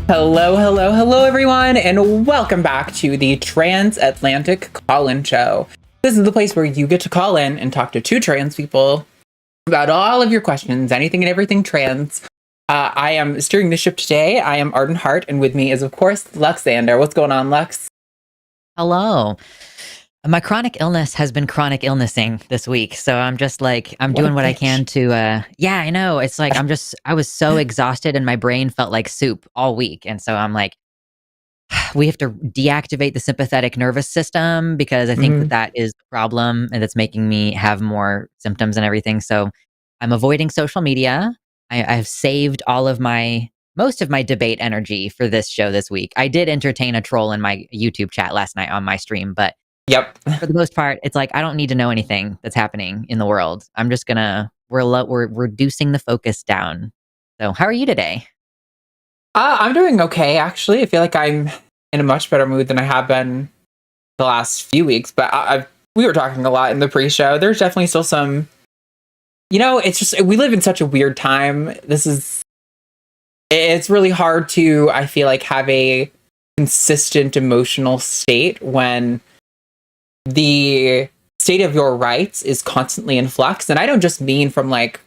Hello, hello, hello, everyone, and welcome back to the Transatlantic Call-In Show. This is the place where you get to call in and talk to two trans people about all of your questions, anything and everything trans. I am steering the ship today. I am Arden Hart, and with me is, of course, Luxander. What's going on, Lux? Hello. My chronic illness has been chronic illnessing this week. So I'm just like, I'm doing what I can to, yeah, I know. It's like, I was so exhausted and my brain felt like soup all week. And so I'm like, we have to deactivate the sympathetic nervous system because I think that is the problem and it's making me have more symptoms and everything. So I'm avoiding social media. I've saved most of my debate energy for this show this week. I did entertain a troll in my YouTube chat last night on my stream, but Yep. for the most part, it's like I don't need to know anything that's happening in the world. I'm just we're reducing the focus down. So, how are you today? I'm doing okay, actually. I feel like I'm in a much better mood than I have been the last few weeks, but we were talking a lot in the pre-show. There's definitely still some, it's just, we live in such a weird time. It's really hard to, I feel like, have a consistent emotional state when the state of your rights is constantly in flux. And I don't just mean from like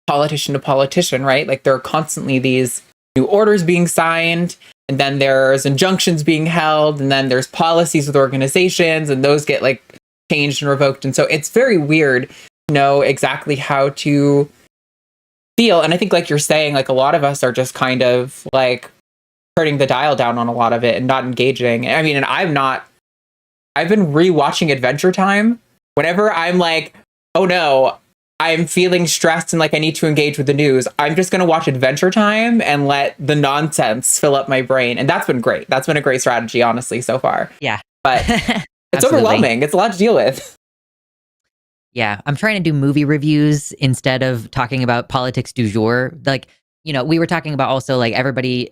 politician to politician, right? Like there are constantly these new orders being signed, and then there's injunctions being held, and then there's policies with organizations, and those get like changed and revoked. And so it's very weird to know exactly how to feel. And I think, like you're saying, like a lot of us are just kind of like turning the dial down on a lot of it and not engaging. I mean, and I've been rewatching Adventure Time. Whenever I'm like, oh no, I'm feeling stressed and like I need to engage with the news, I'm just going to watch Adventure Time and let the nonsense fill up my brain. And that's been great. That's been a great strategy, honestly, so far. Yeah. But it's overwhelming. It's a lot to deal with. Yeah. I'm trying to do movie reviews instead of talking about politics du jour. Like, we were talking about also like everybody,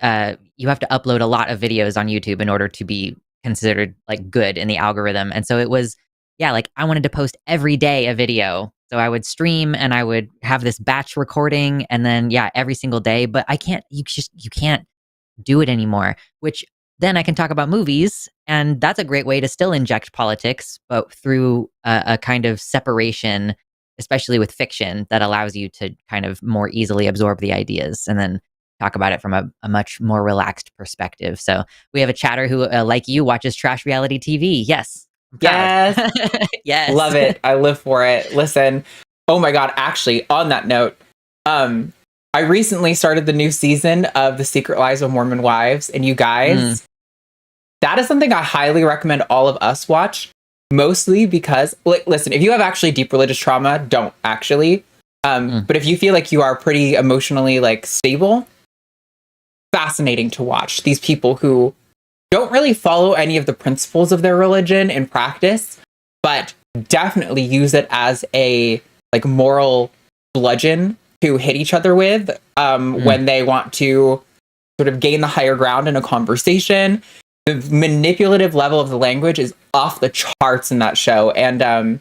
you have to upload a lot of videos on YouTube in order to be considered like good in the algorithm. And so it was, like I wanted to post every day a video. So I would stream and I would have this batch recording and then, every single day, but you can't do it anymore, which then I can talk about movies. And that's a great way to still inject politics, but through a kind of separation, especially with fiction that allows you to kind of more easily absorb the ideas and then talk about it from a much more relaxed perspective. So we have a chatter who, like you, watches trash reality TV. Yes. Yes. Yes. Love it. I live for it. Listen. Oh my God. Actually, on that note, I recently started the new season of The Secret Lives of Mormon Wives. And you guys, that is something I highly recommend all of us watch. Mostly because, listen, if you have actually deep religious trauma, don't actually. But if you feel like you are pretty emotionally like stable, fascinating to watch. These people who don't really follow any of the principles of their religion in practice, but definitely use it as a like moral bludgeon to hit each other with when they want to sort of gain the higher ground in a conversation. The manipulative level of the language is off the charts in that show, and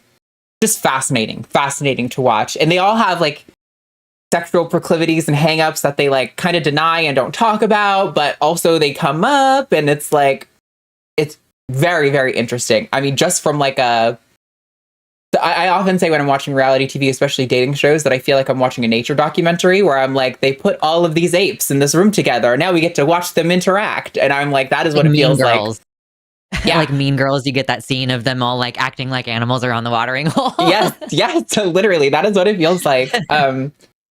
just fascinating to watch. And they all have like sexual proclivities and hangups that they like kind of deny and don't talk about, but also they come up, and it's like, it's very, very interesting. I mean, just from like I often say when I'm watching reality TV, especially dating shows, that I feel like I'm watching a nature documentary where I'm like, they put all of these apes in this room together and now we get to watch them interact. And I'm like, that is what it feels like. Yeah. Like Mean Girls, you get that scene of them all like acting like animals around the watering hole. Yes, so literally, that is what it feels like.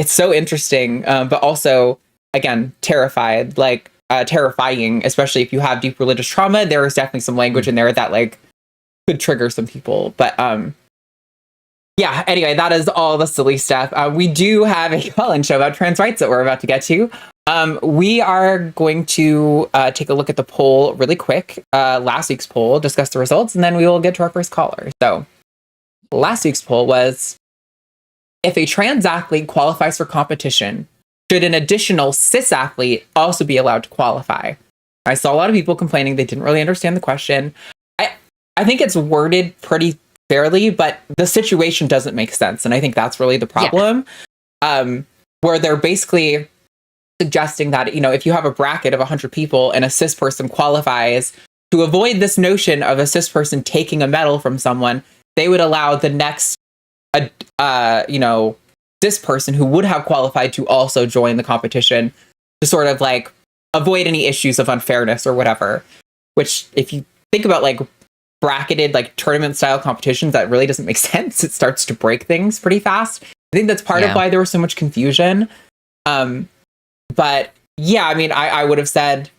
It's so interesting, but also, again, terrifying, especially if you have deep religious trauma. There is definitely some language in there that like could trigger some people. But anyway, that is all the silly stuff. We do have a call-in show about trans rights that we're about to get to. We are going to take a look at the poll really quick. Last week's poll, discuss the results, and then we will get to our first caller. So last week's poll was, if a trans athlete qualifies for competition, should an additional cis athlete also be allowed to qualify? I saw a lot of people complaining they didn't really understand the question. I think it's worded pretty fairly, but the situation doesn't make sense. And I think that's really the problem. Where they're basically suggesting that, if you have a bracket of 100 people and a cis person qualifies, to avoid this notion of a cis person taking a medal from someone, they would allow the next, cis person who would have qualified to also join the competition to sort of like avoid any issues of unfairness or whatever. Which, if you think about like bracketed, like tournament style competitions, that really doesn't make sense. It starts to break things pretty fast. I think that's part of why there was so much confusion. But yeah, I mean, I would have said,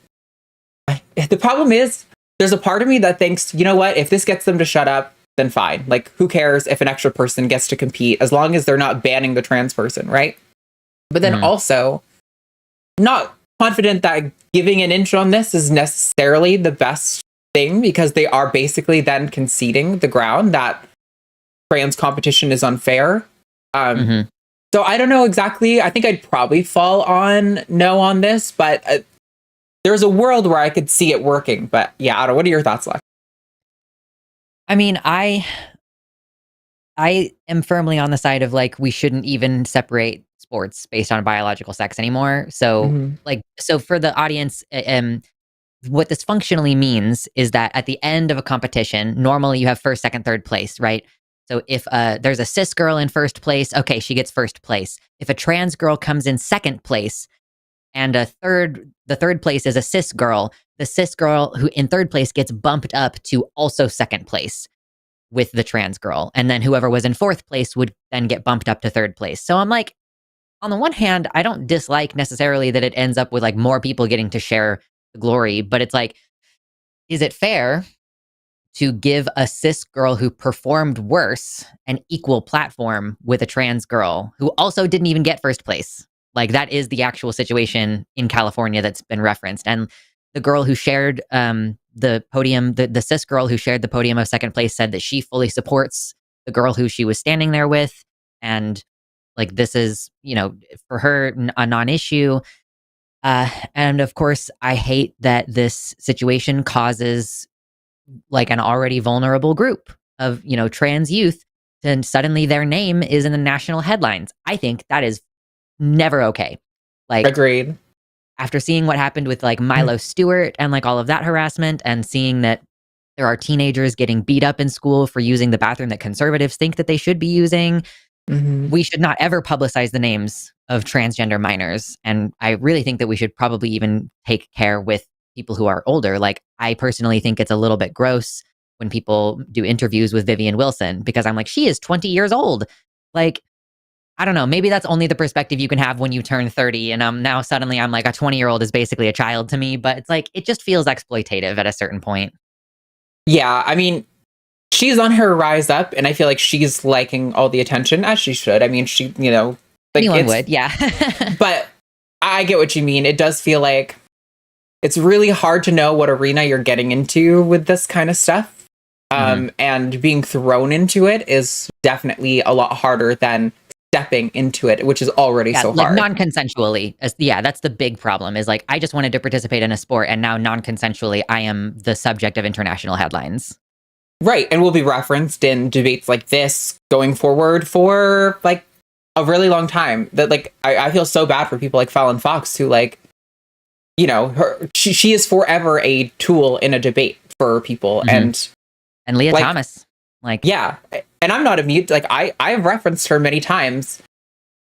the problem is there's a part of me that thinks, you know what, if this gets them to shut up, then fine. Like, who cares if an extra person gets to compete, as long as they're not banning the trans person, right? But then also, not confident that giving an inch on this is necessarily the best thing, because they are basically then conceding the ground that trans competition is unfair. So I don't know exactly. I think I'd probably fall on no on this, but there's a world where I could see it working. But yeah, I don't know. What are your thoughts, Lex? I mean, I am firmly on the side of like, we shouldn't even separate sports based on biological sex anymore. So so for the audience, what this functionally means is that at the end of a competition, normally you have first, second, third place, right? So if there's a cis girl in first place, okay, she gets first place. If a trans girl comes in second place and the third place is a cis girl, the cis girl who in third place gets bumped up to also second place with the trans girl. And then whoever was in fourth place would then get bumped up to third place. So I'm like, on the one hand, I don't dislike necessarily that it ends up with like more people getting to share the glory, but it's like, is it fair to give a cis girl who performed worse an equal platform with a trans girl who also didn't even get first place? Like, that is the actual situation in California that's been referenced. And the girl who shared the podium, the cis girl who shared the podium of second place, said that she fully supports the girl who she was standing there with. And like, this is, for her, a non-issue. And of course, I hate that this situation causes like an already vulnerable group of, trans youth, and suddenly their name is in the national headlines. I think that is never okay. Like, agreed. After seeing what happened with like Milo Stewart and like all of that harassment, and seeing that there are teenagers getting beat up in school for using the bathroom that conservatives think that they should be using, we should not ever publicize the names of transgender minors. And I really think that we should probably even take care with people who are older. Like, I personally think it's a little bit gross when people do interviews with Vivian Wilson, because I'm like, she is 20 years old. Like, I don't know, maybe that's only the perspective you can have when you turn 30. And now suddenly I'm like, a 20-year-old is basically a child to me. But it's like, it just feels exploitative at a certain point. Yeah, I mean, she's on her rise up, and I feel like she's liking all the attention, as she should. I mean, she, like, anyone would, yeah. But I get what you mean. It does feel like it's really hard to know what arena you're getting into with this kind of stuff. And being thrown into it is definitely a lot harder than stepping into it, which is already so like hard. Non-consensually. That's the big problem, is like, I just wanted to participate in a sport, and now non-consensually, I am the subject of international headlines. Right. And will be referenced in debates like this going forward for like a really long time. That like, I feel so bad for people like Fallon Fox, who like, she is forever a tool in a debate for people. And Leah Thomas. Like, yeah. And I'm not immune. Like, I have referenced her many times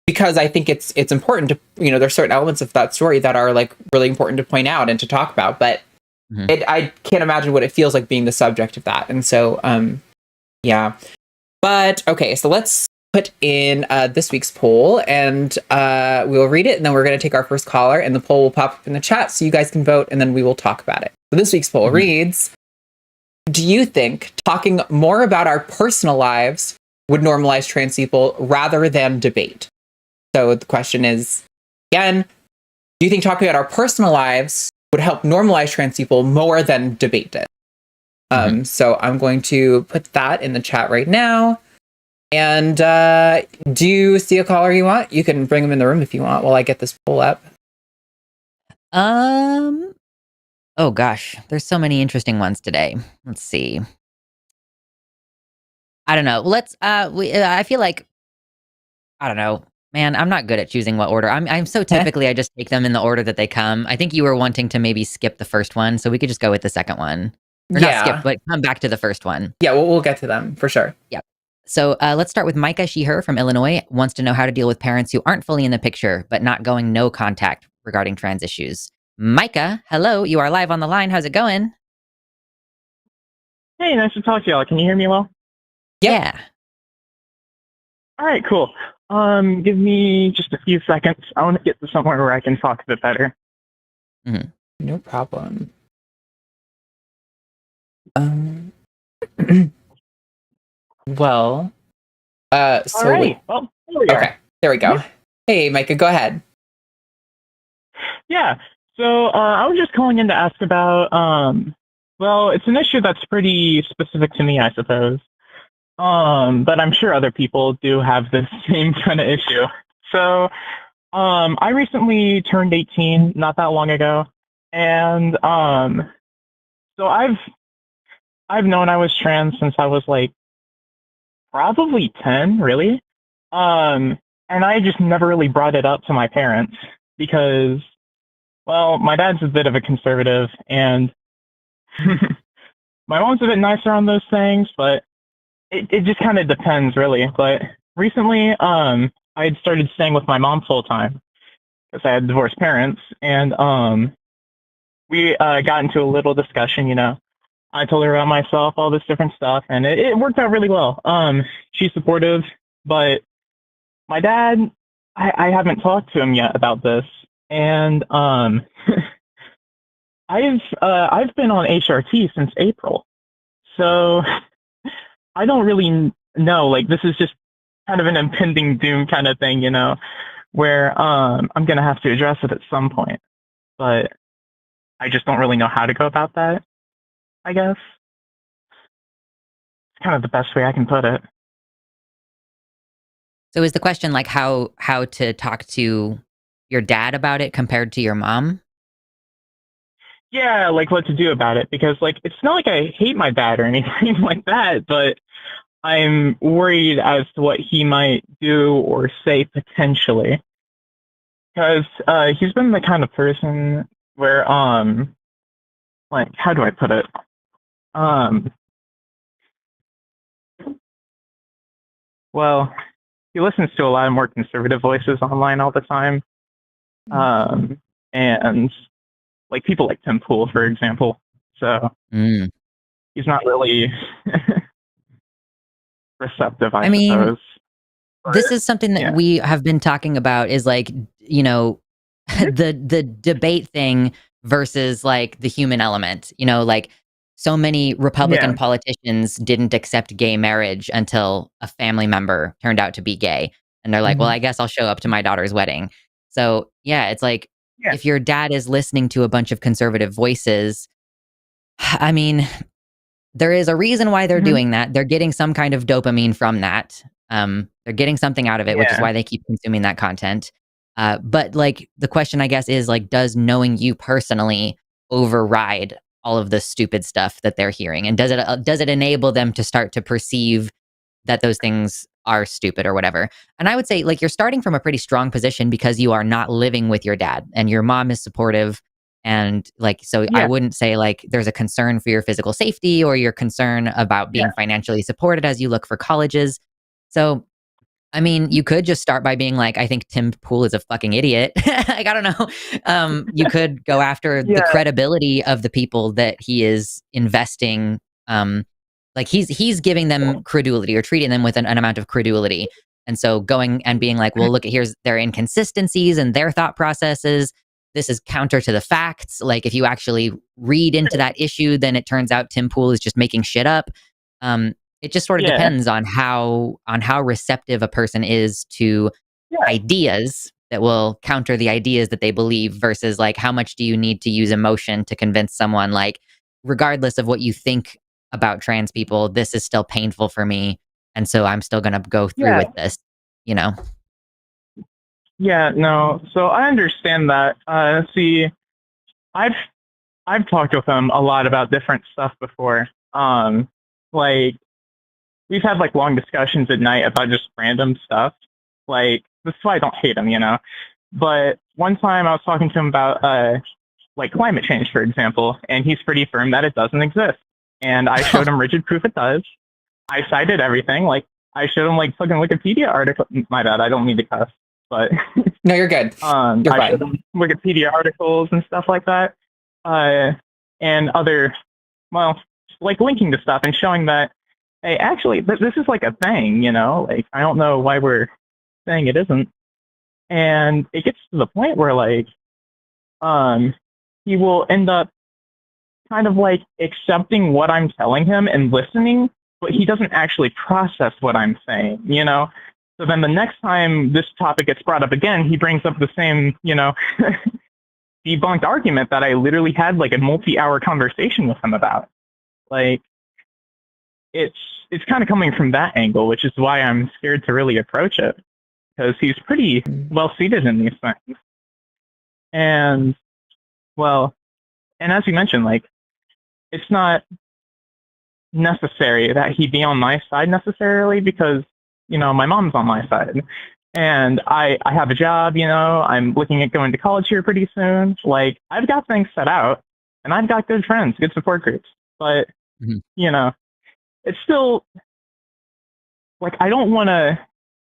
because I think it's important to, there's certain elements of that story that are like really important to point out and to talk about. But I can't imagine what it feels like being the subject of that. And so, yeah. But okay, so let's put in this week's poll, and we'll read it, and then we're going to take our first caller, and the poll will pop up in the chat so you guys can vote, and then we will talk about it. So this week's poll reads, do you think talking more about our personal lives would normalize trans people rather than debate? So the question is, again, do you think talking about our personal lives would help normalize trans people more than debate it? So I'm going to put that in the chat right now. And do you see a caller you want? You can bring them in the room if you want while I get this poll up. Oh gosh, there's so many interesting ones today. Let's see. I don't know. Let's I feel like, I don't know. Man, I'm not good at choosing what order. I'm so typically I just take them in the order that they come. I think you were wanting to maybe skip the first one, so we could just go with the second one. Or not skip, Yeah. but come back to the first one. Yeah, we'll get to them for sure. Yeah. So let's start with Micah Sheher from Illinois. Wants to know how to deal with parents who aren't fully in the picture, but not going no contact regarding trans issues. Micah, hello. You are live on the line. How's it going? Hey, nice to talk to y'all. Can you hear me well? Yep. Yeah. All right, cool. Give me just a few seconds. I want to get to somewhere where I can talk a bit better. No problem. Well, All right. Well, there we are. Okay, there we go. Yeah. Hey, Micah, go ahead. Yeah. So I was just calling in to ask about. Well, it's an issue that's pretty specific to me, I suppose. But I'm sure other people do have the same kind of issue. So, I recently turned 18 not that long ago, and so I've known I was trans since I was like probably 10, really. And I just never really brought it up to my parents because, well, my dad's a bit of a conservative, and my mom's a bit nicer on those things, but it just kind of depends, really. But recently, I had started staying with my mom full time because I had divorced parents, and we got into a little discussion. I told her about myself, all this different stuff, and it worked out really well. She's supportive, but my dad, I haven't talked to him yet about this, and I've been on HRT since April, so I don't really know. Like, this is just kind of an impending doom kind of thing, where I'm gonna have to address it at some point, but I just don't really know how to go about that, I guess. It's kind of the best way I can put it. So is the question like how to talk to your dad about it compared to your mom? Yeah, like what to do about it, because like it's not like I hate my dad or anything like that, but I'm worried as to what he might do or say potentially, because he's been the kind of person where like, how do I put it? Well, he listens to a lot of more conservative voices online all the time, and like people like Tim Pool, for example. So he's not really receptive, I suppose. This is something that we have been talking about is like, the debate thing versus like the human element, like so many Republican politicians didn't accept gay marriage until a family member turned out to be gay. And they're like, well, I guess I'll show up to my daughter's wedding. So yeah, it's like, if your dad is listening to a bunch of conservative voices, I mean, there is a reason why they're doing that. They're getting some kind of dopamine from that. They're getting something out of it, which is why they keep consuming that content. But like the question, I guess, is like, does knowing you personally override all of the stupid stuff that they're hearing, and does it enable them to start to perceive that those things are stupid or whatever? And I would say like you're starting from a pretty strong position because you are not living with your dad, and your mom is supportive. And like, so I wouldn't say like there's a concern for your physical safety or your concern about being financially supported as you look for colleges. So, I mean, you could just start by being like, I think Tim Pool is a fucking idiot. Like, I don't know. You could go after the credibility of the people that he is investing. Like he's giving them credulity or treating them with an amount of credulity. And so going and being like, well, look, here's their inconsistencies and their thought processes. This is counter to the facts. Like if you actually read into that issue, then it turns out Tim Pool is just making shit up. It just sort of depends on how receptive a person is to ideas that will counter the ideas that they believe, versus like how much do you need to use emotion to convince someone, like, regardless of what you think about trans people, this is still painful for me, and so I'm still going to go through with this, Yeah, no. So I understand that. See, I've talked with him a lot about different stuff before. Like we've had like long discussions at night about just random stuff. Like this is why I don't hate him, you know. But one time I was talking to him about like climate change, for example, and he's pretty firm that it doesn't exist. And I showed him rigid proof it does. I cited everything. Like I showed him like fucking Wikipedia article. My bad, I don't mean to cuss, but No, you're good. You're I showed fine. him Wikipedia articles and stuff like that, and other, well, like linking to stuff and showing that, hey, actually, this is like a thing, you know. Like I don't know why we're saying it isn't. And it gets to the point where like, he will end up kind of like accepting what I'm telling him and listening, but he doesn't actually process what I'm saying, you know? So then the next time this topic gets brought up again, he brings up the same, you know, debunked argument that I literally had like a multi-hour conversation with him about. Like, it's kind of coming from that angle, which is why I'm scared to really approach it, because he's pretty well seated in these things. And, well, and as you mentioned, like, it's not necessary that he be on my side necessarily, because, you know, my mom's on my side. And I have a job, you know, I'm looking at going to college here pretty soon. Like, I've got things set out, and I've got good friends, good support groups. But, you know, it's still, like, I don't want to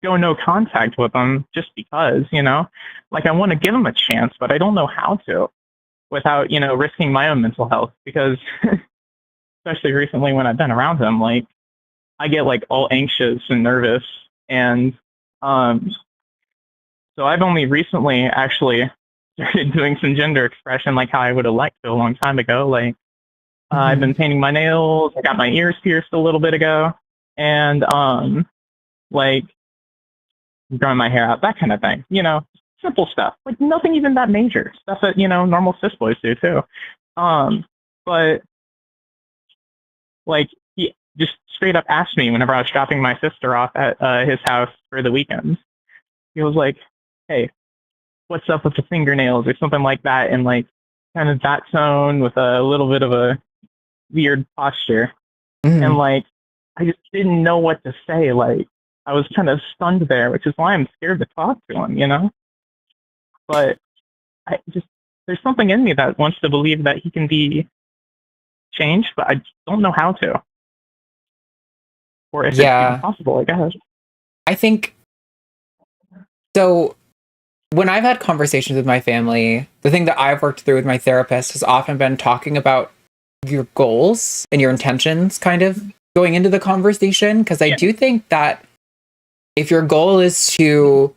go no contact with them just because, you know? Like, I want to give them a chance, but I don't know how to without, you know, risking my own mental health. Because, especially recently when I've been around him, like, I get, like, all anxious and nervous. And, so I've only recently actually started doing some gender expression like how I would have liked to a long time ago. Like, I've been painting my nails. I got my ears pierced a little bit ago. And, like, growing my hair out, that kind of thing. You know, simple stuff. Like, nothing even that major. Stuff that, you know, normal cis boys do, too. But, like, he just straight up asked me whenever I was dropping my sister off at his house for the weekend. He was like, hey, what's up with the fingernails or something like that, and like kind of that tone with a little bit of a weird posture. And like, I just didn't know what to say. Like, I was kind of stunned there, which is why I'm scared to talk to him, you know? But there's something in me that wants to believe that he can be changed, but I just don't know how to. Or if it's even possible, I guess. I think, so when I've had conversations with my family, the thing that I've worked through with my therapist has often been talking about your goals and your intentions kind of going into the conversation. Because I do think that if your goal is to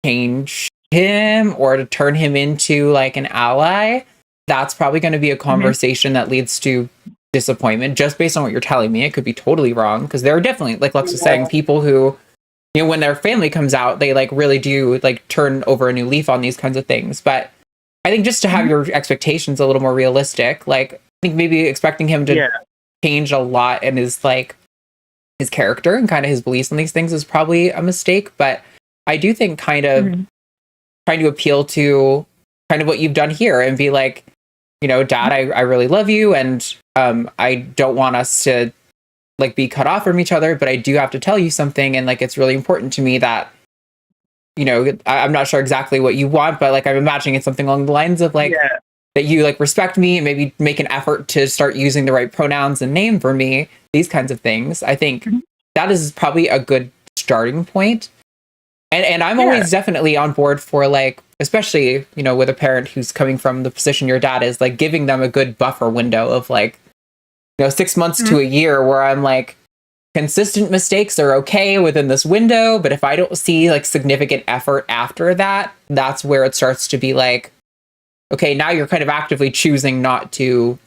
change him or to turn him into like an ally, that's probably going to be a conversation that leads to disappointment just based on what you're telling me. It could be totally wrong, because there are definitely, like Lux was saying, people who, you know, when their family comes out, they like really do like turn over a new leaf on these kinds of things. But I think just to have your expectations a little more realistic, like I think maybe expecting him to change a lot in his like his character and kind of his beliefs on these things is probably a mistake. But I do think kind of trying to appeal to kind of what you've done here and be like, you know, Dad, I really love you, and I don't want us to like be cut off from each other, but I do have to tell you something, and like it's really important to me that, you know, I'm not sure exactly what you want, but like I'm imagining it's something along the lines of like that you like respect me and maybe make an effort to start using the right pronouns and name for me, these kinds of things. I think that is probably a good starting point. And I'm always definitely on board for like, especially, you know, with a parent who's coming from the position your dad is, like giving them a good buffer window of like, you know, 6 months to a year where I'm like, consistent mistakes are okay within this window, but if I don't see like significant effort after that, that's where it starts to be like, okay, now you're kind of actively choosing not to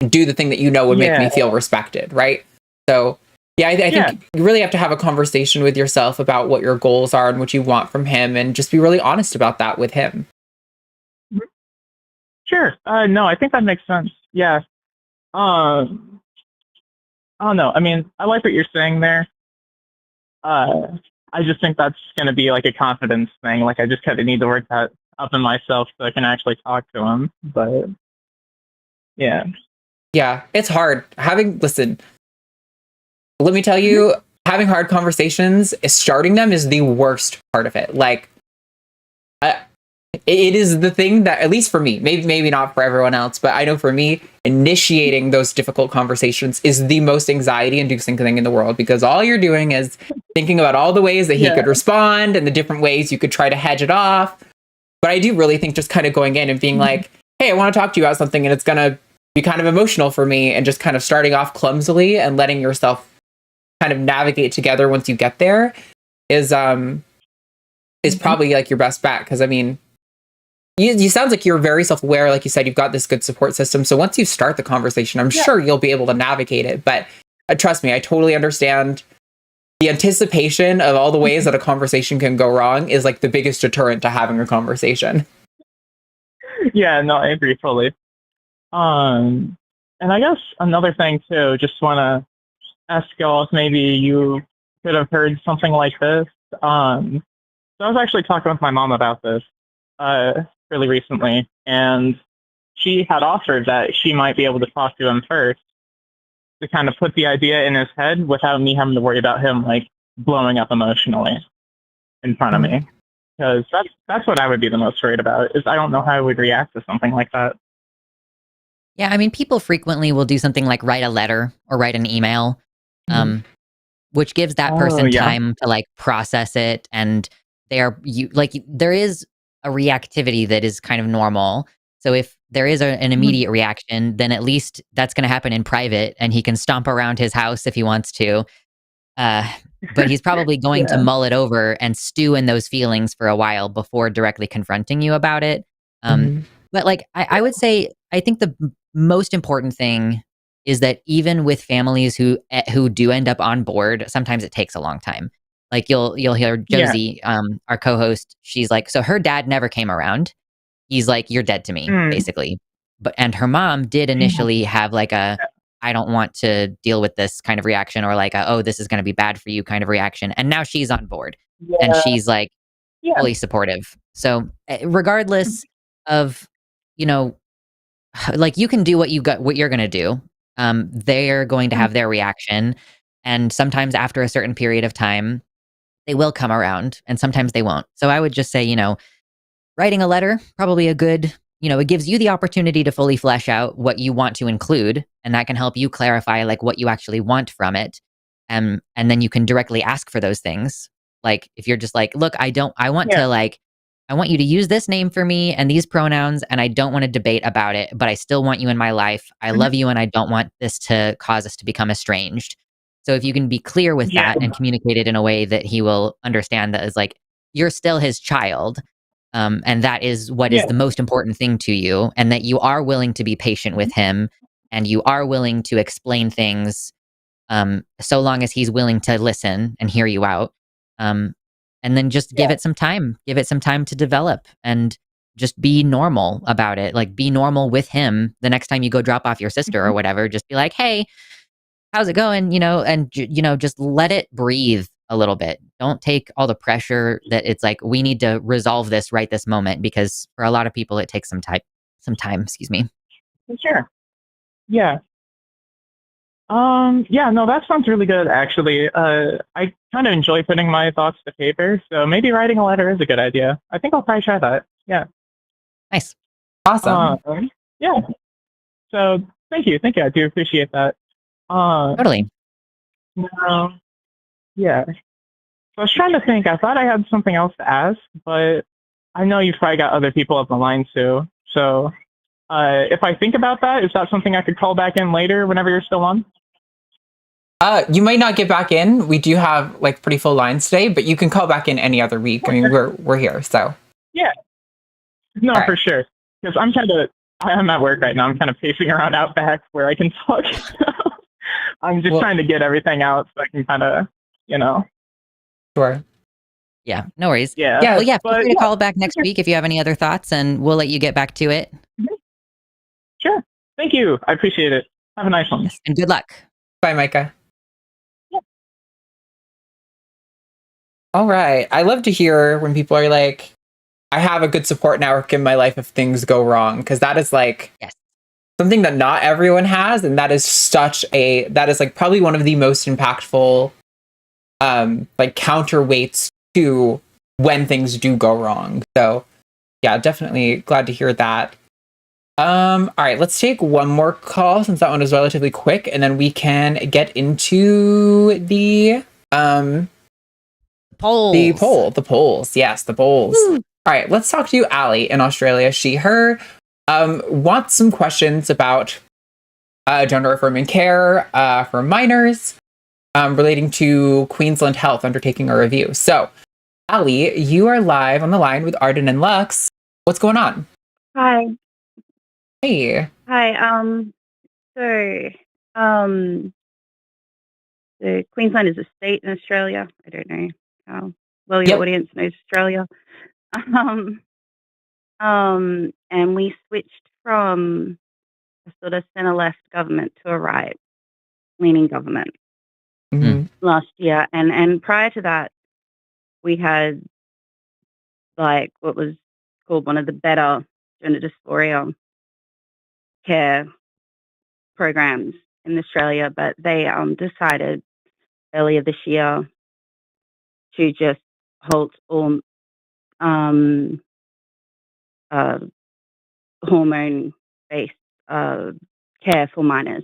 do the thing that you know would make me feel respected, right? So I think you really have to have a conversation with yourself about what your goals are and what you want from him, and just be really honest about that with him. Sure. No, I think that makes sense. Yeah. I don't know. I mean, I like what you're saying there. I just think that's going to be like a confidence thing. Like, I just kind of need to work that up in myself so I can actually talk to him. But yeah. Yeah, it's hard. Listen, let me tell you, having hard conversations, starting them is the worst part of it. Like, it is the thing that, at least for me, maybe not for everyone else, but I know for me, initiating those difficult conversations is the most anxiety-inducing thing in the world, because all you're doing is thinking about all the ways that he could respond and the different ways you could try to hedge it off. But I do really think just kind of going in and being like, hey, I want to talk to you about something, and it's going to be kind of emotional for me, and just kind of starting off clumsily and letting yourself kind of navigate together once you get there is probably like your best bet. Because I mean, you sounds like you're very self-aware. Like you said, you've got this good support system. So once you start the conversation, I'm sure you'll be able to navigate it. But trust me, I totally understand the anticipation of all the ways that a conversation can go wrong is like the biggest deterrent to having a conversation. Yeah, no, I agree fully. And I guess another thing too, just want to ask y'all if maybe you could have heard something like this. So I was actually talking with my mom about this really recently, and she had offered that she might be able to talk to him first to kind of put the idea in his head without me having to worry about him like blowing up emotionally in front of me. Because that's what I would be the most worried about, is I don't know how I would react to something like that. Yeah, I mean, people frequently will do something like write a letter or write an email, which gives that person time to like process it, and there is a reactivity that is kind of normal. So if there is an immediate reaction, then at least that's going to happen in private, and he can stomp around his house if he wants to. But he's probably going to mull it over and stew in those feelings for a while before directly confronting you about it. But like, I would say, I think the most important thing is that even with families who do end up on board, sometimes it takes a long time. Like you'll hear Josie, our co-host, she's like, so her dad never came around. He's like, you're dead to me, basically. And her mom did initially have like a, I don't want to deal with this kind of reaction, or like, oh, this is going to be bad for you kind of reaction. And now she's on board and she's like fully supportive. So regardless of, like you can do what you're going to do. They're going to have their reaction. And sometimes after a certain period of time, they will come around, and sometimes they won't. So I would just say, writing a letter, probably a good, it gives you the opportunity to fully flesh out what you want to include, and that can help you clarify like what you actually want from it. And then you can directly ask for those things. Like if you're just like, look, I want you to use this name for me and these pronouns, and I don't want to debate about it, but I still want you in my life. I love you, and I don't want this to cause us to become estranged. So if you can be clear with that and communicate it in a way that he will understand that is like, you're still his child, and that is what is the most important thing to you, and that you are willing to be patient with him, and you are willing to explain things, so long as he's willing to listen and hear you out. And then just give it some time. Give it some time to develop, and just be normal about it. Like be normal with him. The next time you go drop off your sister or whatever, just be like, hey, how's it going? And just let it breathe a little bit. Don't take all the pressure that it's like, we need to resolve this right this moment, because for a lot of people, it takes some time, excuse me. Sure. Yeah. No, that sounds really good, actually. I kind of enjoy putting my thoughts to paper, so maybe writing a letter is a good idea. I think I'll probably try that. Yeah. Nice. Awesome. Yeah. So thank you. I do appreciate that. Totally. No, yeah. So I was trying to think. I thought I had something else to ask, but I know you've probably got other people up the line too. So if I think about that, is that something I could call back in later whenever you're still on? You might not get back in. We do have like pretty full lines today, but you can call back in any other week. I mean, we're here, so. Yeah. No, for sure. Because I'm at work right now. I'm kind of pacing around out back where I can talk. I'm just trying to get everything out so I can kind of, Sure. Yeah, no worries. Yeah. Well, feel free to call back next week if you have any other thoughts, and we'll let you get back to it. Sure. Thank you. I appreciate it. Have a nice one. Yes, and good luck. Bye, Micah. All right. I love to hear when people are like, I have a good support network in my life if things go wrong, because that is like something that not everyone has, and that is like probably one of the most impactful like counterweights to when things do go wrong. So yeah, definitely glad to hear that. All right, let's take one more call since that one is relatively quick, and then we can get into the polls. The polls. Yes, the polls. Woo. All right, let's talk to you, Allie, in Australia. She, her, wants some questions about gender affirming care for minors relating to Queensland Health undertaking a review. So, Allie, you are live on the line with Arden and Lux. What's going on? Hi. Hey. Hi. The Queensland is a state in Australia. I don't know how well your audience knows Australia. And we switched from a sort of centre-left government to a right-leaning government last year. And prior to that, we had like what was called one of the better gender dysphoria care programs in Australia, but they decided earlier this year to just halt all hormone-based care for minors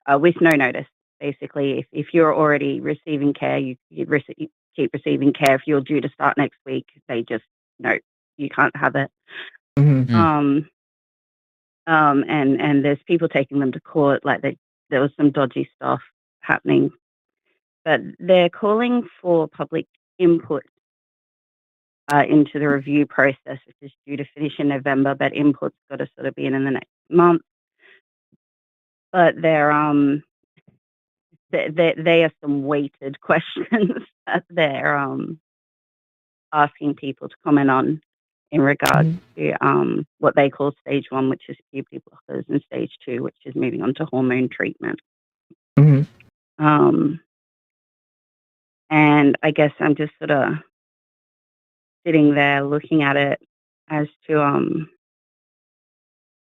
with no notice. Basically, if you're already receiving care, you keep receiving care. If you're due to start next week, they just no, you can't have it. And there's people taking them to court. Like there was some dodgy stuff happening, but they're calling for public input into the review process, which is due to finish in November. But input's got to sort of be in the next month. But they are some weighted questions that they're asking people to comment on in regards to what they call stage 1, which is puberty blockers, and stage 2, which is moving on to hormone treatment. And I guess I'm just sort of sitting there looking at it as to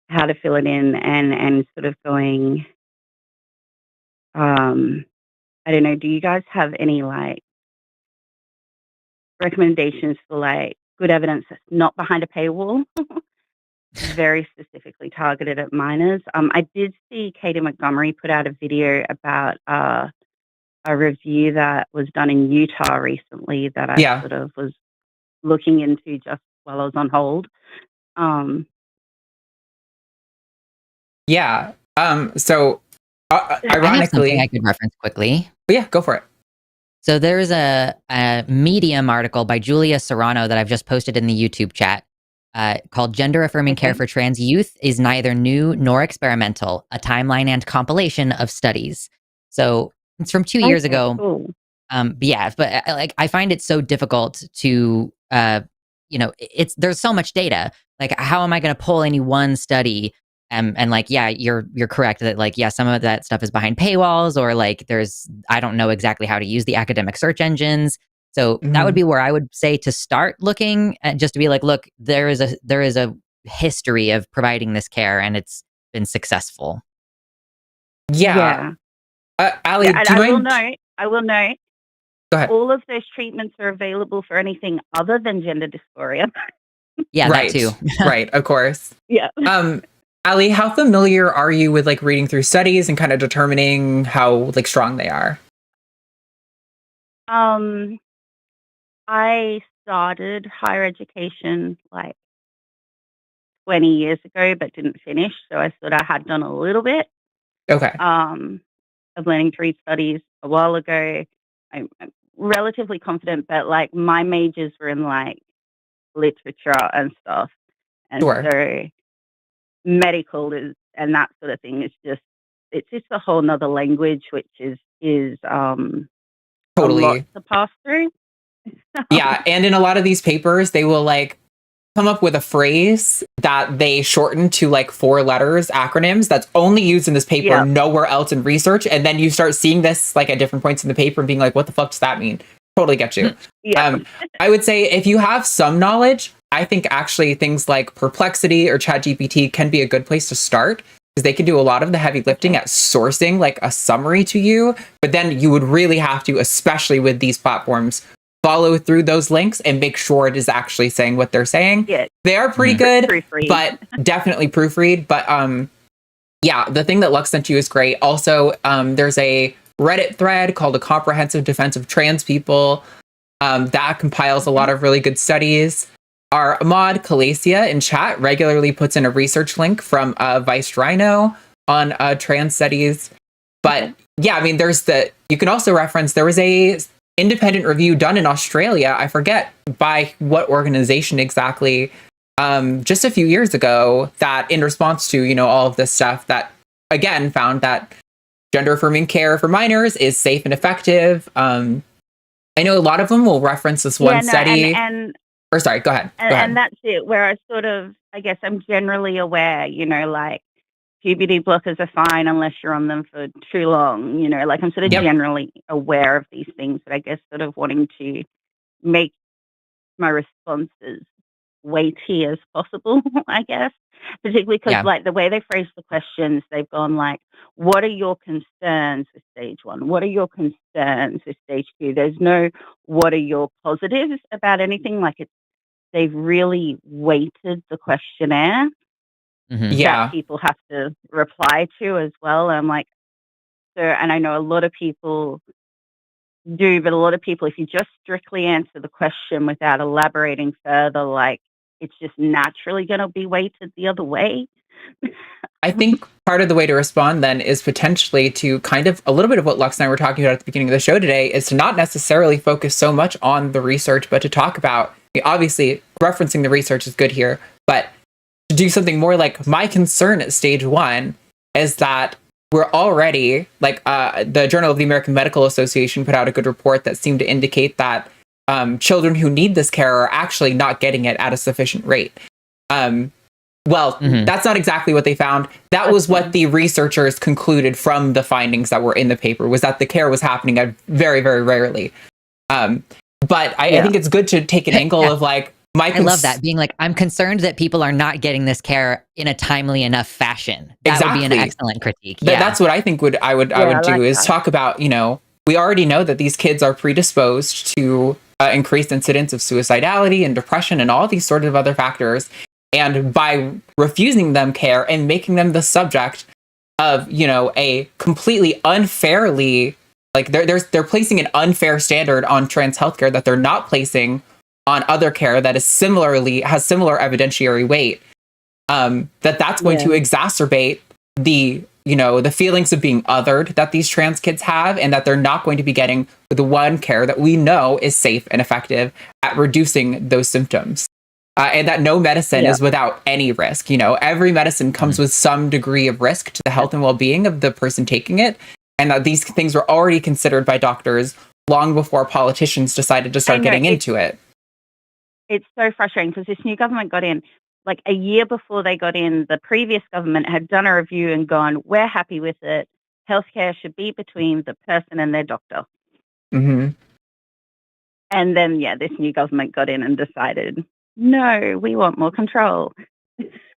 how to fill it in and sort of going, I don't know, do you guys have any like recommendations for like good evidence that's not behind a paywall? Very specifically targeted at minors. I did see Katie Montgomery put out a video about a review that was done in Utah recently that I sort of was looking into just while I was on hold. So ironically, I could reference quickly. But yeah, go for it. So there's a Medium article by Julia Serrano that I've just posted in the YouTube chat called Gender Affirming Care for Trans Youth is Neither New Nor Experimental, a Timeline and Compilation of Studies. So it's from 2 years ago. Cool. But I find it so difficult to, there's so much data. Like, how am I going to pull any one study? You're correct that some of that stuff is behind paywalls, or I don't know exactly how to use the academic search engines. So that would be where I would say to start looking at, just to be like, look, there is a history of providing this care and it's been successful. Yeah. Allie, I will note. Go ahead. All of those treatments are available for anything other than gender dysphoria. Yeah, right. That too. Right, of course. Yeah. Allie, how familiar are you with reading through studies and kind of determining how strong they are? I started higher education 20 years ago, but didn't finish. So I thought I had done a little bit. Okay. Of learning to read studies a while ago. I'm relatively confident, but my majors were in literature and stuff. And so medical and that sort of thing is it's just a whole nother language, which is totally a lot to pass through. Yeah, and in a lot of these papers, they will come up with a phrase that they shorten to 4 letters, acronyms that's only used in this paper, nowhere else in research. And then you start seeing this at different points in the paper and being like, what the fuck does that mean? Totally get you. I would say if you have some knowledge, I think actually things like Perplexity or ChatGPT can be a good place to start. because they can do a lot of the heavy lifting at sourcing like a summary to you, but then you would really have to, especially with these platforms, follow through those links and make sure it is actually saying what they're saying. Yeah. They are pretty good, Proofread. but definitely proofread. But yeah, the thing that Lux sent you is great. Also, there's a Reddit thread called A Comprehensive Defense of Trans People that compiles a lot of really good studies. Our Ahmad Khalesia in chat regularly puts in a research link from Vice Rhino on trans studies. But yeah, I mean, you can also reference, there was a independent review done in Australia, I forget by what organization exactly, just a few years ago, that in response to, all of this stuff, that again found that gender affirming care for minors is safe and effective. I know a lot of them will reference this one study. Or sorry, go ahead. And that's it, where I guess I'm generally aware, like PBD blockers are fine unless you're on them for too long, like I'm sort of generally aware of these things, but I guess sort of wanting to make my responses weighty as possible, I guess, particularly because like the way they phrase the questions, they've gone like, what are your concerns with stage 1? What are your concerns with stage 2? There's no, what are your positives about anything? Like they've really weighted the questionnaire that people have to reply to as well. And I'm like, and I know a lot of people do, but a lot of people, if you just strictly answer the question without elaborating further, like it's just naturally going to be weighted the other way. I think part of the way to respond then is potentially to kind of a little bit of what Lux and I were talking about at the beginning of the show today, is to not necessarily focus so much on the research, but to talk about, obviously referencing the research is good here, but to do something more like, my concern at stage 1 is that we're already, like the Journal of the American Medical Association put out a good report that seemed to indicate that children who need this care are actually not getting it at a sufficient rate. That's not exactly what they found. That was what the researchers concluded from the findings that were in the paper, was that the care was happening at very, very rarely. But I think it's good to take an angle of like, I love that, being like, I'm concerned that people are not getting this care in a timely enough fashion. That would be an excellent critique. That's what I think I would do is talk about, we already know that these kids are predisposed to increased incidence of suicidality and depression and all these sort of other factors. And by refusing them care and making them the subject of, a completely unfairly, like they're placing an unfair standard on trans healthcare that they're not placing on other care that is has similar evidentiary weight, that's going to exacerbate the feelings of being othered that these trans kids have, and that they're not going to be getting the one care that we know is safe and effective at reducing those symptoms. And that no medicine is without any risk. Every medicine comes with some degree of risk to the health and well-being of the person taking it, and that these things were already considered by doctors long before politicians decided to start getting into it. It's so frustrating because this new government got in, like a year before they got in, the previous government had done a review and gone, we're happy with it. Healthcare should be between the person and their doctor. Mm-hmm. And then, this new government got in and decided, no, we want more control.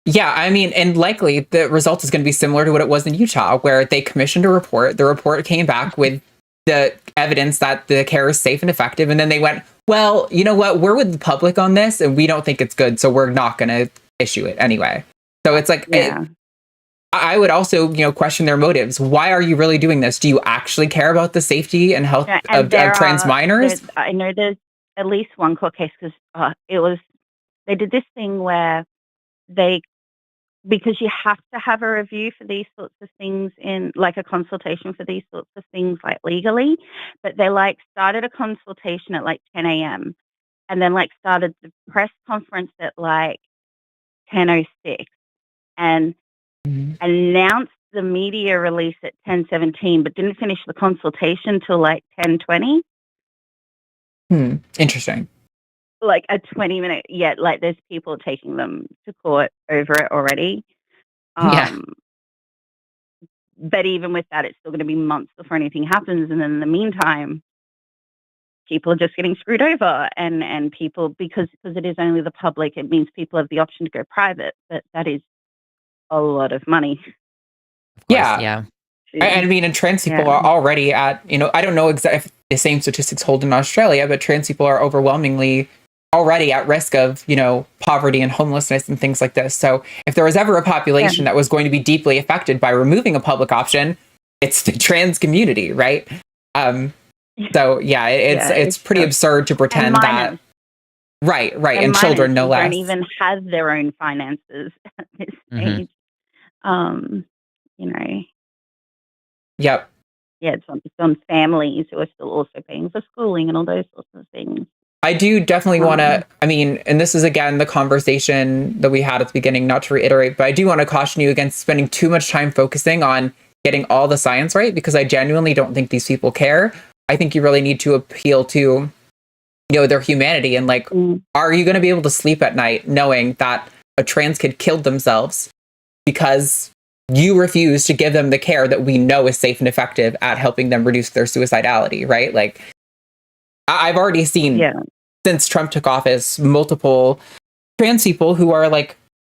Yeah, I mean, and likely the result is going to be similar to what it was in Utah, where they commissioned a report. The report came back with the evidence that the care is safe and effective. And then they went, well, you know what? We're with the public on this and we don't think it's good. So we're not going to issue it anyway. So it's like, I would also, question their motives. Why are you really doing this? Do you actually care about the safety and health of trans minors? I know there's at least one court case because they did this thing where because you have to have a review for these sorts of things in like a consultation for these sorts of things like legally, but they started a consultation at 10 a.m. and then started the press conference at 10:06 and announced the media release at 10:17, but didn't finish the consultation till 10:20. Interesting. A 20-minute, there's people taking them to court over it already. But even with that, it's still going to be months before anything happens. And then in the meantime, people are just getting screwed over. And people, because it is only the public, it means people have the option to go private. But that is a lot of money. Yeah. I mean, and trans people are already at, I don't know exactly if the same statistics hold in Australia, but trans people are overwhelmingly already at risk of, poverty and homelessness and things like this. So if there was ever a population that was going to be deeply affected by removing a public option, it's the trans community, right? So it's pretty absurd to pretend that. Right, and children no less. Don't even have their own finances at this stage. Yep. Yeah, it's on families who are still also paying for schooling and all those sorts of things. I do definitely want to, and this is again the conversation that we had at the beginning, not to reiterate, but I do want to caution you against spending too much time focusing on getting all the science right, because I genuinely don't think these people care. I think you really need to appeal to, their humanity and are you going to be able to sleep at night knowing that a trans kid killed themselves because you refuse to give them the care that we know is safe and effective at helping them reduce their suicidality, right? I've already seen, since Trump took office, multiple trans people who are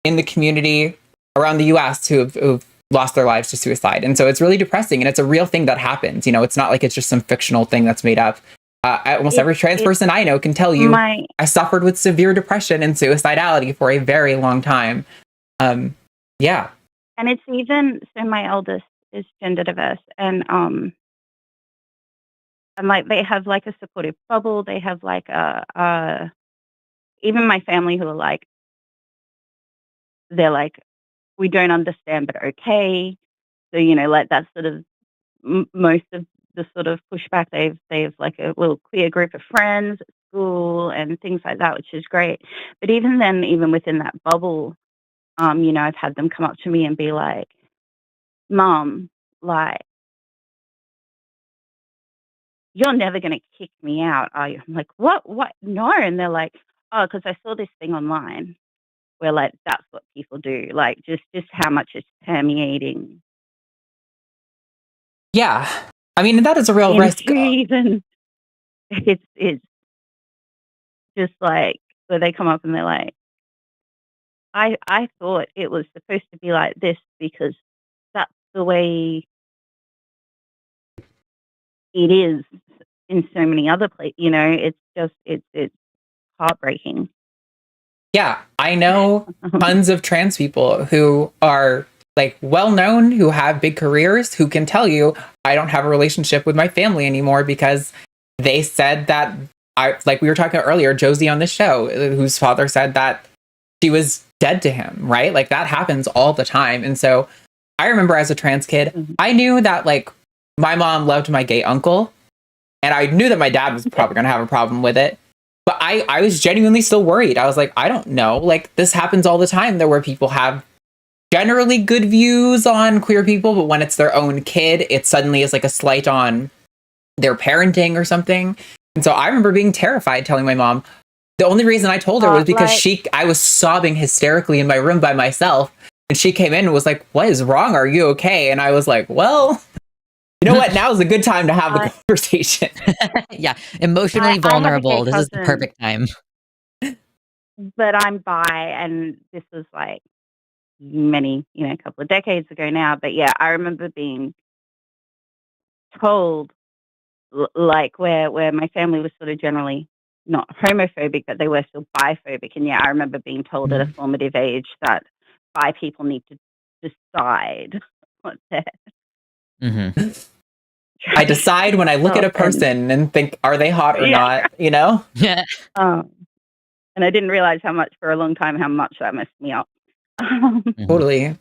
in the community around the US who've lost their lives to suicide. And so it's really depressing, and it's a real thing that happens. It's not like it's just some fictional thing that's made up. Almost every trans person I know can tell you I suffered with severe depression and suicidality for a very long time. And it's even, so my eldest is gender diverse, and they have a supportive bubble. They have even my family who are they're we don't understand, but okay. So, that's sort of most of the sort of pushback. They've a little queer group of friends at school and things like that, which is great. But even then, even within that bubble, I've had them come up to me and be like, Mom, you're never going to kick me out, are you? I'm like, what? No. And they're like, oh, because I saw this thing online where that's what people do. Just how much it's permeating. Yeah. I mean, that is a real risk. Even it's just where they come up and they're like, I thought it was supposed to be like this because that's the way it is in so many other places. It's just, it's heartbreaking. Yeah, I know tons of trans people who are well-known, who have big careers, who can tell you, I don't have a relationship with my family anymore because they said that, we were talking about earlier, Josie on the show, whose father said that she was dead to him, right? That happens all the time. And so I remember as a trans kid, I knew that my mom loved my gay uncle, and I knew that my dad was probably going to have a problem with it. But I was genuinely still worried. I was like, I don't know. This happens all the time. There where people have generally good views on queer people, but when it's their own kid, it suddenly is a slight on their parenting or something. And so I remember being terrified, telling my mom. The only reason I told her was because I was sobbing hysterically in my room by myself, and she came in and was like, what is wrong? Are you okay? And I was like, well, you know what? Now is a good time to have the conversation. Yeah, emotionally vulnerable. This is the perfect time. But I'm bi, and this was many, a couple of decades ago now. But yeah, I remember being told, where my family was sort of generally not homophobic, but they were still biphobic. And yeah, I remember being told at a formative age that bi people need to decide what they're. I decide when I look at a person and think, are they hot or not? Yeah. And I didn't realize for a long time how much that messed me up. Totally.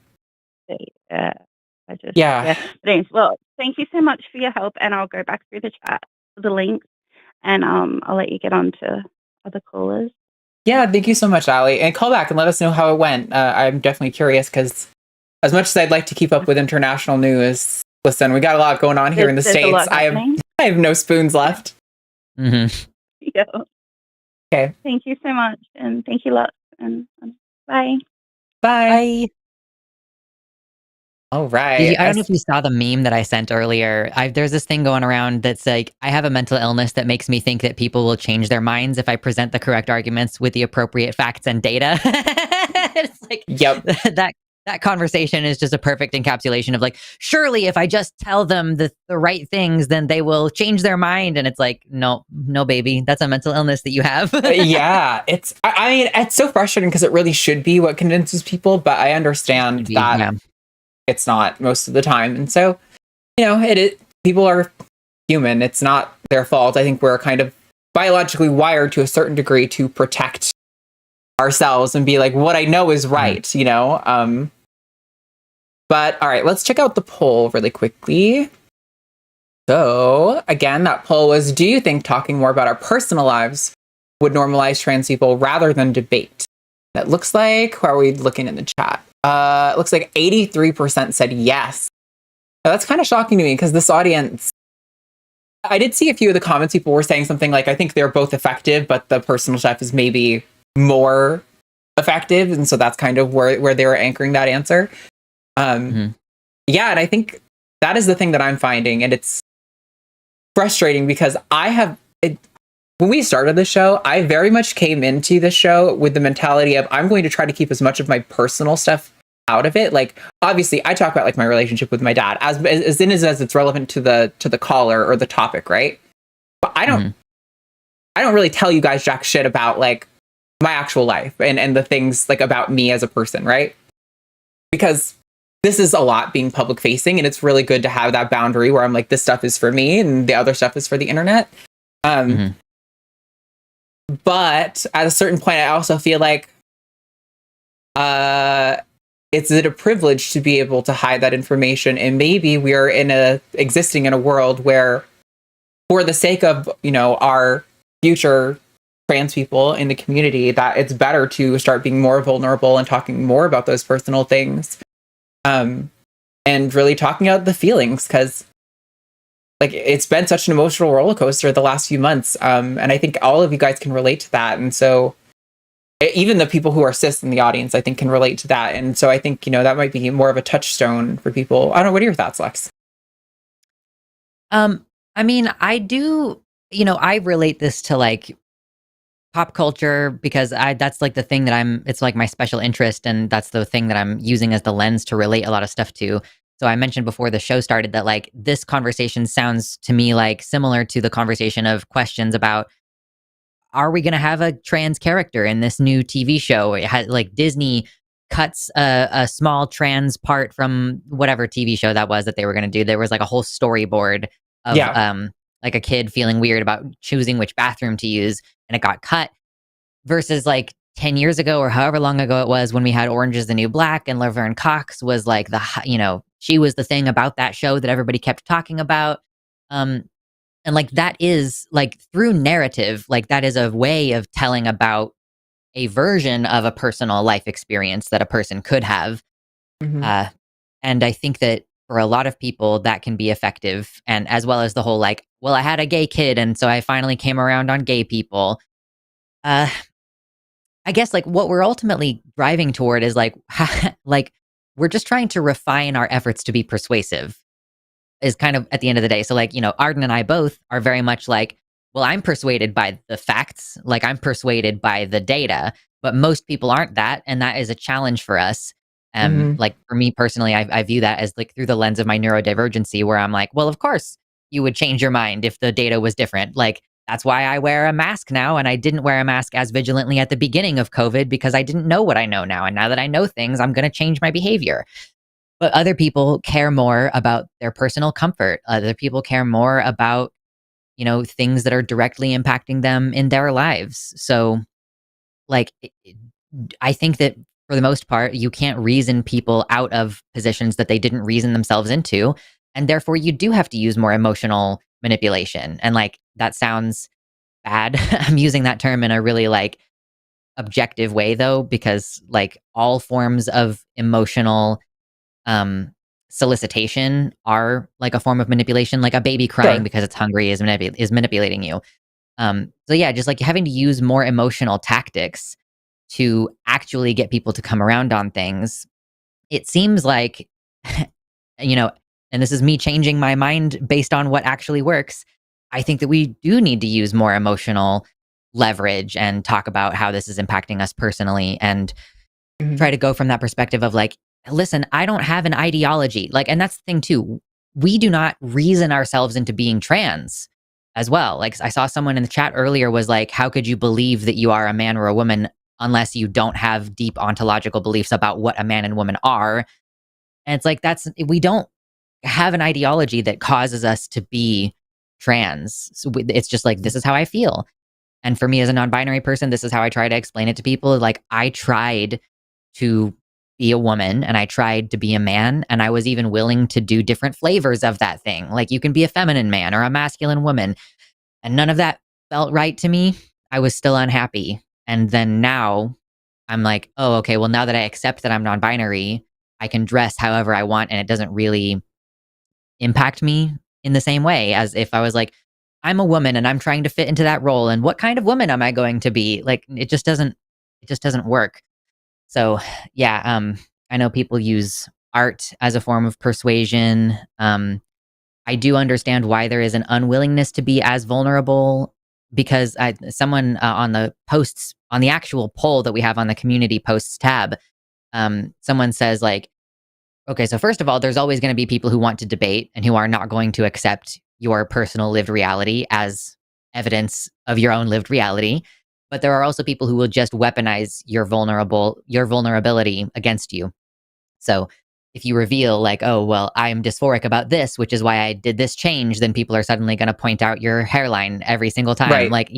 Yeah. Well, thank you so much for your help, and I'll go back through the chat for the links, and I'll let you get on to other callers. Yeah, thank you so much, Ali. And call back and let us know how it went. I'm definitely curious because as much as I'd like to keep up with international news, listen, we got a lot going on here in the States. I have no spoons left. Yeah. Okay. Thank you so much, and thank you lots, and bye. Bye. All right. I don't know if you saw the meme that I sent earlier. There's this thing going around that's I have a mental illness that makes me think that people will change their minds if I present the correct arguments with the appropriate facts and data. It's yep. that that conversation is just a perfect encapsulation of like, surely if I just tell them the right things, then they will change their mind. And it's like, no, baby, that's a mental illness that you have. Yeah, I mean, it's so frustrating because it really should be what convinces people, but I understand that it's not most of the time. And so, people are human. It's not their fault. I think we're kind of biologically wired to a certain degree to protect ourselves and be like, what I know is right, but all right, let's check out the poll really quickly. So again, that poll was, do you think talking more about our personal lives would normalize trans people rather than debate? That looks like, how are we looking in the chat? It looks like 83% said yes. Now, that's kind of shocking to me because this audience, I did see a few of the comments, people were saying something like, I think they're both effective, but the personal stuff is maybe more effective. And so that's kind of where they were anchoring that answer. Yeah, and I think that is the thing that I'm finding. And it's frustrating because when we started the show, I very much came into the show with the mentality of I'm going to try to keep as much of my personal stuff out of it. Like, obviously, I talk about like my relationship with my dad as it's relevant to the caller or the topic, right? But I don't really tell you guys jack shit about like my actual life and the things like about me as a person, right? Because this is a lot being public facing, and it's really good to have that boundary where I'm like, this stuff is for me and the other stuff is for the internet. But at a certain point, I also feel like it's a privilege to be able to hide that information. And maybe we are existing in a world where, for the sake of, our future trans people in the community, that it's better to start being more vulnerable and talking more about those personal things. And really talking out the feelings, because like it's been such an emotional roller coaster the last few months. And I think all of you guys can relate to that. And so even the people who are cis in the audience, I think, can relate to that. And so I think, that might be more of a touchstone for people. I don't know. What are your thoughts, Lex? I mean, I do, I relate this to like pop culture because that's like the thing that it's like my special interest, and that's the thing that I'm using as the lens to relate a lot of stuff to. So I mentioned before the show started that like this conversation sounds to me like similar to the conversation of questions about, are we going to have a trans character in this new TV show? It had like Disney cuts a small trans part from whatever TV show that was that they were going to do. There was like a whole storyboard of like a kid feeling weird about choosing which bathroom to use, and it got cut, versus like 10 years ago or however long ago it was when we had Orange is the New Black and Laverne Cox was like she was the thing about that show that everybody kept talking about. And like that is like through narrative, like that is a way of telling about a version of a personal life experience that a person could have. And I think that for a lot of people that can be effective, and as well as the whole like, well, I had a gay kid and so I finally came around on gay people. I guess like what we're ultimately driving toward is like like we're just trying to refine our efforts to be persuasive, is kind of at the end of the day. So like, Arden and I both are very much like, well, I'm persuaded by the facts, like I'm persuaded by the data, but most people aren't that, and that is a challenge for us. Like for me personally, I view that as like through the lens of my neurodivergency, where I'm like, well, of course you would change your mind if the data was different. Like that's why I wear a mask now, and I didn't wear a mask as vigilantly at the beginning of COVID because I didn't know what I know now. And now that I know things, I'm going to change my behavior. But other people care more about their personal comfort. Other people care more about, things that are directly impacting them in their lives. So like, I think that for the most part, you can't reason people out of positions that they didn't reason themselves into. And therefore you do have to use more emotional manipulation. And like, that sounds bad. I'm using that term in a really like objective way though, because like all forms of emotional solicitation are like a form of manipulation. Like a baby crying because it's hungry is manipulating you. So yeah, just like having to use more emotional tactics to actually get people to come around on things. It seems like, and this is me changing my mind based on what actually works. I think that we do need to use more emotional leverage and talk about how this is impacting us personally, and try to go from that perspective of like, listen, I don't have an ideology. Like, and that's the thing too. We do not reason ourselves into being trans as well. Like, I saw someone in the chat earlier was like, how could you believe that you are a man or a woman unless you don't have deep ontological beliefs about what a man and woman are? And it's like, we don't have an ideology that causes us to be trans. So it's just like, this is how I feel. And for me as a non-binary person, this is how I try to explain it to people. Like, I tried to be a woman and I tried to be a man, and I was even willing to do different flavors of that thing. Like, you can be a feminine man or a masculine woman, and none of that felt right to me. I was still unhappy. And then now I'm like, oh, okay, well, now that I accept that I'm non-binary, I can dress however I want, and it doesn't really impact me in the same way as if I was like, I'm a woman and I'm trying to fit into that role, and what kind of woman am I going to be? Like, it just doesn't work. So yeah, I know people use art as a form of persuasion. I do understand why there is an unwillingness to be as vulnerable, because someone on the posts, on the actual poll that we have on the community posts tab, someone says like, okay, so first of all, there's always going to be people who want to debate and who are not going to accept your personal lived reality as evidence of your own lived reality. But there are also people who will just weaponize your vulnerability against you. So if you reveal like, oh, well, I'm dysphoric about this, which is why I did this change, then people are suddenly going to point out your hairline every single time. Right. Like,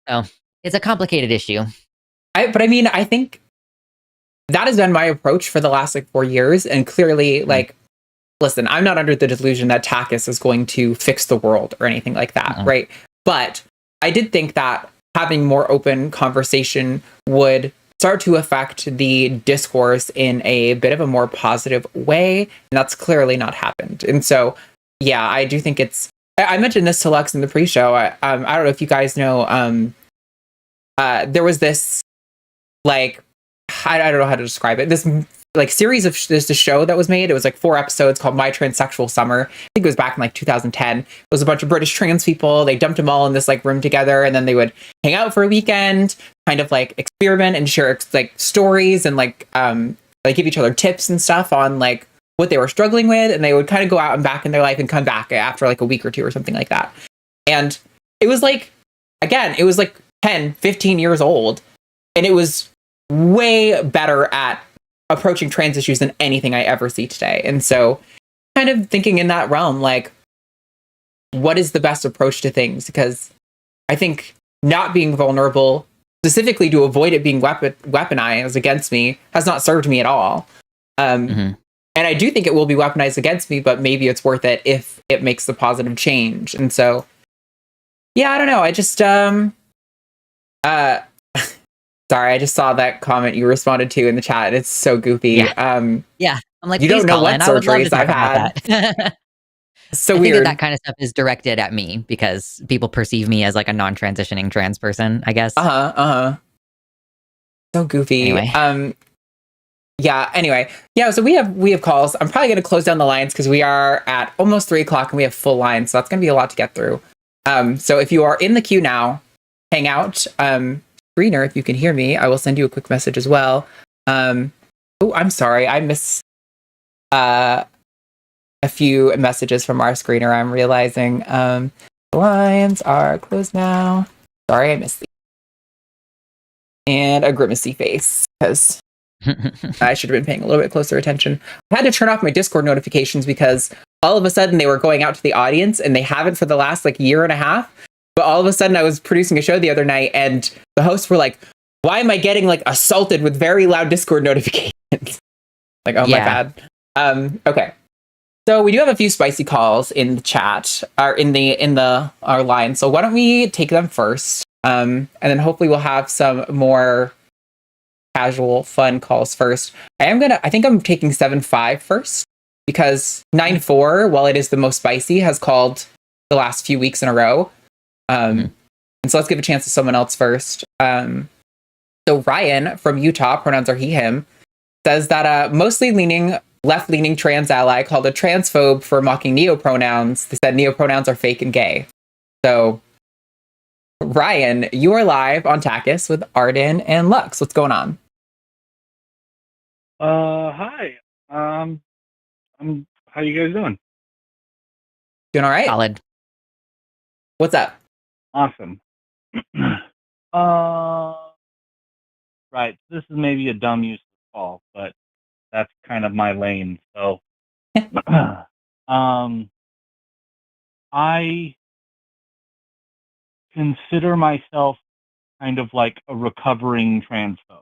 so it's a complicated issue. But I mean, I think that has been my approach for the last like 4 years. And clearly, like, listen, I'm not under the delusion that TACIS is going to fix the world or anything like that, right? But I did think that having more open conversation would start to affect the discourse in a bit of a more positive way. And that's clearly not happened. And so, yeah, I do think I mentioned this to Lux in the pre-show. I don't know if you guys know, there was this, like, I don't know how to describe it. This like series of there's a show that was made. It was like 4 episodes called My Transsexual Summer. I think it was back in like 2010. It was a bunch of British trans people. They dumped them all in this like room together, and then they would hang out for a weekend, kind of like experiment and share like stories and like give each other tips and stuff on like what they were struggling with, and they would kind of go out and back in their life and come back after like a week or two or something like that. And it was like, again, it was like 10, 15 years old, and it was way better at approaching trans issues than anything I ever see today. And so kind of thinking in that realm, like, what is the best approach to things? Because I think not being vulnerable, specifically to avoid it being weaponized against me, has not served me at all. And I do think it will be weaponized against me, but maybe it's worth it if it makes the positive change. And so, yeah, I don't know. I just, sorry, I just saw that comment you responded to in the chat. It's so goofy. Yeah. Yeah. I'm like, you don't know what surgeries I've had. So I weird. think that kind of stuff is directed at me because people perceive me as like a non-transitioning trans person, I guess. So goofy. Anyway. Yeah, so we have calls. I'm probably gonna close down the lines because we are at almost 3:00 and we have full lines, so that's gonna be a lot to get through. So if you are in the queue now, hang out. Screener, if you can hear me, I will send you a quick message as well. I'm sorry, I missed a few messages from our screener. I'm realizing the lines are closed now. Sorry, I missed these. And a grimacy face because I should have been paying a little bit closer attention. I had to turn off my Discord notifications because all of a sudden they were going out to the audience, and they haven't for the last like year and a half. But all of a sudden I was producing a show the other night, and the hosts were like, why am I getting like assaulted with very loud Discord notifications? Like, oh, yeah. My bad. Okay. So we do have a few spicy calls in the chat, or in our line. So why don't we take them first? And then hopefully we'll have some more casual, fun calls first. I think I'm taking 7-5 first, because 9-4, while it is the most spicy, has called the last few weeks in a row. And so let's give a chance to someone else first. So Ryan from Utah, pronouns are he, him, says that mostly left-leaning trans ally called a transphobe for mocking neopronouns. They said neopronouns are fake and gay. So Ryan, you are live on TACIS with Arden and Lux. What's going on? Hi. How you guys doing? Doing all right? Solid. What's up? Awesome. Right. This is maybe a dumb use of call, but that's kind of my lane. So, I consider myself kind of like a recovering transphobe.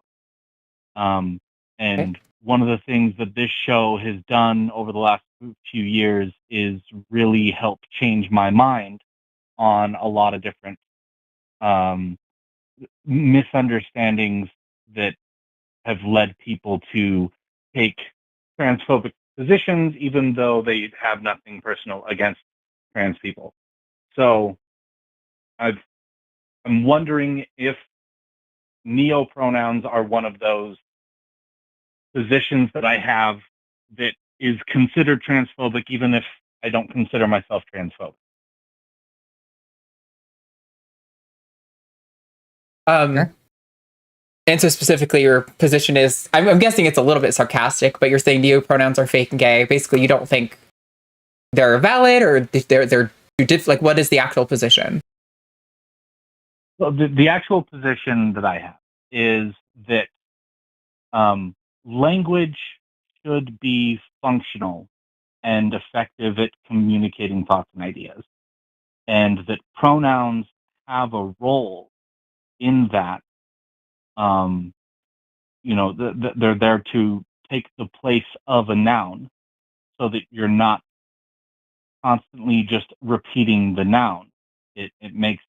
And one of the things that this show has done over the last few years is really help change my mind on a lot of different misunderstandings that have led people to take transphobic positions, even though they have nothing personal against trans people. So I'm wondering if neopronouns are one of those positions that I have that is considered transphobic, even if I don't consider myself transphobic. Sure. And so specifically your position is, I'm guessing it's a little bit sarcastic, but you're saying neopronouns are fake and gay. Basically, you don't think they're valid, or they're like, what is the actual position? Well, the actual position that I have is that language should be functional and effective at communicating thoughts and ideas, and that pronouns have a role in that. They're there to take the place of a noun, so that you're not constantly just repeating the noun. It makes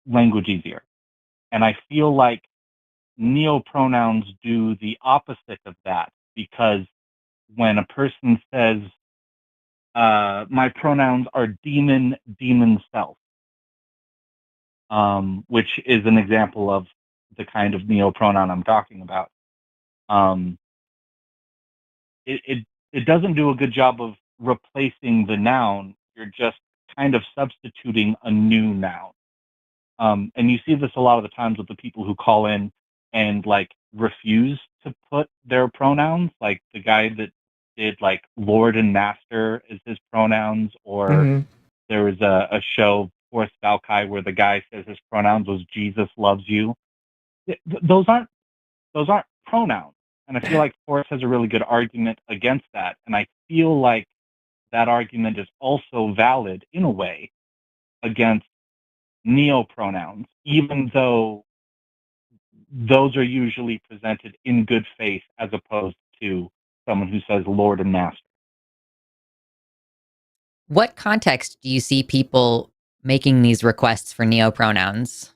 language easier. And I feel like neopronouns do the opposite of that, because when a person says, my pronouns are demon self, which is an example of the kind of neopronoun I'm talking about, it doesn't do a good job of replacing the noun. You're just kind of substituting a new noun. And you see this a lot of the times with the people who call in and like refuse to put their pronouns, like the guy that did like Lord and Master as his pronouns, or there was a show, Force Valkai, where the guy says his pronouns was Jesus loves you. Those aren't pronouns. And I feel like Forrest has a really good argument against that. And I feel like that argument is also valid in a way against neopronouns, even though those are usually presented in good faith as opposed to someone who says Lord and Master. What context do you see people making these requests for neopronouns?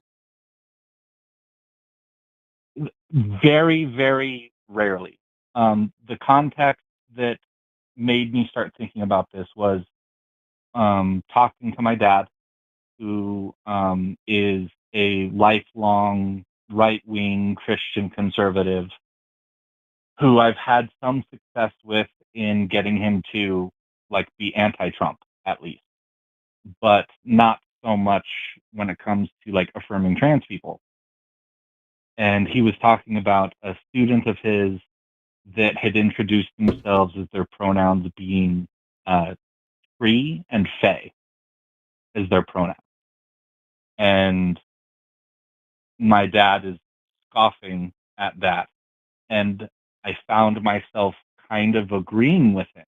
Very, very rarely. The context that made me start thinking about this was talking to my dad, who is a lifelong right-wing Christian conservative, who I've had some success with in getting him to like be anti-Trump, at least, but not so much when it comes to like affirming trans people. And he was talking about a student of his that had introduced themselves as their pronouns being free and fey as their pronoun. And my dad is scoffing at that. And I found myself kind of agreeing with him,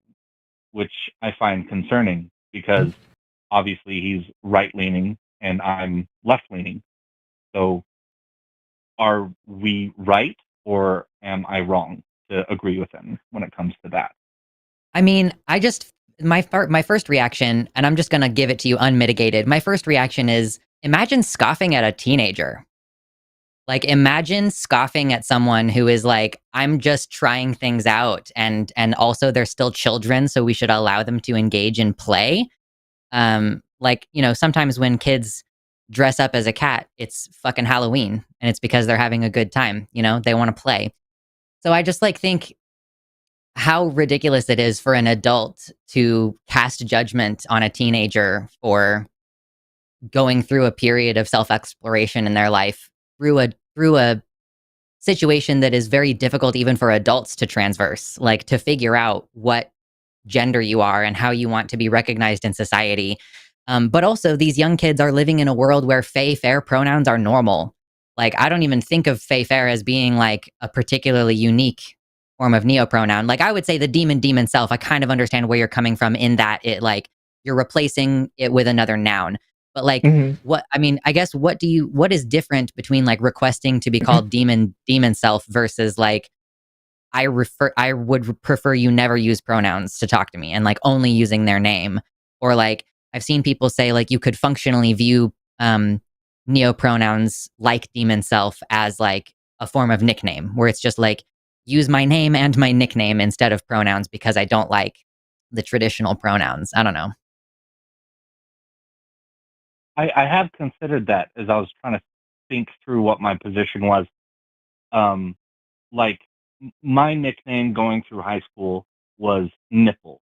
which I find concerning, because obviously he's right-leaning and I'm left-leaning. So are we right, or am I wrong to agree with him when it comes to that? I mean, my first reaction, and I'm just going to give it to you unmitigated. My first reaction is, imagine scoffing at a teenager. Like, imagine scoffing at someone who is like, I'm just trying things out, and also they're still children, so we should allow them to engage in play. Like, sometimes when kids dress up as a cat, it's fucking Halloween, and it's because they're having a good time. They want to play. So I just think how ridiculous it is for an adult to cast judgment on a teenager for going through a period of self-exploration in their life through a situation that is very difficult even for adults to transverse, like to figure out what gender you are and how you want to be recognized in society. But also, these young kids are living in a world where fey fair pronouns are normal. Like, I don't even think of fey fair as being like a particularly unique form of neopronoun. Like, I would say the demon self, I kind of understand where you're coming from in that it like you're replacing it with another noun. But like, I guess what is different between like requesting to be called demon self versus like, I would prefer you never use pronouns to talk to me and like only using their name. Or like, I've seen people say like you could functionally view neopronouns like demon self as like a form of nickname where it's just like use my name and my nickname instead of pronouns because I don't like the traditional pronouns. I don't know. I have considered that as I was trying to think through what my position was. Like my nickname going through high school was Nipple.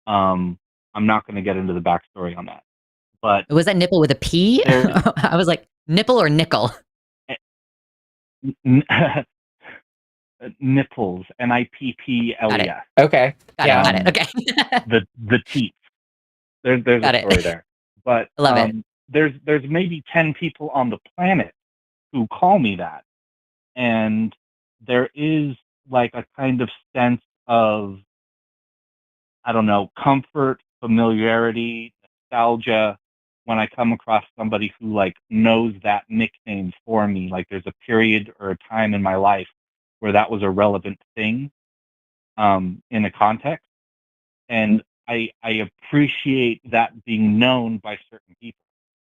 I'm not going to get into the backstory on that, but was that nipple with a P? I was like nipple or nickel. Nipples, NIPPLES. Okay. Got it. Okay. the teeth. There's a story there. But I love it. There's maybe 10 people on the planet who call me that. And there is like a kind of sense of, I don't know, comfort, familiarity, nostalgia when I come across somebody who like knows that nickname for me. Like there's a period or a time in my life where that was a relevant thing in a context. And I appreciate that being known by certain people.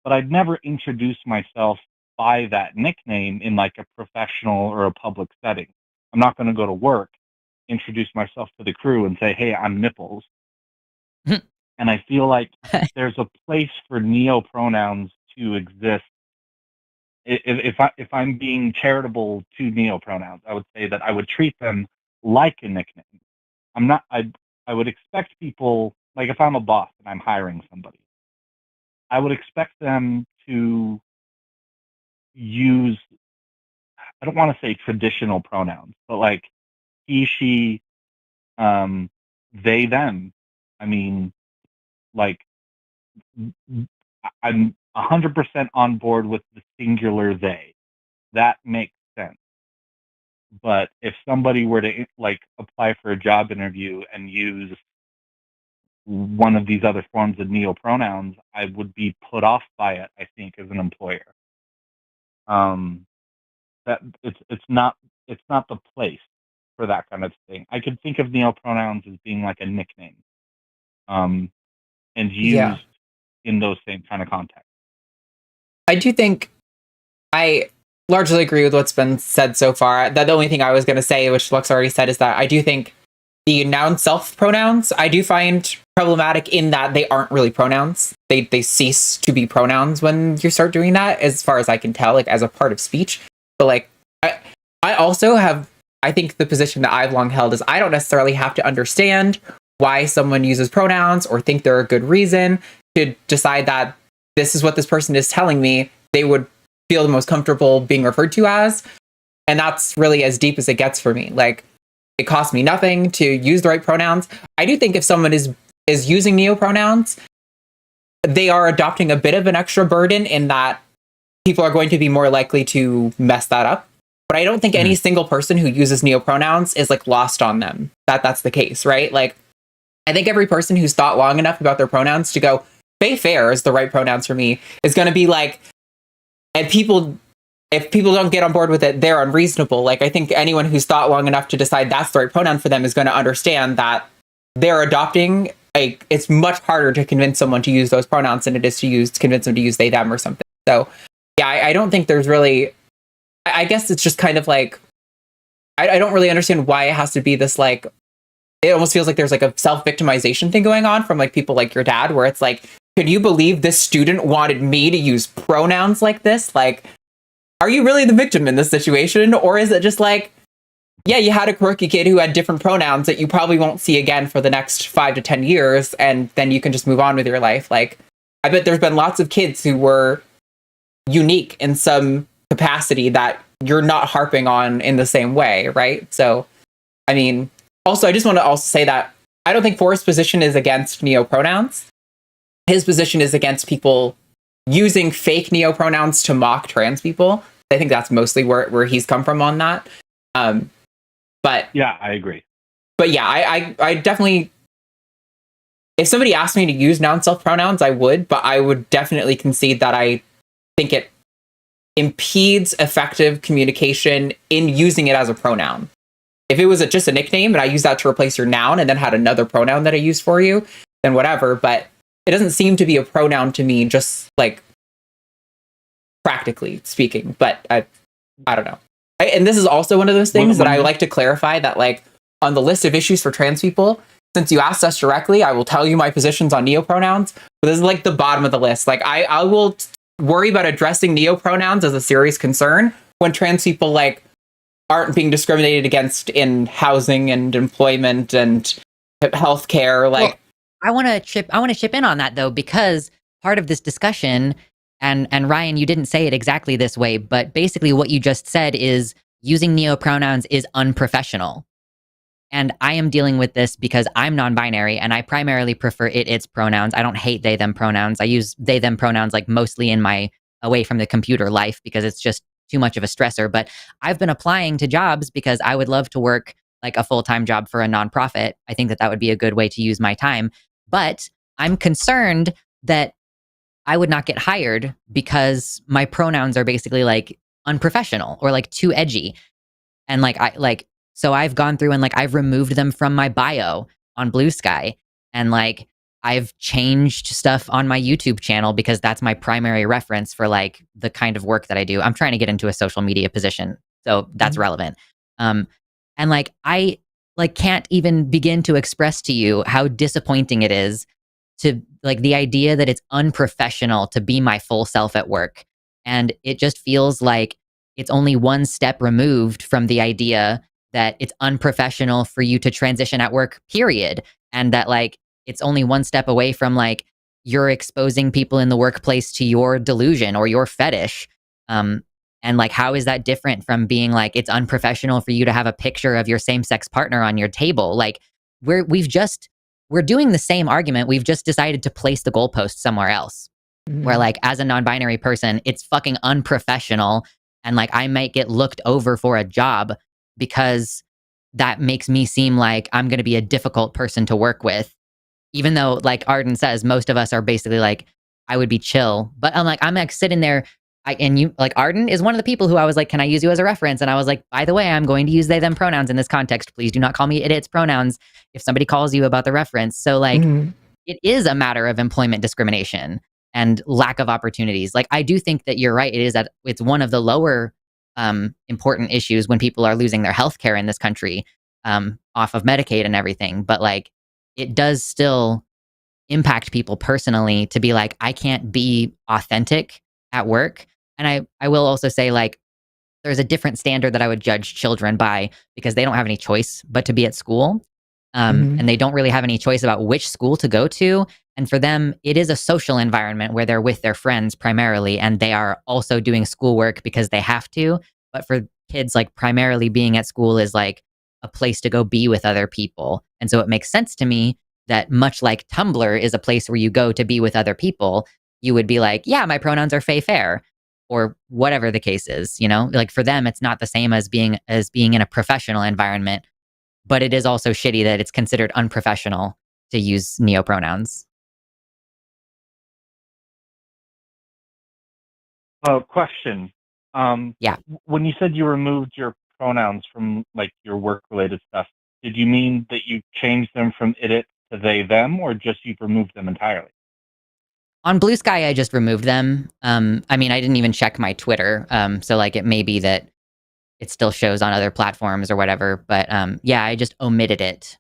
But I'd never introduce myself by that nickname in like a professional or a public setting. I'm not going to go to work, introduce myself to the crew and say, hey, I'm Nipples. And I feel like there's a place for neopronouns to exist. If I'm being charitable to neopronouns, I would say that I would treat them like a nickname. I would expect people, like if I'm a boss and I'm hiring somebody, I would expect them to use, I don't want to say traditional pronouns, but like he, she, they, them. I mean, like I'm 100% on board with the singular they. That makes sense. But if somebody were to like apply for a job interview and use one of these other forms of neopronouns, I would be put off by it, I think, as an employer. That it's not the place for that kind of thing. I could think of neopronouns as being like a nickname, and used in those same kind of contexts. I do think I largely agree with what's been said so far. The only thing I was going to say, which Lux already said, is that I do think the noun self pronouns I do find problematic in that they aren't really pronouns. They cease to be pronouns when you start doing that, as far as I can tell, like as a part of speech. But like I also have, I think the position that I've long held is I don't necessarily have to understand why someone uses pronouns or think they're a good reason to decide that this is what this person is telling me they would feel the most comfortable being referred to as. And that's really as deep as it gets for me. Like, it costs me nothing to use the right pronouns. I do think if someone is using neopronouns, they are adopting a bit of an extra burden in that people are going to be more likely to mess that up. But I don't think any single person who uses neopronouns is like lost on them. That's the case, right? Like, I think every person who's thought long enough about their pronouns to go, they fair is the right pronouns for me, is going to be like, and if people don't get on board with it, they're unreasonable. Like, I think anyone who's thought long enough to decide that's the right pronoun for them is going to understand that they're adopting, like, it's much harder to convince someone to use those pronouns than it is to convince them to use they, them or something. So yeah, I don't think there's really, I guess it's just kind of like, I don't really understand why it has to be this, like, it almost feels like there's like a self-victimization thing going on from like people like your dad, where it's like, can you believe this student wanted me to use pronouns like this? Like, are you really the victim in this situation? Or is it just like, yeah, you had a quirky kid who had different pronouns that you probably won't see again for the next 5 to 10 years, and then you can just move on with your life? Like, I bet there's been lots of kids who were unique in some capacity that you're not harping on in the same way, right? So, I mean, also, I just want to also say that I don't think Forrest's position is against neopronouns. His position is against people using fake neopronouns to mock trans people. I think that's mostly where he's come from on that. But yeah, I agree. But yeah, I definitely, if somebody asked me to use noun-self pronouns, I would, but I would definitely concede that I think it impedes effective communication in using it as a pronoun. If it was just a nickname and I use that to replace your noun and then had another pronoun that I use for you, then whatever. But it doesn't seem to be a pronoun to me, just like practically speaking. But I don't know. And this is also one of those things that I like to clarify, that like on the list of issues for trans people, since you asked us directly, I will tell you my positions on neopronouns. But this is like the bottom of the list. Like I will worry about addressing neopronouns as a serious concern when trans people like aren't being discriminated against in housing and employment and healthcare. Like, well, I want to chip in on that though, because part of this discussion, and Ryan, you didn't say it exactly this way, but basically what you just said is using neopronouns is unprofessional. And I am dealing with this because I'm non-binary and I primarily prefer its pronouns. I don't hate they, them pronouns. I use they, them pronouns like mostly in my away from the computer life because it's just too much of a stressor. But I've been applying to jobs because I would love to work like a full-time job for a nonprofit. I think that would be a good way to use my time. But I'm concerned that I would not get hired because my pronouns are basically like unprofessional or like too edgy. And so I've gone through and like I've removed them from my bio on Blue Sky, and like I've changed stuff on my YouTube channel because that's my primary reference for like the kind of work that I do. I'm trying to get into a social media position, so that's relevant. And like I like can't even begin to express to you how disappointing it is to like the idea that it's unprofessional to be my full self at work. And it just feels like it's only one step removed from the idea that it's unprofessional for you to transition at work, period. And that like, it's only one step away from like, you're exposing people in the workplace to your delusion or your fetish. And like, how is that different from being like, it's unprofessional for you to have a picture of your same-sex partner on your table? Like we're doing the same argument. We've just decided to place the goalpost somewhere else. Where like, as a non-binary person, it's fucking unprofessional. And like, I might get looked over for a job because that makes me seem like I'm going to be a difficult person to work with. Even though, like Arden says, most of us are basically like, I would be chill. But I'm like sitting there, and you, like Arden is one of the people who I was like, can I use you as a reference? And I was like, by the way, I'm going to use they, them pronouns in this context. Please do not call me its pronouns if somebody calls you about the reference. So like, it is a matter of employment discrimination and lack of opportunities. Like, I do think that you're right. It's one of the lower important issues when people are losing their healthcare in this country off of Medicaid and everything. But like, it does still impact people personally to be like, I can't be authentic at work. And I will also say like, there's a different standard that I would judge children by because they don't have any choice but to be at school. And they don't really have any choice about which school to go to. And for them, it is a social environment where they're with their friends primarily, and they are also doing schoolwork because they have to. But for kids, like primarily being at school is like a place to go be with other people. And so it makes sense to me that much like Tumblr is a place where you go to be with other people, you would be like, yeah, my pronouns are fair, or whatever the case is, you know? Like for them, it's not the same as being in a professional environment. But it is also shitty that it's considered unprofessional to use neopronouns. Question. Yeah. When you said you removed your pronouns from like your work-related stuff, did you mean that you changed them from it to they, them, or just you've removed them entirely? On Blue Sky, I just removed them. I mean, I didn't even check my Twitter. So like it may be that it still shows on other platforms or whatever. But yeah, I just omitted it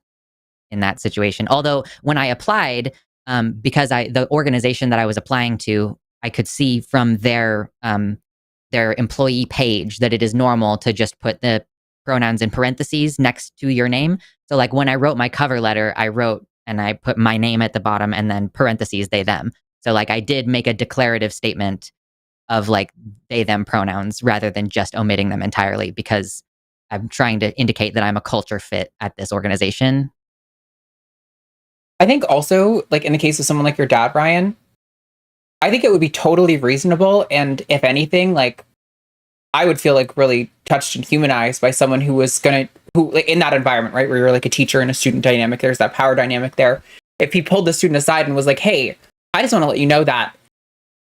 in that situation. Although when I applied, because the organization that I was applying to, I could see from their employee page that it is normal to just put the pronouns in parentheses next to your name. So like when I wrote my cover letter, I put my name at the bottom and then parentheses they, them. So like I did make a declarative statement of like they them pronouns rather than just omitting them entirely, because I'm trying to indicate that I'm a culture fit at this organization. I think also, like in the case of someone like your dad, Ryan, I think it would be totally reasonable, and if anything, like I would feel like really touched and humanized by someone who like in that environment, right, where you're like a teacher and a student dynamic, there's that power dynamic there. If he pulled the student aside and was like, hey, I just want to let you know that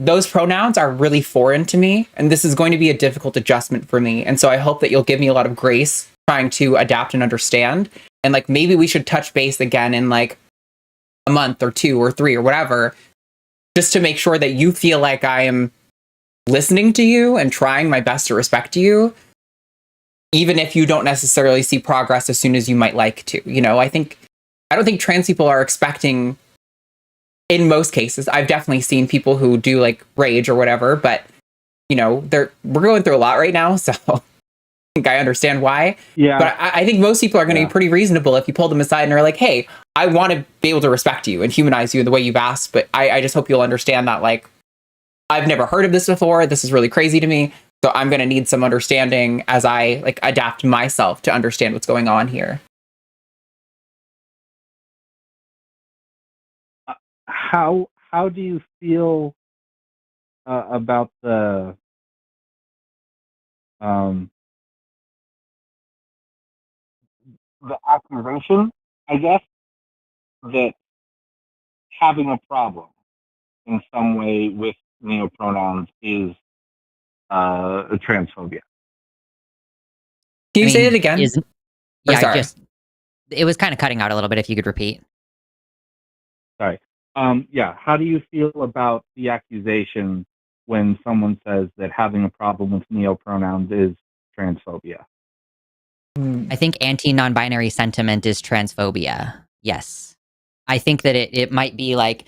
those pronouns are really foreign to me, and this is going to be a difficult adjustment for me. And so I hope that you'll give me a lot of grace trying to adapt and understand. And like maybe we should touch base again in like a month or 2 or 3 or whatever, just to make sure that you feel like I am listening to you and trying my best to respect you, even if you don't necessarily see progress as soon as you might like to. You know, I don't think trans people are expecting, in most cases, I've definitely seen people who do like rage or whatever, but you know, we're going through a lot right now, so I think I understand why. Yeah. But I think most people are going to be pretty reasonable if you pull them aside and are like, hey, I want to be able to respect you and humanize you in the way you've asked, but I just hope you'll understand that, like, I've never heard of this before. This is really crazy to me. So I'm going to need some understanding as I like adapt myself to understand what's going on here. How do you feel about the accusation, I guess, that having a problem in some way with neopronouns is a transphobia? Can you say it again? It was kind of cutting out a little bit. If you could repeat. Sorry. How do you feel about the accusation when someone says that having a problem with neopronouns is transphobia? I think anti-non-binary sentiment is transphobia. Yes. I think that it might be like,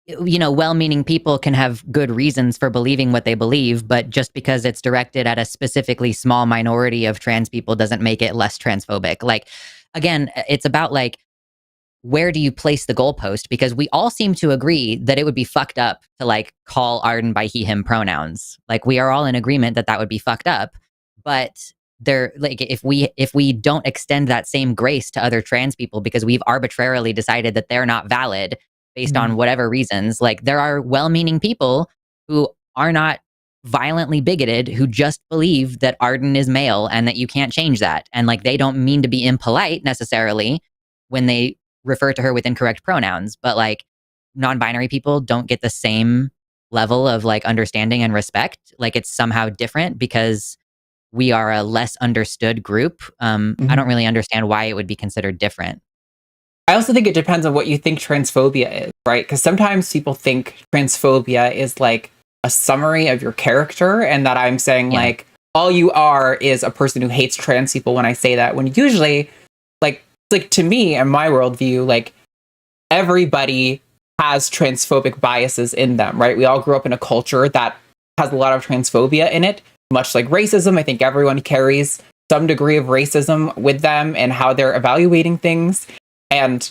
you know, well-meaning people can have good reasons for believing what they believe, but just because it's directed at a specifically small minority of trans people doesn't make it less transphobic. Like, again, it's about like, where do you place the goalpost? Because we all seem to agree that it would be fucked up to like call Arden by he, him pronouns. Like we are all in agreement that would be fucked up, but there, like if we don't extend that same grace to other trans people because we've arbitrarily decided that they're not valid based on whatever reasons, like there are well-meaning people who are not violently bigoted who just believe that Arden is male and that you can't change that. And like they don't mean to be impolite necessarily when they refer to her with incorrect pronouns, but like non-binary people don't get the same level of like understanding and respect. Like it's somehow different because we are a less understood group. I don't really understand why it would be considered different. I also think it depends on what you think transphobia is, right? Because sometimes people think transphobia is like a summary of your character, and that I'm saying like all you are is a person who hates trans people when I say that, when usually like to me and my worldview, like everybody has transphobic biases in them, right? We all grew up in a culture that has a lot of transphobia in it, much like racism. I think everyone carries some degree of racism with them and how they're evaluating things. And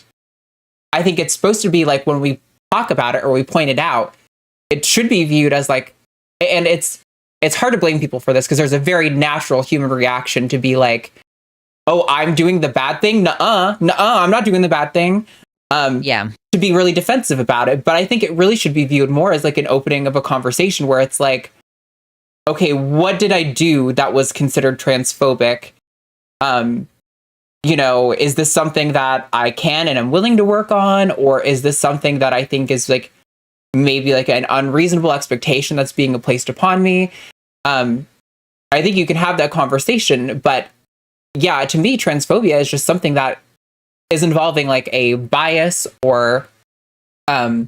I think it's supposed to be like when we talk about it or we point it out, it should be viewed as like, and it's hard to blame people for this because there's a very natural human reaction to be like, oh, I'm doing the bad thing? Nuh-uh, I'm not doing the bad thing. To be really defensive about it. But I think it really should be viewed more as like an opening of a conversation where it's like, okay, what did I do that was considered transphobic? You know, is this something that I can and am willing to work on? Or is this something that I think is like maybe like an unreasonable expectation that's being placed upon me? I think you can have that conversation, but yeah, to me, transphobia is just something that is involving like a bias or like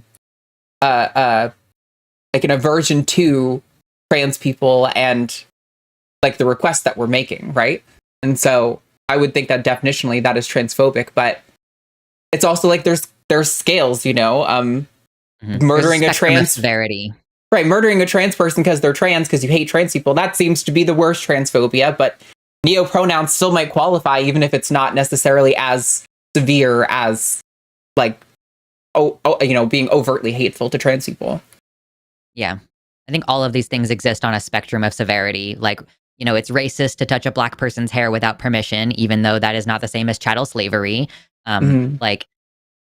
an aversion to trans people and like the requests that we're making, right? And so I would think that definitionally that is transphobic, but it's also like there's scales, you know, murdering a trans severity. Right, murdering a trans person because they're trans because you hate trans people, that seems to be the worst transphobia, but neopronouns still might qualify even if it's not necessarily as severe as like you know, being overtly hateful to trans people. Yeah. I think all of these things exist on a spectrum of severity. Like, it's racist to touch a Black person's hair without permission, even though that is not the same as chattel slavery. Like,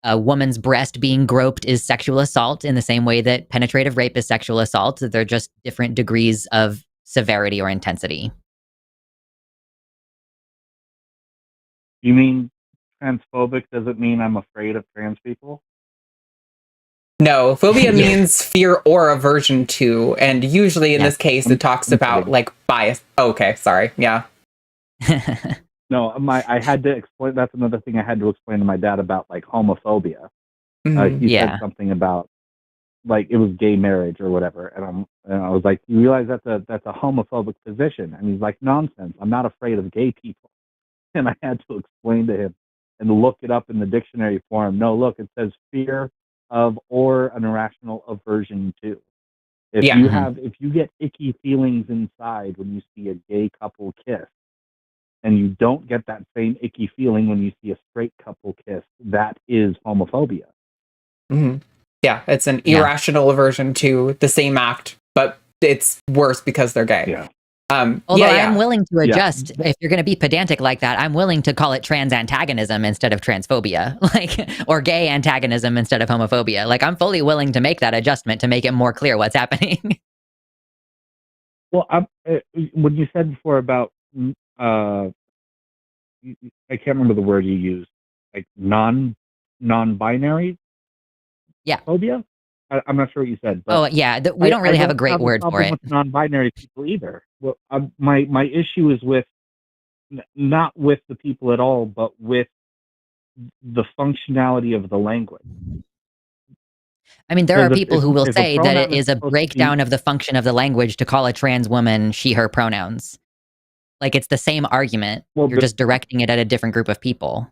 a woman's breast being groped is sexual assault in the same way that penetrative rape is sexual assault. They're just different degrees of severity or intensity. You mean transphobic doesn't mean I'm afraid of trans people? No, phobia means fear or aversion to, and usually in this case it talks about like bias. Oh, okay, sorry. Yeah. No, I had to explain. That's another thing I had to explain to my dad about like homophobia. He said something about like it was gay marriage or whatever, and I was like, you realize that's a homophobic position? And he's like, nonsense. I'm not afraid of gay people. And I had to explain to him and look it up in the dictionary for him. No, look, it says fear of or an irrational aversion to. If you get icky feelings inside when you see a gay couple kiss, and you don't get that same icky feeling when you see a straight couple kiss, that is homophobia. Mm-hmm. Yeah, it's an irrational aversion to the same act, but it's worse because they're gay. Yeah. Although I'm willing to adjust, if you're going to be pedantic like that, I'm willing to call it trans antagonism instead of transphobia, like, or gay antagonism instead of homophobia. Like, I'm fully willing to make that adjustment to make it more clear what's happening. Well, when you said before about, I can't remember the word you used, like non-binary. Yeah. Phobia. I'm not sure what you said. But we don't really have a great word for it. With non-binary people either. Well, my issue is with not with the people at all, but with the functionality of the language. I mean, there are people who will say that it is a breakdown of the function of the language to call a trans woman she, her pronouns. Like, it's the same argument. You're just directing it at a different group of people.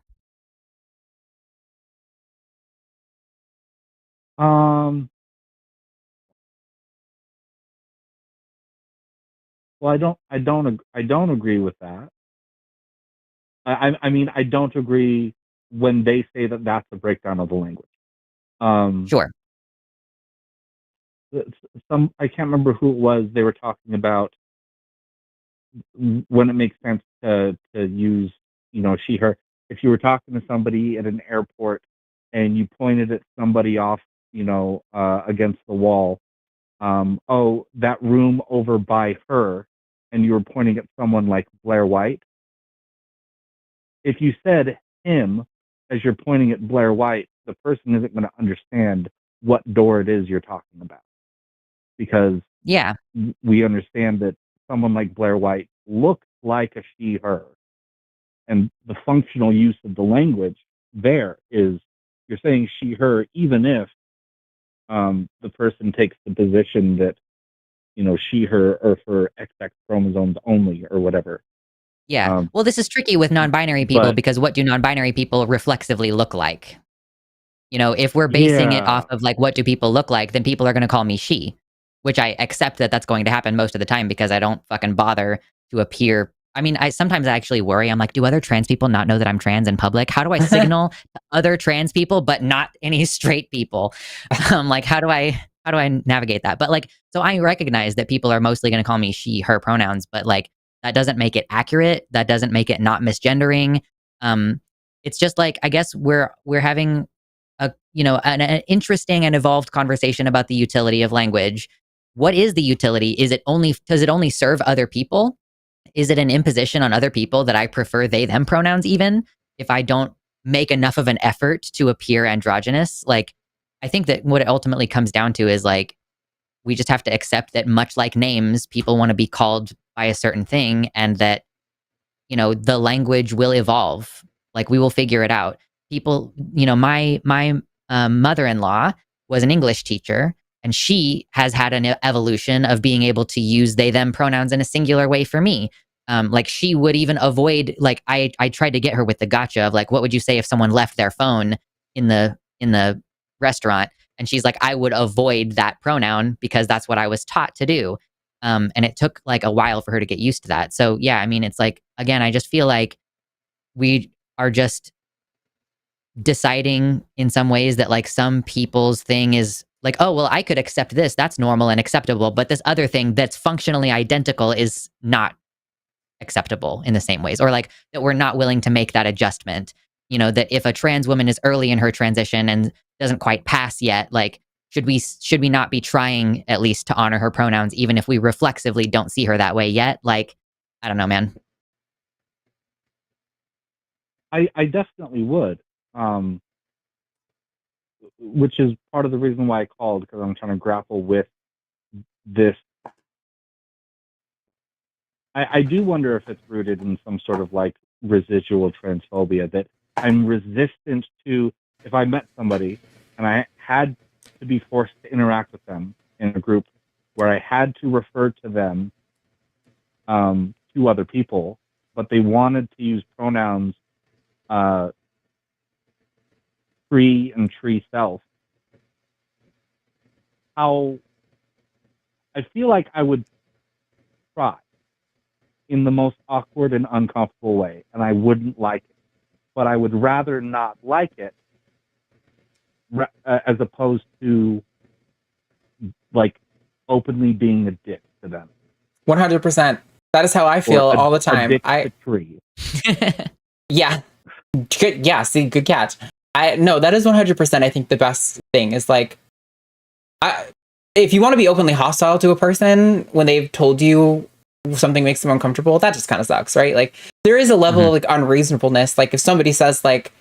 Well, I don't agree with that. I mean, I don't agree when they say that that's a breakdown of the language. Sure. I can't remember who it was. They were talking about when it makes sense to use, she, her. If you were talking to somebody at an airport and you pointed at somebody off, against the wall, oh, that room over by her, and you were pointing at someone like Blair White. If you said him as you're pointing at Blair White, the person isn't going to understand what door it is you're talking about. Because we understand that someone like Blair White looks like a she, her. And the functional use of the language there is you're saying she, her, even if the person takes the position that, she, her, or for XX chromosomes only or whatever. Yeah. Well, this is tricky with non-binary people because what do non-binary people reflexively look like? If we're basing it off of like, what do people look like, then people are going to call me she, which I accept that that's going to happen most of the time because I don't fucking bother to appear. I mean, sometimes I actually worry. I'm like, do other trans people not know that I'm trans in public? How do I signal to other trans people, but not any straight people? Like, how do I navigate that? But like, so I recognize that people are mostly going to call me she, her pronouns, but like, that doesn't make it accurate. That doesn't make it not misgendering. It's just like, I guess we're having an interesting and evolved conversation about the utility of language. What is the utility? Does it only serve other people? Is it an imposition on other people that I prefer they, them pronouns even if I don't make enough of an effort to appear androgynous? Like, I think that what it ultimately comes down to is like, we just have to accept that much like names, people want to be called by a certain thing and that, the language will evolve. Like, we will figure it out. People, my mother-in-law was an English teacher and she has had an evolution of being able to use they, them pronouns in a singular way for me. Like, she would even avoid, like, I tried to get her with the gotcha of like, what would you say if someone left their phone in the restaurant? And she's like, I would avoid that pronoun because that's what I was taught to do. And it took like a while for her to get used to that. So yeah, I mean, it's like, again, I just feel like we are just deciding in some ways that like some people's thing is like, oh, well, I could accept this. That's normal and acceptable. But this other thing that's functionally identical is not acceptable in the same ways, or like that we're not willing to make that adjustment. That if a trans woman is early in her transition and doesn't quite pass yet, like, should we not be trying at least to honor her pronouns, even if we reflexively don't see her that way yet? Like, I don't know, man. I definitely would. Which is part of the reason why I called, because I'm trying to grapple with this. I do wonder if it's rooted in some sort of like residual transphobia, that I'm resistant to, if I met somebody and I had to be forced to interact with them in a group where I had to refer to them to other people, but they wanted to use pronouns free and tree self, how I feel like I would try in the most awkward and uncomfortable way, and I wouldn't like it. But I would rather not like it as opposed to like openly being a dick to them. 100%. That is how I feel all the time. Yeah. Good. Yeah. See, good catch. No, that is 100%. I think the best thing is like, if you want to be openly hostile to a person when they've told you something makes them uncomfortable, that just kind of sucks, right? Like, there is a level of like unreasonableness. Like, if somebody says like,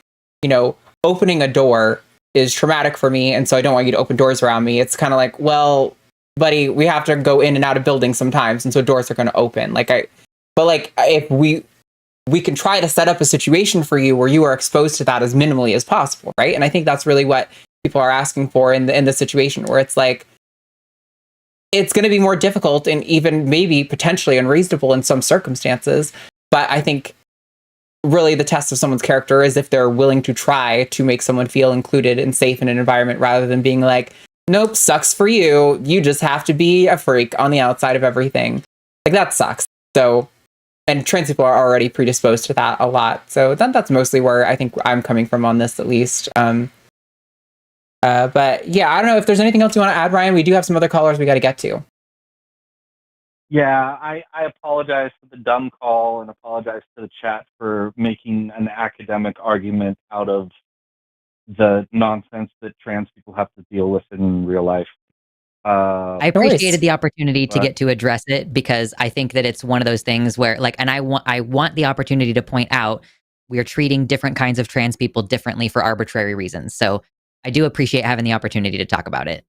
opening a door is traumatic for me, and so I don't want you to open doors around me, it's kind of like, well, buddy, we have to go in and out of buildings sometimes, and so doors are going to open. If we can try to set up a situation for you where you are exposed to that as minimally as possible, right? And I think that's really what people are asking for in the situation, where it's like, it's going to be more difficult and even maybe potentially unreasonable in some circumstances. But I think really the test of someone's character is if they're willing to try to make someone feel included and safe in an environment, rather than being like, nope, sucks for you. You just have to be a freak on the outside of everything. Like, that sucks. So, and trans people are already predisposed to that a lot. So that's mostly where I think I'm coming from on this, at least. But yeah, I don't know if there's anything else you want to add, Ryan. We do have some other callers we got to get to. Yeah, I apologize for the dumb call and apologize to the chat for making an academic argument out of the nonsense that trans people have to deal with in real life. I appreciated the opportunity to get to address it, because I think that it's one of those things where, like, and I want the opportunity to point out we are treating different kinds of trans people differently for arbitrary reasons. So I do appreciate having the opportunity to talk about it.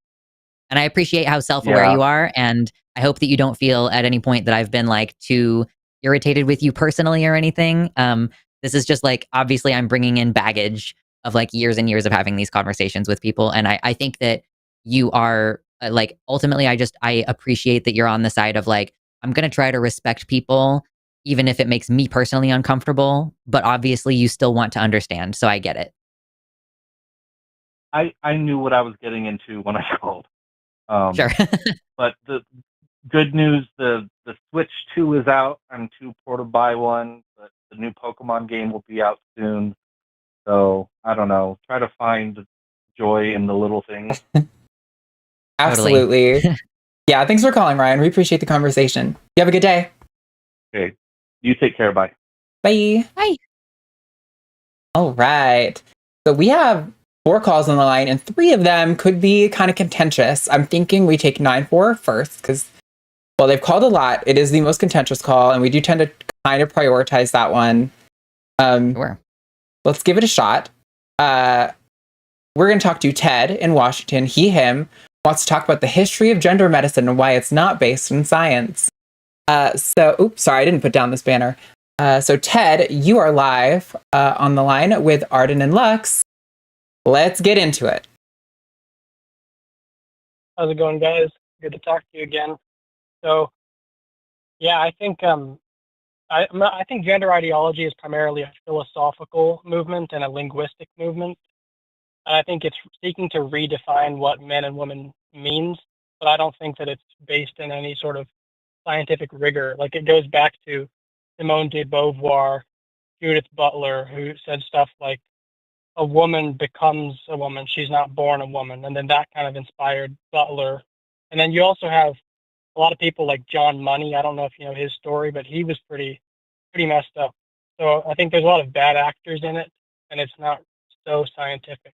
And I appreciate how self-aware you are. And I hope that you don't feel at any point that I've been like too irritated with you personally or anything. This is just like, obviously I'm bringing in baggage of like years and years of having these conversations with people. And I think that you are like, ultimately, I appreciate that you're on the side of like, I'm going to try to respect people, even if it makes me personally uncomfortable, but obviously you still want to understand. So I get it. I knew what I was getting into when I called. Sure. But the good news, the Switch 2 is out. I'm too poor to buy one, but the new Pokemon game will be out soon. So, I don't know. Try to find joy in the little things. Absolutely. Yeah, thanks for calling, Ryan. We appreciate the conversation. You have a good day. Okay. You take care. Bye. Bye. Bye. All right. So we have 4 calls on the line, and 3 of them could be kind of contentious. I'm thinking we take 9-4 first, because, well, they've called a lot. It is the most contentious call, and we do tend to kind of prioritize that one. Sure. Let's give it a shot. We're going to talk to Ted in Washington. He, him, wants to talk about the history of gender medicine and why it's not based in science. Oops, sorry, I didn't put down this banner. So Ted, you are live on the line with Arden and Lux. Let's get into it. How's it going, guys? Good to talk to you again. So, yeah, I think I think gender ideology is primarily a philosophical movement and a linguistic movement. And I think it's seeking to redefine what men and women means, but I don't think that it's based in any sort of scientific rigor. Like, it goes back to Simone de Beauvoir, Judith Butler, who said stuff like, a woman becomes a woman. She's not born a woman. And then that kind of inspired Butler. And then you also have a lot of people like John Money. I don't know if you know his story, but he was pretty messed up. So I think there's a lot of bad actors in it, and it's not so scientific.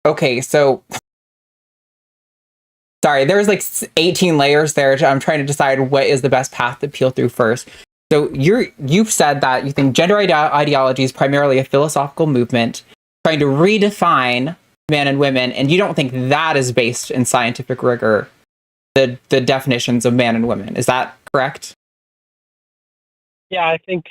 Okay, so sorry, there's like 18 layers there. I'm trying to decide what is the best path to peel through first. So you've said that you think gender ideology is primarily a philosophical movement trying to redefine men and women, and you don't think that is based in scientific rigor, the definitions of man and women. Is that correct? Yeah, I think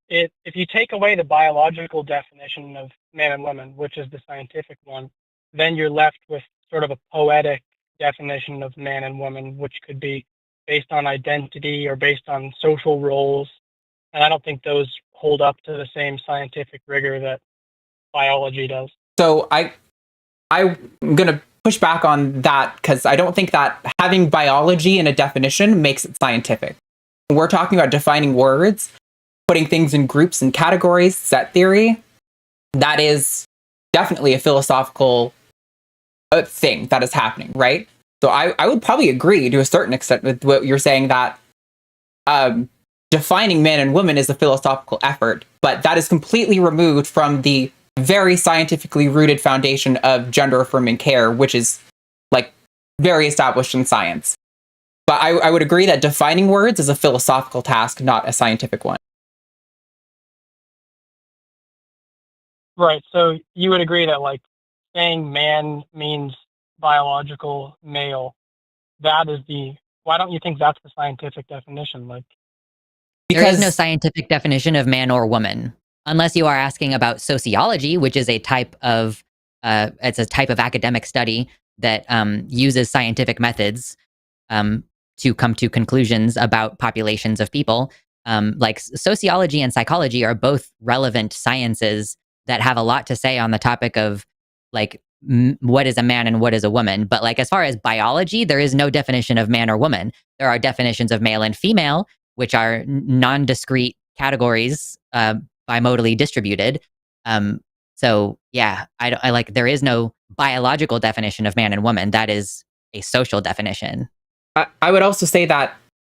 if you take away the biological definition of man and woman, which is the scientific one, then you're left with sort of a poetic definition of man and woman, which could be based on identity or based on social roles. And I don't think those hold up to the same scientific rigor that biology does. So I'm going to push back on that because I don't think that having biology in a definition makes it scientific. We're talking about defining words, putting things in groups and categories, set theory. That is definitely a philosophical thing that is happening, right? So I would probably agree to a certain extent with what you're saying, that defining man and woman is a philosophical effort, but that is completely removed from the very scientifically rooted foundation of gender affirming care, which is like very established in science. But I would agree that defining words is a philosophical task, not a scientific one. Right. So you would agree that like saying man means biological male, why don't you think that's the scientific definition? Like, there is no scientific definition of man or woman, unless you are asking about sociology, which is a type of academic study that uses scientific methods to come to conclusions about populations of people. Like sociology and psychology are both relevant sciences that have a lot to say on the topic of like what is a man and what is a woman. But like as far as biology, there is no definition of man or woman. There are definitions of male and female, which are non-discrete categories, bimodally distributed. So yeah, I like, there is no biological definition of man and woman. That is a social definition. I would also say that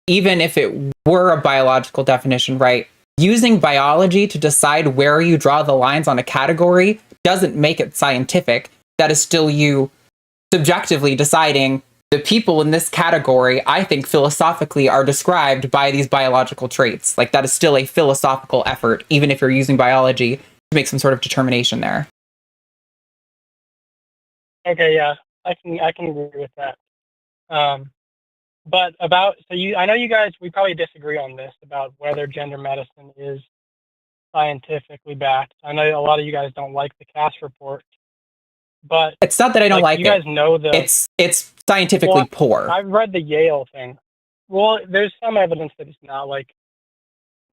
even if it were a biological definition, right, using biology to decide where you draw the lines on a category doesn't make it scientific. That is still you subjectively deciding the people in this category, I think philosophically, are described by these biological traits. Like that is still a philosophical effort, even if you're using biology to make some sort of determination there. Okay, yeah, I can agree with that. But I know you guys, we probably disagree on this about whether gender medicine is scientifically backed. I know a lot of you guys don't like the Cass report, but it's not that I don't like it. You guys know it's scientifically poor. I've read the Yale thing. Well, there's some evidence that it's not. Like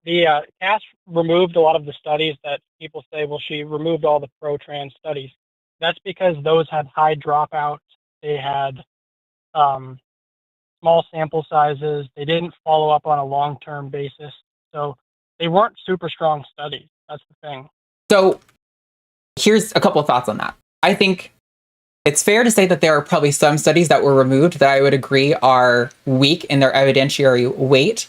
the Cass removed a lot of the studies that people say, well, she removed all the pro-trans studies. That's because those had high dropouts. They had small sample sizes. They didn't follow up on a long-term basis. So they weren't super strong studies. That's the thing. So here's a couple of thoughts on that. I think it's fair to say that there are probably some studies that were removed that I would agree are weak in their evidentiary weight.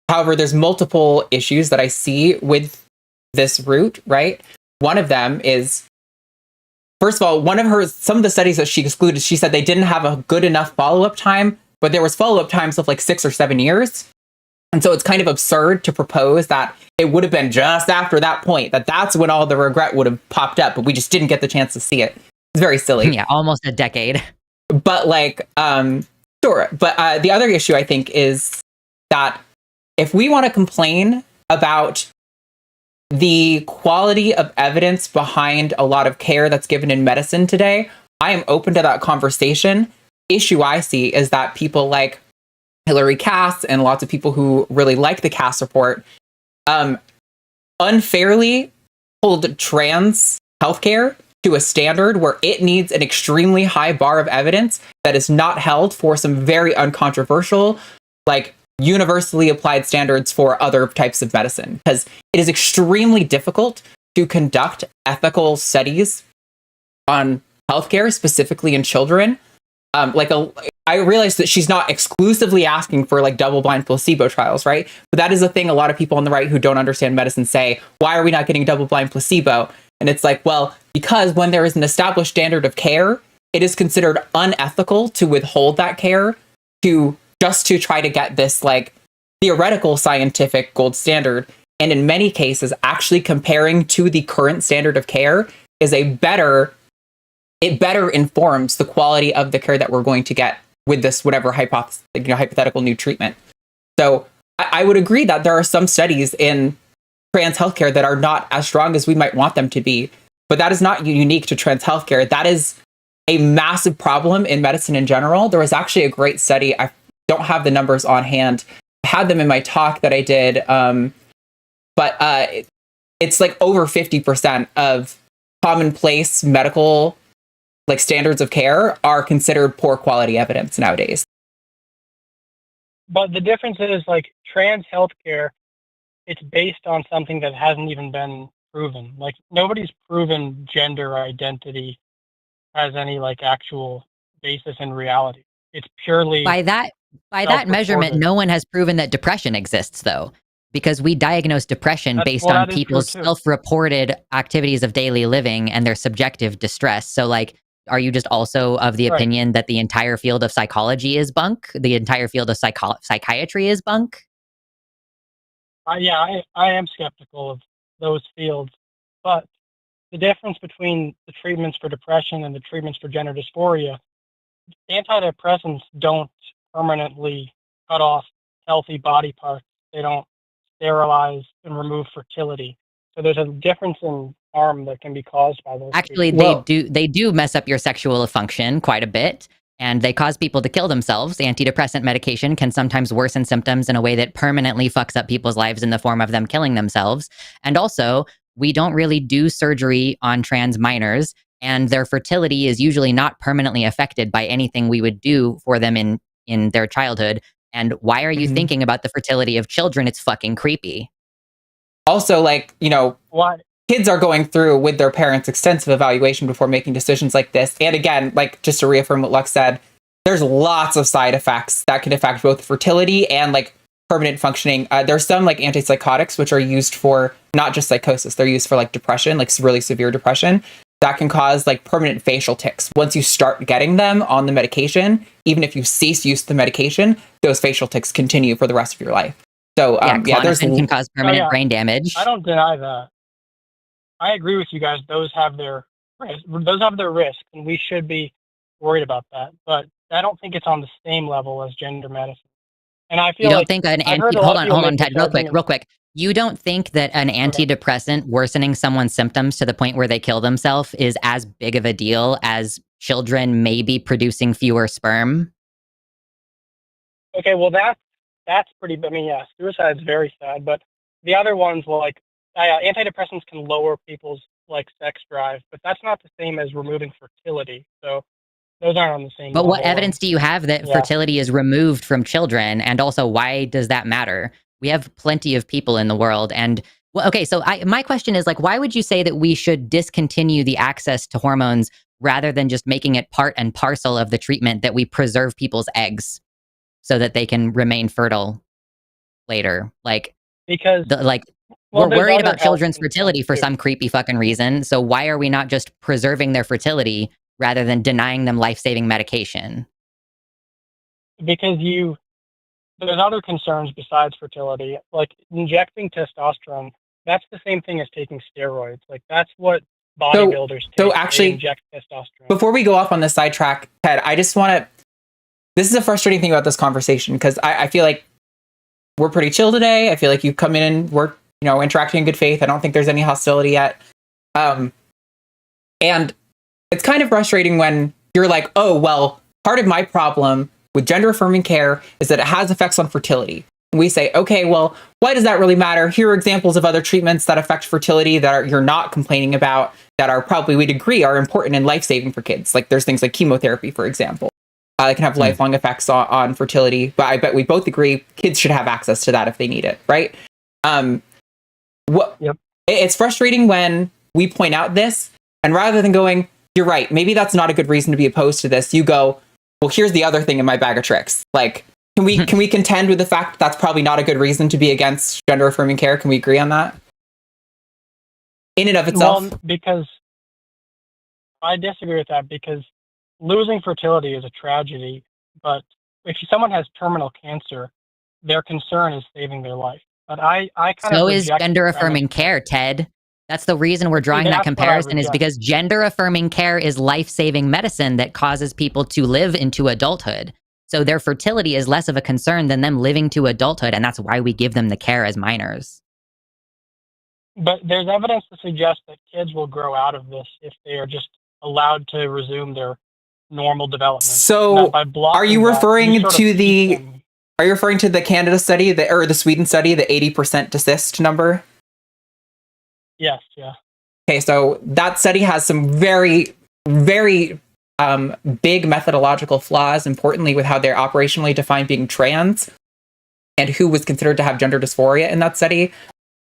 However, there's multiple issues that I see with this route, right? One of them is, first of all, some of the studies that she excluded, she said they didn't have a good enough follow-up time, but there was follow-up times of like 6 or 7 years. And so it's kind of absurd to propose that it would have been just after that point, that's when all the regret would have popped up, but we just didn't get the chance to see it. It's very silly. Yeah, almost a decade. But like, sure. But the other issue I think is that if we want to complain about the quality of evidence behind a lot of care that's given in medicine today, I am open to that conversation. Issue I see is that people like Hillary Cass and lots of people who really like the Cass report unfairly hold trans healthcare to a standard where it needs an extremely high bar of evidence that is not held for some very uncontroversial, like universally applied standards for other types of medicine, because it is extremely difficult to conduct ethical studies on healthcare, specifically in children. I realize that she's not exclusively asking for like double-blind placebo trials, right? But that is a thing a lot of people on the right who don't understand medicine say, why are we not getting double-blind placebo? And it's like, well, because when there is an established standard of care, it is considered unethical to withhold that care to try to get this like theoretical scientific gold standard. And in many cases, actually comparing to the current standard of care is it better informs the quality of the care that we're going to get with this whatever hypothetical new treatment. So I would agree that there are some studies in trans healthcare that are not as strong as we might want them to be, but that is not unique to trans healthcare. That is a massive problem in medicine in general. There was actually a great study. I don't have the numbers on hand. I had them in my talk that I did, but it's like over 50% of commonplace medical like standards of care are considered poor quality evidence nowadays. But the difference is like trans healthcare, it's based on something that hasn't even been proven. Like nobody's proven gender identity has any like actual basis in reality. It's purely by that measurement, no one has proven that depression exists though, because we diagnose depression based on people's self-reported activities of daily living and their subjective distress. So like, are you just also of the opinion that the entire field of psychology is bunk? The entire field of psychiatry is bunk? Yeah, I am skeptical of those fields. But the difference between the treatments for depression and the treatments for gender dysphoria, antidepressants don't permanently cut off healthy body parts. They don't sterilize and remove fertility. So there's a difference in harm that can be caused by those. Actually, they do mess up your sexual function quite a bit, and they cause people to kill themselves. Antidepressant medication can sometimes worsen symptoms in a way that permanently fucks up people's lives in the form of them killing themselves. And also, we don't really do surgery on trans minors, and their fertility is usually not permanently affected by anything we would do for them in their childhood. And why are you thinking about the fertility of children? It's fucking creepy. Also, like, why? Kids are going through with their parents extensive evaluation before making decisions like this. And again, like just to reaffirm what Lux said, there's lots of side effects that can affect both fertility and like permanent functioning. There's some like antipsychotics, which are used for not just psychosis. They're used for like depression, like really severe depression that can cause like permanent facial tics. Once you start getting them on the medication, even if you cease use of the medication, those facial tics continue for the rest of your life. So there's can cause permanent brain damage. I don't deny that. I agree with you guys. Those have their risk, and we should be worried about that. But I don't think it's on the same level as gender medicine. And I feel you don't think hold on, Ted, real quick. You don't think that an antidepressant worsening someone's symptoms to the point where they kill themselves is as big of a deal as children maybe producing fewer sperm? Okay, well that's pretty. I mean, yeah, suicide's very sad, but the other ones like. Antidepressants can lower people's like sex drive, but that's not the same as removing fertility. So those aren't on the same level. What evidence do you have that fertility is removed from children? And also, why does that matter? We have plenty of people in the world. And so my question is like, why would you say that we should discontinue the access to hormones rather than just making it part and parcel of the treatment that we preserve people's eggs so that they can remain fertile later? Like, because we're worried about children's fertility for some creepy fucking reason. So why are we not just preserving their fertility rather than denying them life-saving medication? Because there's other concerns besides fertility, like injecting testosterone. That's the same thing as taking steroids. Like that's what bodybuilders take. So actually, inject testosterone. Before we go off on the sidetrack, Ted, I just want to. This is a frustrating thing about this conversation because I feel like we're pretty chill today. I feel like you come in and we're interacting in good faith. I don't think there's any hostility yet. And it's kind of frustrating when you're like, oh, well, part of my problem with gender affirming care is that it has effects on fertility. And we say, okay, well, why does that really matter? Here are examples of other treatments that affect fertility that you're not complaining about that are probably, we'd agree, are important and life-saving for kids. Like there's things like chemotherapy, for example. It can have lifelong effects on fertility, but I bet we both agree kids should have access to that if they need it, right? Yep. It's frustrating when we point out this, and rather than going, you're right, maybe that's not a good reason to be opposed to this, you go, well, here's the other thing in my bag of tricks. Like, can we contend with the fact that that's probably not a good reason to be against gender affirming care? Can we agree on that? In and of itself? Well, because I disagree with that, because losing fertility is a tragedy, but if someone has terminal cancer, their concern is saving their life. But I kind of So is reject gender the premise. affirming care, Ted. That's the reason we're drawing that That's what I comparison, is reject. because gender affirming care is life-saving medicine that causes people to live into adulthood. So their fertility is less of a concern than them living to adulthood, and that's why we give them the care as minors. But there's evidence to suggest that kids will grow out of this if they are just allowed to resume their normal development. So are you referring to the Canada study, or the Sweden study, the 80% desist number? Yes, yeah. Okay, so that study has some very, very big methodological flaws, importantly, with how they're operationally defined being trans and who was considered to have gender dysphoria in that study.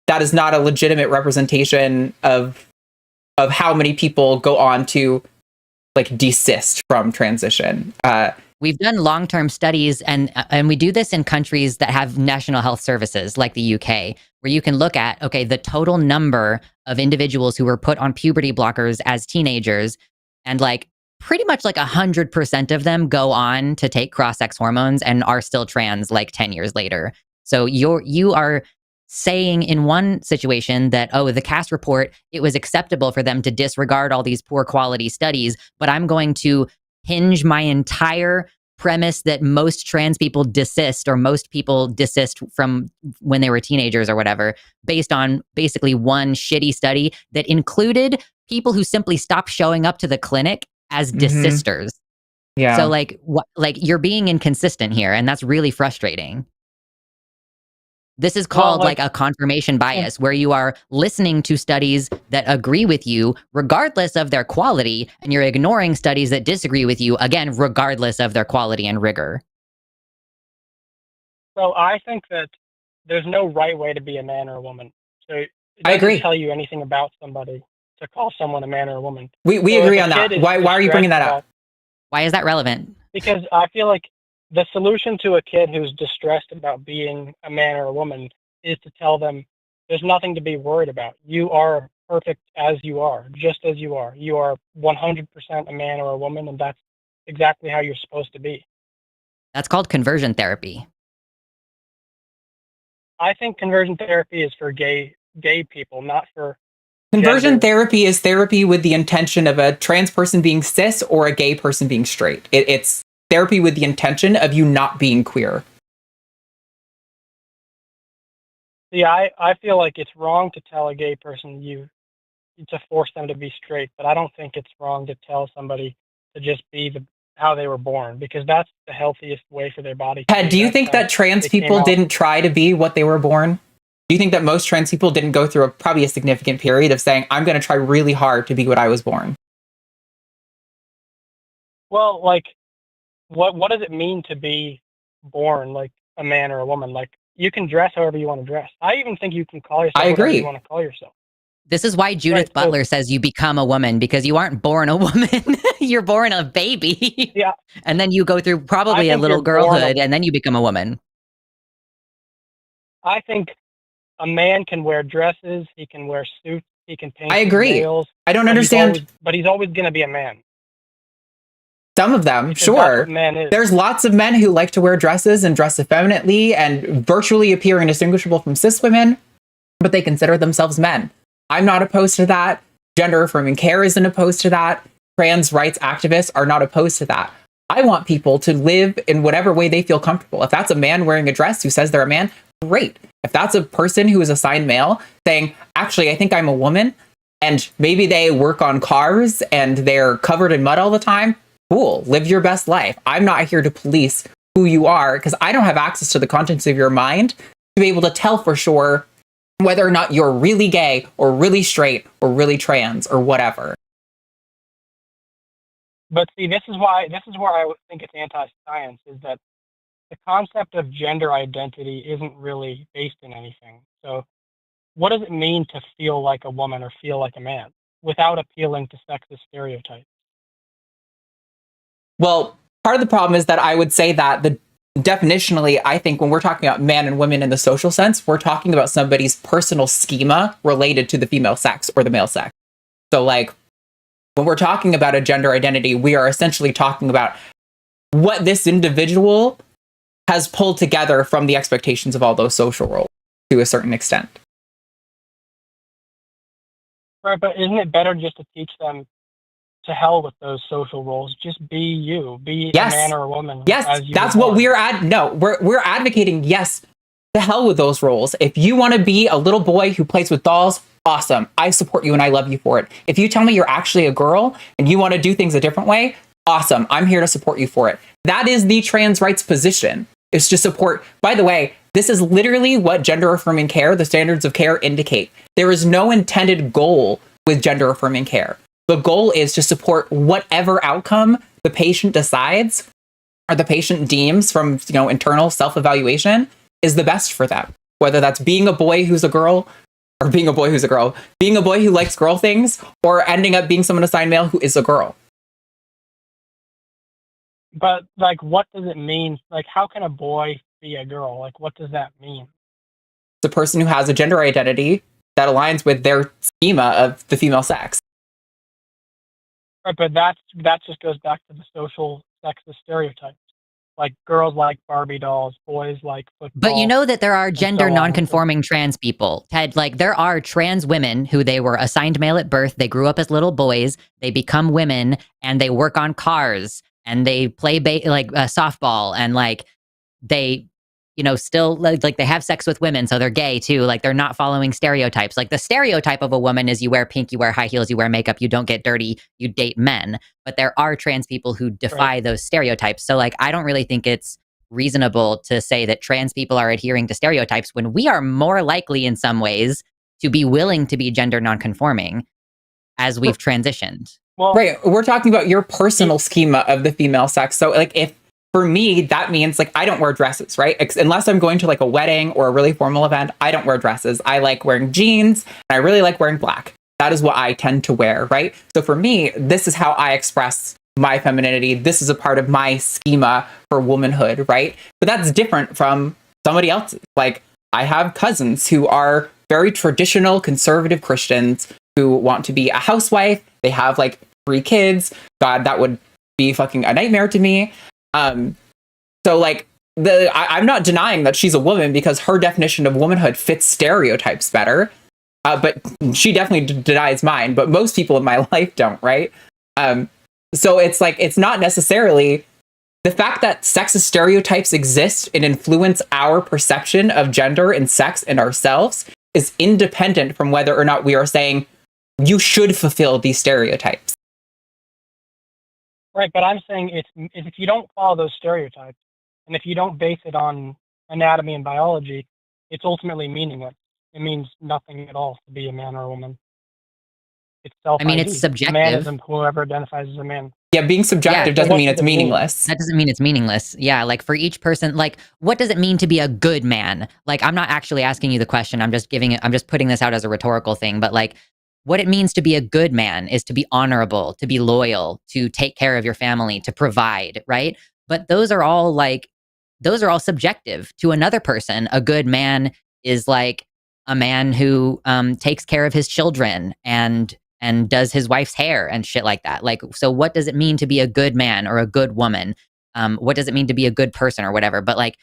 That is not a legitimate representation of how many people go on to like desist from transition. We've done long-term studies, and we do this in countries that have national health services, like the UK, where you can look at, okay, the total number of individuals who were put on puberty blockers as teenagers, and like pretty much like 100% of them go on to take cross-sex hormones and are still trans like 10 years later. So you are saying in one situation that, oh, the CAS report, it was acceptable for them to disregard all these poor quality studies, but I'm going to hinge my entire premise that most trans people desist, or most people desist from when they were teenagers or whatever, based on basically one shitty study that included people who simply stopped showing up to the clinic as desisters. Yeah. So like you're being inconsistent here, and that's really frustrating. This is called like a confirmation bias, where you are listening to studies that agree with you regardless of their quality, and you're ignoring studies that disagree with you, again, regardless of their quality and rigor. So I think that there's no right way to be a man or a woman. So it I agree. doesn't tell you anything about somebody to call someone a man or a woman. We So agree if a on that. kid is Why are you bringing that distressed up? Why is that relevant? Because I feel like the solution to a kid who's distressed about being a man or a woman is to tell them there's nothing to be worried about. You are perfect as you are, just as you are. You are 100% a man or a woman, and that's exactly how you're supposed to be. That's called conversion therapy. I think conversion therapy is for gay people, not for Conversion gender. therapy is therapy with the intention of a trans person being cis or a gay person being straight. It's therapy with the intention of you not being queer. Yeah, I feel like it's wrong to tell a gay person to force them to be straight, but I don't think it's wrong to tell somebody to just be how they were born, because that's the healthiest way for their body. Ted, do you think that trans people didn't try to be what they were born? Do you think that most trans people didn't go through probably a significant period of saying, I'm going to try really hard to be what I was born? Well, like, what does it mean to be born like a man or a woman? Like, you can dress however you want to dress. I even think you can call yourself whatever you want to call yourself. This is why Judith Butler says you become a woman, because you aren't born a woman. You're born a baby. Yeah. And then you go through probably a little girlhood, and then you become a woman. I think a man can wear dresses, he can wear suits, he can paint I agree. nails. I don't understand. But he's always going to be a man. Some of them, because sure. that's what man is. There's lots of men who like to wear dresses and dress effeminately and virtually appear indistinguishable from cis women, but they consider themselves men. I'm not opposed to that. Gender affirming care isn't opposed to that. Trans rights activists are not opposed to that. I want people to live in whatever way they feel comfortable. If that's a man wearing a dress who says they're a man, great. If that's a person who is assigned male saying, actually, I think I'm a woman, and maybe they work on cars and they're covered in mud all the time, cool, live your best life. I'm not here to police who you are, because I don't have access to the contents of your mind to be able to tell for sure whether or not you're really gay or really straight or really trans or whatever. But see, this is where I would think it's anti-science, is that the concept of gender identity isn't really based in anything. So what does it mean to feel like a woman or feel like a man without appealing to sexist stereotypes? Well, part of the problem is that I would say that definitionally, I think when we're talking about man and women in the social sense, we're talking about somebody's personal schema related to the female sex or the male sex. So like when we're talking about a gender identity, we are essentially talking about what this individual has pulled together from the expectations of all those social roles to a certain extent. Right, but isn't it better just to teach them to hell with those social roles? Just be you. Be Yes. a man or a woman. Yes, as you that's were what born. we're advocating. Yes, to hell with those roles. If you want to be a little boy who plays with dolls, awesome. I support you and I love you for it. If you tell me you're actually a girl and you want to do things a different way, awesome. I'm here to support you for it. That is the trans rights position. Is to support. By the way, this is literally what gender affirming care, the standards of care indicate. There is no intended goal with gender affirming care. The goal is to support whatever outcome the patient decides or the patient deems from, internal self-evaluation is the best for them. Whether that's being a boy who's a girl or being a boy who's a girl, being a boy who likes girl things, or ending up being someone assigned male who is a girl. But like, what does it mean? Like, how can a boy be a girl? Like, what does that mean? It's a person who has a gender identity that aligns with their schema of the female sex. Right, but that just goes back to the social sexist stereotypes. Like, girls like Barbie dolls, boys like football. But you know that there are gender so on. non-conforming trans people, Ted. Like, there are trans women who they were assigned male at birth. They grew up as little boys. They become women, and they work on cars, and they play softball, and like they, still like they have sex with women, so they're gay too. Like, they're not following stereotypes. Like, the stereotype of a woman is you wear pink, you wear high heels, you wear makeup, you don't get dirty, you date men. But there are trans people who defy those stereotypes. So like, I don't really think it's reasonable to say that trans people are adhering to stereotypes when we are more likely in some ways to be willing to be gender nonconforming as we've transitioned. Well, right. We're talking about your personal schema of the female sex. So like if for me, that means like I don't wear dresses, right? Unless I'm going to like a wedding or a really formal event, I don't wear dresses. I like wearing jeans and I really like wearing black. That is what I tend to wear, right? So for me, this is how I express my femininity. This is a part of my schema for womanhood, right? But that's different from somebody else's. Like I have cousins who are very traditional conservative Christians who want to be a housewife. They have like 3 kids. God, that would be fucking a nightmare to me. So like I'm not denying that she's a woman because her definition of womanhood fits stereotypes better. But she definitely denies mine, but most people in my life don't, right? So it's like, it's not necessarily the fact that sexist stereotypes exist and influence our perception of gender and sex and ourselves is independent from whether or not we are saying you should fulfill these stereotypes. Right, but I'm saying if you don't follow those stereotypes, and if you don't base it on anatomy and biology, it's ultimately meaningless. It means nothing at all to be a man or a woman. It's self-ID. I mean, it's subjective. A man is whoever identifies as a man. Yeah, being subjective doesn't mean it's meaningless. That doesn't mean it's meaningless. Yeah, like for each person, like what does it mean to be a good man? Like I'm not actually asking you the question. I'm just putting this out as a rhetorical thing, but like what it means to be a good man is to be honorable, to be loyal, to take care of your family, to provide, right? But those are all subjective to another person. A good man is like a man who takes care of his children and does his wife's hair and shit like that. Like, so what does it mean to be a good man or a good woman? What does it mean to be a good person or whatever? But like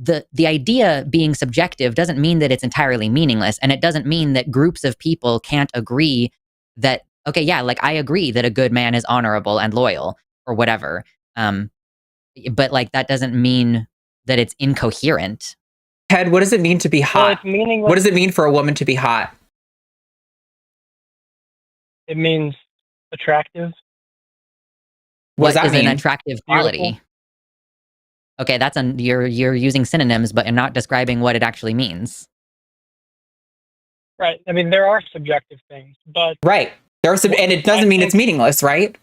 the idea being subjective doesn't mean that it's entirely meaningless. And it doesn't mean that groups of people can't agree that, okay, yeah, like I agree that a good man is honorable and loyal or whatever. But like, that doesn't mean that it's incoherent. Ted, what does it mean to be hot? Well, it's meaningless. What does it mean for a woman to be hot? It means attractive. What does that is mean? An attractive quality? Beautiful. Okay, that's you're using synonyms, but you're not describing what it actually means. Right. I mean, there are subjective things, but right. There are some, and it doesn't mean it's meaningless, right?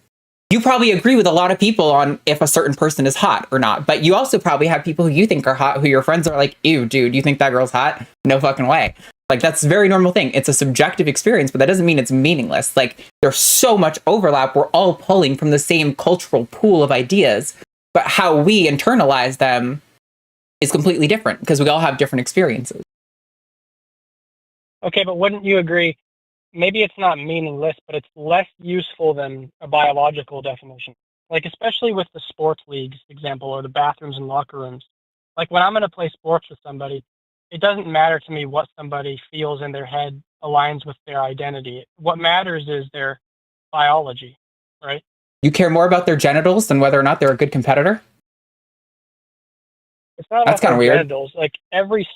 you probably agree with a lot of people on if a certain person is hot or not, but you also probably have people who you think are hot, who your friends are like, ew, dude, you think that girl's hot? No fucking way. Like, that's a very normal thing. It's a subjective experience, but that doesn't mean it's meaningless. Like, there's so much overlap. We're all pulling from the same cultural pool of ideas, but how we internalize them is completely different because we all have different experiences. Okay, but wouldn't you agree? Maybe it's not meaningless, but it's less useful than a biological definition. Like, especially with the sports leagues example, or the bathrooms and locker rooms. Like, when I'm going to play sports with somebody, it doesn't matter to me what somebody feels in their head aligns with their identity. What matters is their biology, right? You care more about their genitals than whether or not they're a good competitor? It's not That's about kinda their weird. genitals. Like, every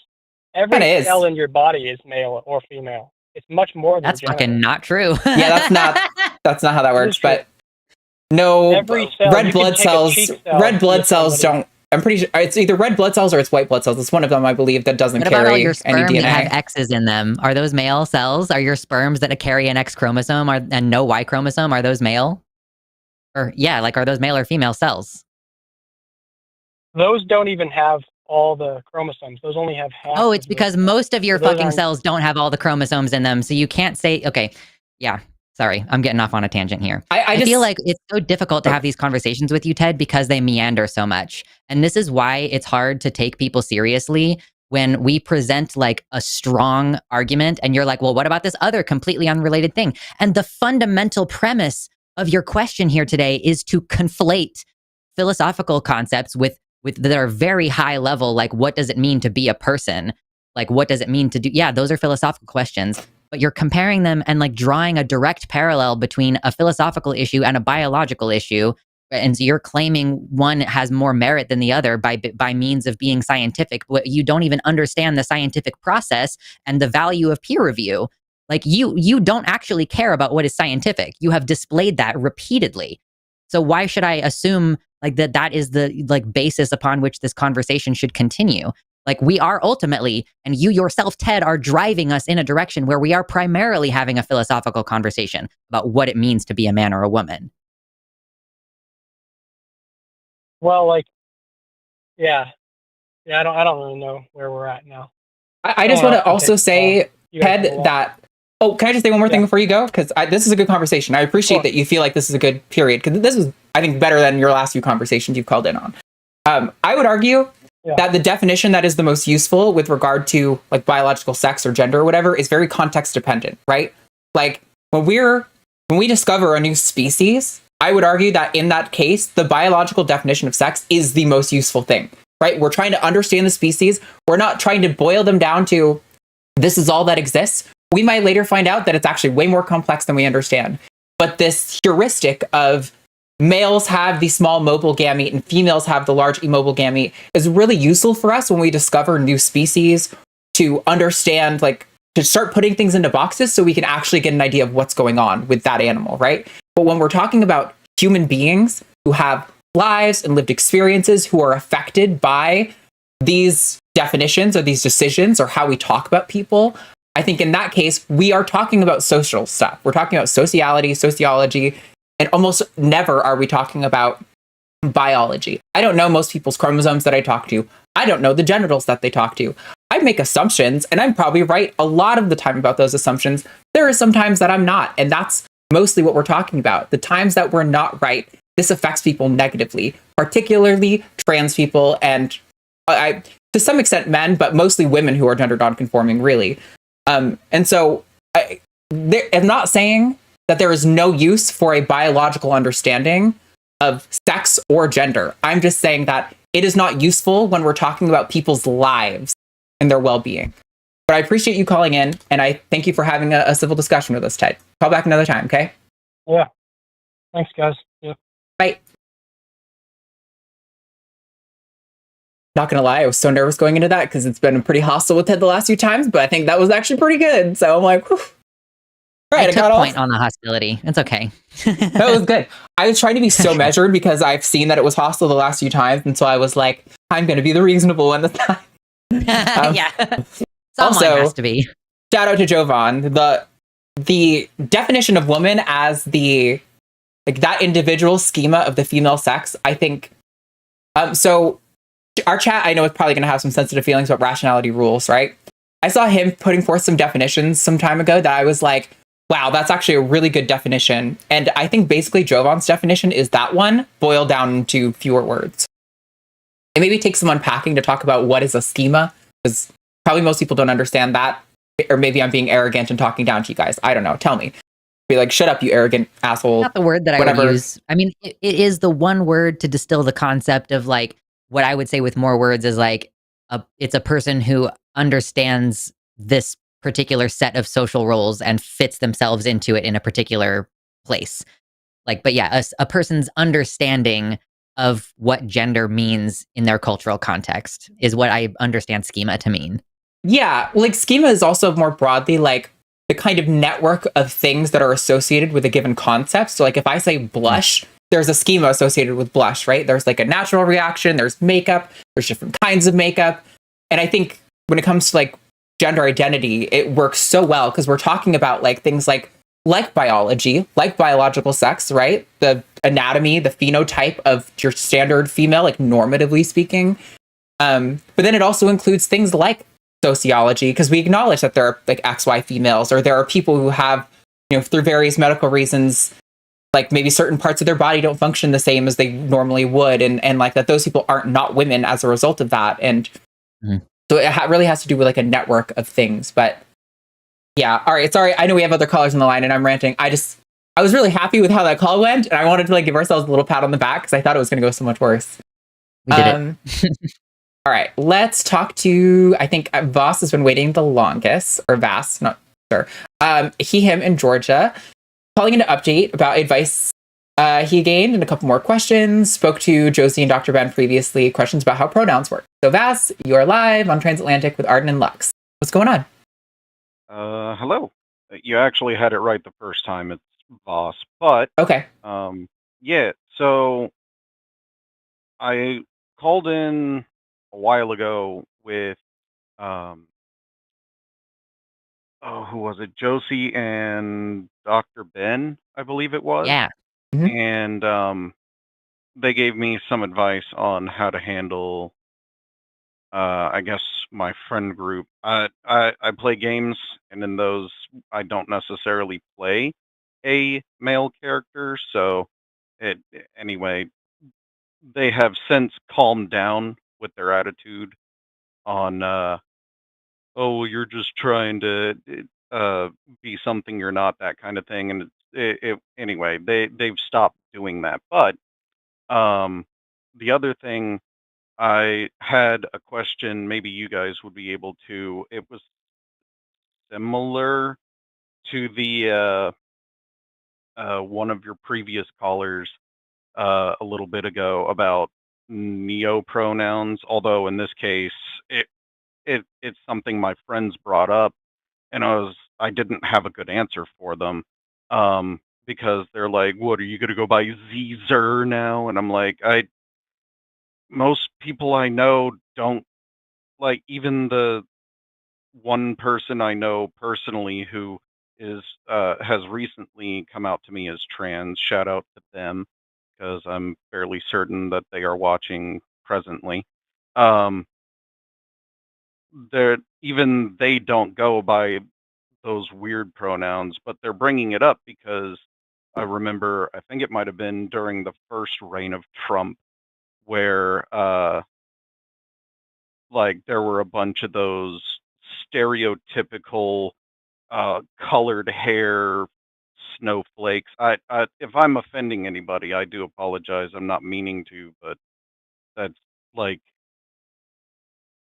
Kinda is. cell in your body is male or female. It's much more than That's genitals. fucking not true. Yeah, that's not how that works. true. But no, Every cell, red you blood can take a cells. cheek cell Red blood with cells somebody. don't. I'm pretty sure it's either red blood cells or it's white blood cells. It's one of them, I believe, that doesn't What about all carry your any sperm DNA. that have X's in them? Are those male cells? Are your sperms that carry an X chromosome and no Y chromosome, are those male? Or yeah, like, are those male or female cells? Those don't even have all the chromosomes. Those only have half. Oh, it's of the- because most of your So those fucking aren't- cells don't have all the chromosomes in them, so you can't say, okay, yeah, sorry, I'm getting off on a tangent here. I just feel like it's so difficult to have these conversations with you, Ted, because they meander so much. And this is why it's hard to take people seriously when we present like a strong argument and you're like, well, what about this other completely unrelated thing? And the fundamental premise of your question here today is to conflate philosophical concepts with that are very high level, like, what does it mean to be a person? Like, what does it mean to do? Yeah, those are philosophical questions, but you're comparing them and like drawing a direct parallel between a philosophical issue and a biological issue. And so you're claiming one has more merit than the other by means of being scientific, but you don't even understand the scientific process and the value of peer review. Like, you don't actually care about what is scientific. You have displayed that repeatedly. So why should I assume like that is the like basis upon which this conversation should continue? Like, we are ultimately, and you yourself, Ted, are driving us in a direction where we are primarily having a philosophical conversation about what it means to be a man or a woman. Well, like, yeah, I don't really know where we're at now. I just want to also say, You guys Ted, know a lot. that. Oh, can I just say one more thing Yeah. before you go? Because this is a good conversation. I appreciate Sure. that you feel like this is a good period. Because this was, I think, better than your last few conversations you've called in on. I would argue that the definition that is the most useful with regard to like biological sex or gender or whatever is very context dependent, right? Like, when we discover a new species, I would argue that in that case, the biological definition of sex is the most useful thing, right? We're trying to understand the species. We're not trying to boil them down to this is all that exists. We might later find out that it's actually way more complex than we understand. But this heuristic of males have the small mobile gamete and females have the large immobile gamete is really useful for us when we discover new species to understand, like, to start putting things into boxes so we can actually get an idea of what's going on with that animal, right? But when we're talking about human beings who have lives and lived experiences, who are affected by these definitions or these decisions or how we talk about people, I think in that case, we are talking about social stuff. We're talking about sociality, sociology, and almost never are we talking about biology. I don't know most people's chromosomes that I talk to. I don't know the genitals that they talk to. I make assumptions, and I'm probably right a lot of the time about those assumptions. There are some times that I'm not, and that's mostly what we're talking about. The times that we're not right, this affects people negatively, particularly trans people and to some extent men, but mostly women who are gender nonconforming, really. And so I'm not saying that there is no use for a biological understanding of sex or gender. I'm just saying that it is not useful when we're talking about people's lives and their well-being. But I appreciate you calling in, and I thank you for having a civil discussion with us, Ted. Call back another time, okay? Yeah. Thanks, guys. Yeah. Bye. Not gonna lie, I was so nervous going into that because it's been pretty hostile with Ted the last few times, but I think that was actually pretty good. So I'm like, whew. Right, I took got point on the hostility. It's okay. That was good. I was trying to be so measured because I've seen that it was hostile the last few times, and so I was like, I'm going to be the reasonable one this time. Yeah. Someone also, has to be. Shout out to Jovan. The definition of woman as the like that individual schema of the female sex, I think. So our chat, I know, is probably going to have some sensitive feelings about rationality rules, right? I saw him putting forth some definitions some time ago that I was like, wow, that's actually a really good definition. And I think basically Jovan's definition is that one boiled down into fewer words. It maybe takes some unpacking to talk about what is a schema, because probably most people don't understand that. Or maybe I'm being arrogant and talking down to you guys. I don't know. Tell me. Be like, shut up, you arrogant asshole. Not the word that I would use. I mean, it is the one word to distill the concept of like what I would say with more words is like it's a person who understands this particular set of social roles and fits themselves into it in a particular place. Like, but yeah, a person's understanding of what gender means in their cultural context is what I understand schema to mean. Yeah, like schema is also more broadly like the kind of network of things that are associated with a given concept. So like if I say blush, there's a schema associated with blush, right? There's like a natural reaction, there's makeup, there's different kinds of makeup. And I think when it comes to like gender identity, it works so well because we're talking about like things like biology, like biological sex, right? The anatomy, the phenotype of your standard female, like normatively speaking. But then it also includes things like sociology, because we acknowledge that there are like XY females, or there are people who have, you know, through various medical reasons, like maybe certain parts of their body don't function the same as they normally would. And like that those people aren't not women as a result of that. And so it really has to do with like a network of things. But yeah, all right. Sorry, I know we have other callers on the line and I'm ranting. I was really happy with how that call went. And I wanted to like give ourselves a little pat on the back because I thought it was going to go so much worse. We did it. All right, let's talk to, I think Voss has been waiting the longest, or Vass, not sure. He, him in Georgia, calling in an update about advice he gained and a couple more questions. Spoke to Josie and Dr. Ben previously, questions about how pronouns work. So Vass, you are live on Transatlantic with Arden and Lux. What's going on? Hello. You actually had it right the first time. It's Voss, but okay. Yeah. So I called in a while ago with who was it? Josie and Dr. Ben, I believe it was. Yeah. And they gave me some advice on how to handle I guess my friend group. I play games, and in those I don't necessarily play a male character, so anyway, they have since calmed down with their attitude on oh, you're just trying to be something you're not, that kind of thing. And anyway, they've stopped doing that. But the other thing, I had a question. Maybe you guys would be able to. It was similar to the one of your previous callers a little bit ago about neopronouns. Although in this case, it's something my friends brought up, and I didn't have a good answer for them, because they're like, "What are you gonna go by Zer now?" And I'm like, most people I know don't, like, even the one person I know personally who is has recently come out to me as trans. Shout out to them, because I'm fairly certain that they are watching presently. Even they don't go by those weird pronouns, but they're bringing it up because I remember, I think it might have been during the first reign of Trump, where like there were a bunch of those stereotypical colored hair snowflakes. If I'm offending anybody, I do apologize. I'm not meaning to, but that's like,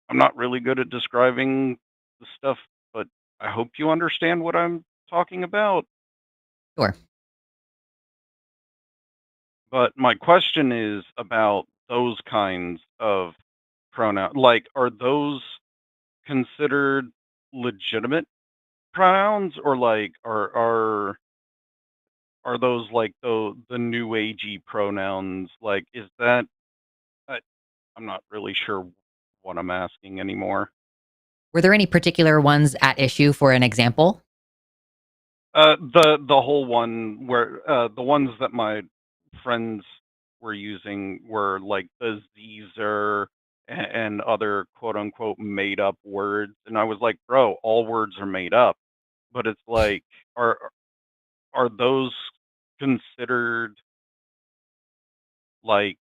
I'm not really good at describing the stuff, but I hope you understand what I'm talking about. Sure. But my question is about those kinds of pronouns. Like, are those considered legitimate pronouns, or like are those like the new agey pronouns? Like, is that I'm not really sure what I'm asking anymore. Were there any particular ones at issue for an example? The whole one where the ones that my friends were using were like the Zer and other quote unquote made up words, and I was like, bro, all words are made up. But it's like, are those considered like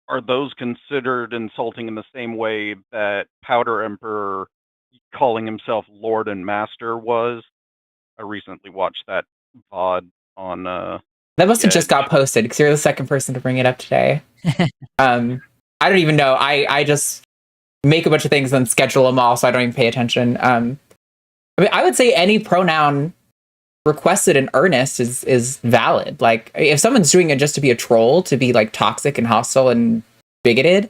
are those considered insulting in the same way that Powder Emperor calling himself Lord and Master was? I recently watched that VOD on That must The have just got Edge. posted because you're the second person to bring it up today. I don't even know. I just make a bunch of things and schedule them all, so I don't even pay attention. I mean, I would say any pronoun requested in earnest is valid. Like, if someone's doing it just to be a troll, to be like toxic and hostile and bigoted,